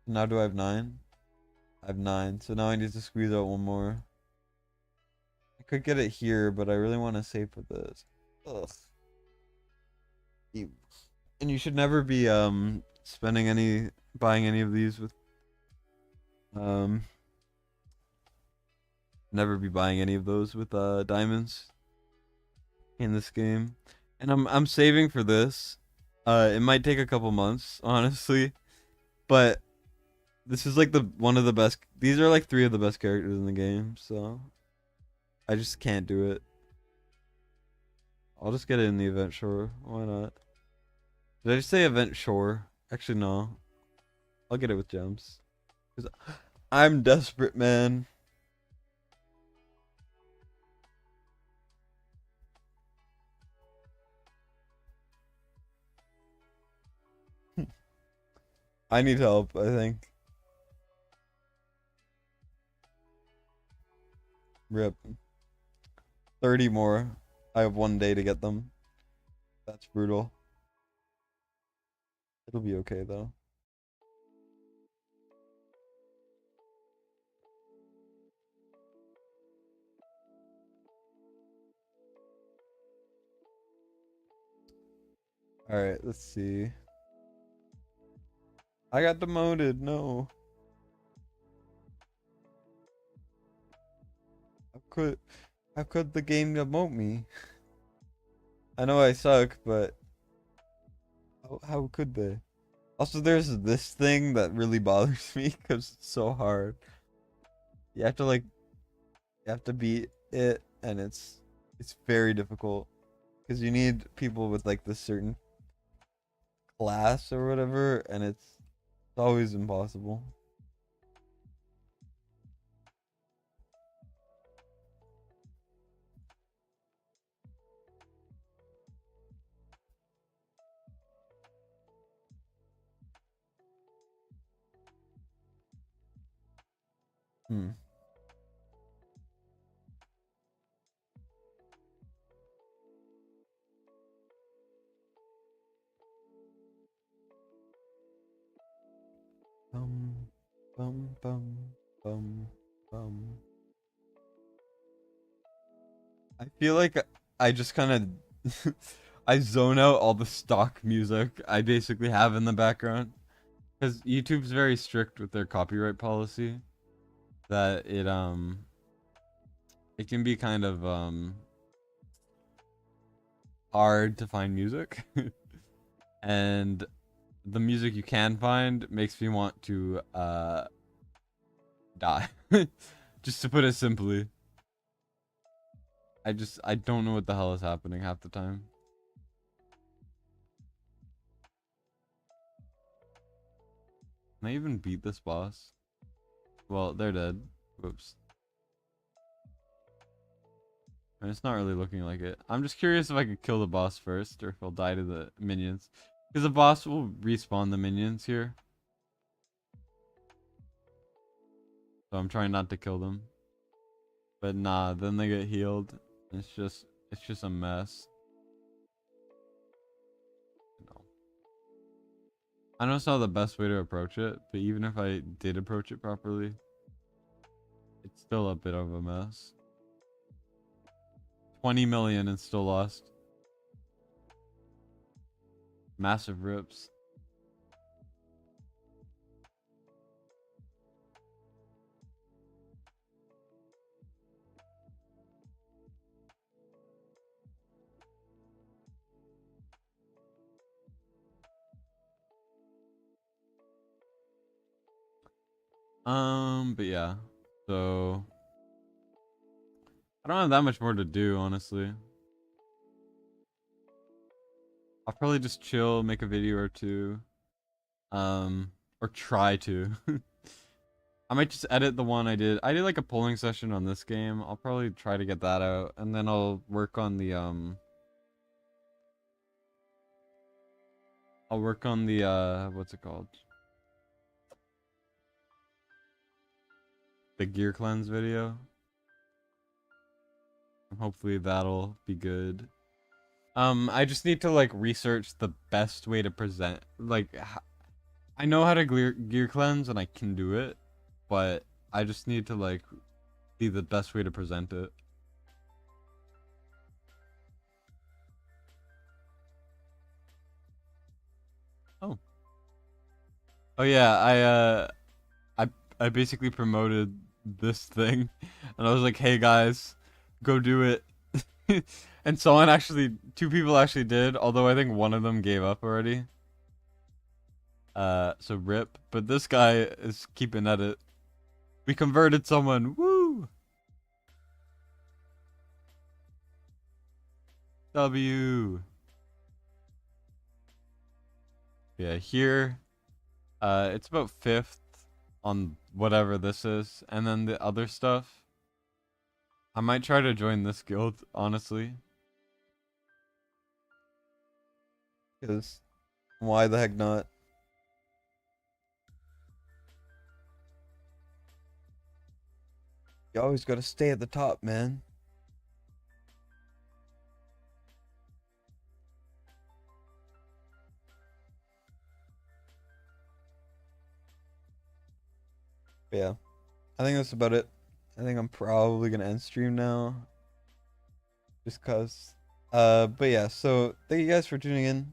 Now do I have 9? I have 9, so now I need to squeeze out one more. I could get it here, but I really want to save for this. Ugh. And you should never be buying any of these with never be buying any of those with diamonds in this game. And I'm saving for this. It might take a couple months, honestly, but this is like one of the best. These are like 3 of the best characters in the game, so I just can't do it. I'll just get it in the event, sure. Why not? Did I just say event, sure? Actually, no. I'll get it with gems. 'Cause I'm desperate, man. I need help, I think. Rip. 30 more. I have 1 day to get them. That's brutal. It'll be okay, though. Alright, let's see. I got demoted, no. How could the game demote me? I know I suck, but how could they? Also, there's this thing that really bothers me because it's so hard. You have to beat it, and it's very difficult because you need people with like this certain class or whatever, and it's always impossible. Hmm. Bum, bum, bum, bum, bum. I feel like I just kind of I zone out all the stock music I basically have in the background. Because YouTube's very strict with their copyright policy. That it can be kind of hard to find music. And the music you can find makes me want to die. Just to put it simply. I don't know what the hell is happening half the time. Can I even beat this boss? Well, they're dead. Whoops. And it's not really looking like it. I'm just curious if I could kill the boss first or if I'll die to the minions. Because the boss will respawn the minions here. So I'm trying not to kill them. But nah, then they get healed. It's just a mess. No. I know it's not the best way to approach it, but even if I did approach it properly, it's still a bit of a mess. 20 million and still lost. Massive rips. But yeah. So I don't have that much more to do, honestly. I'll probably just chill, make a video or two. Or try to. I might just edit the one I did. I did like a polling session on this game. I'll probably try to get that out, and then I'll work on the what's it called? The gear cleanse video. Hopefully that'll be good. I just need to like research the best way to present. Like, I know how to gear cleanse and I can do it, but I just need to like see the best way to present it. Oh. Oh yeah, I basically promoted this thing, and I was like, "Hey guys, go do it." And two people actually did, although I think one of them gave up already. So rip. But this guy is keeping at it. We converted someone. Woo! W. Yeah, here. It's about 5th on whatever this is, and then the other stuff. I might try to join this guild, honestly. Because why the heck not? You always gotta stay at the top, man. But yeah, I think that's about it. I think I'm probably gonna end stream now. Just cause. But yeah, so thank you guys for tuning in.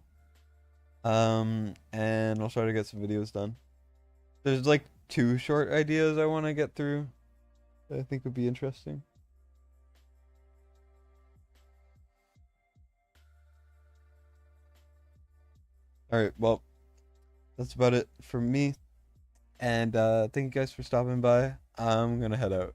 And I'll try to get some videos done. There's like 2 short ideas I want to get through that I think would be interesting. Alright, well, that's about it for me. And thank you guys for stopping by. I'm gonna head out.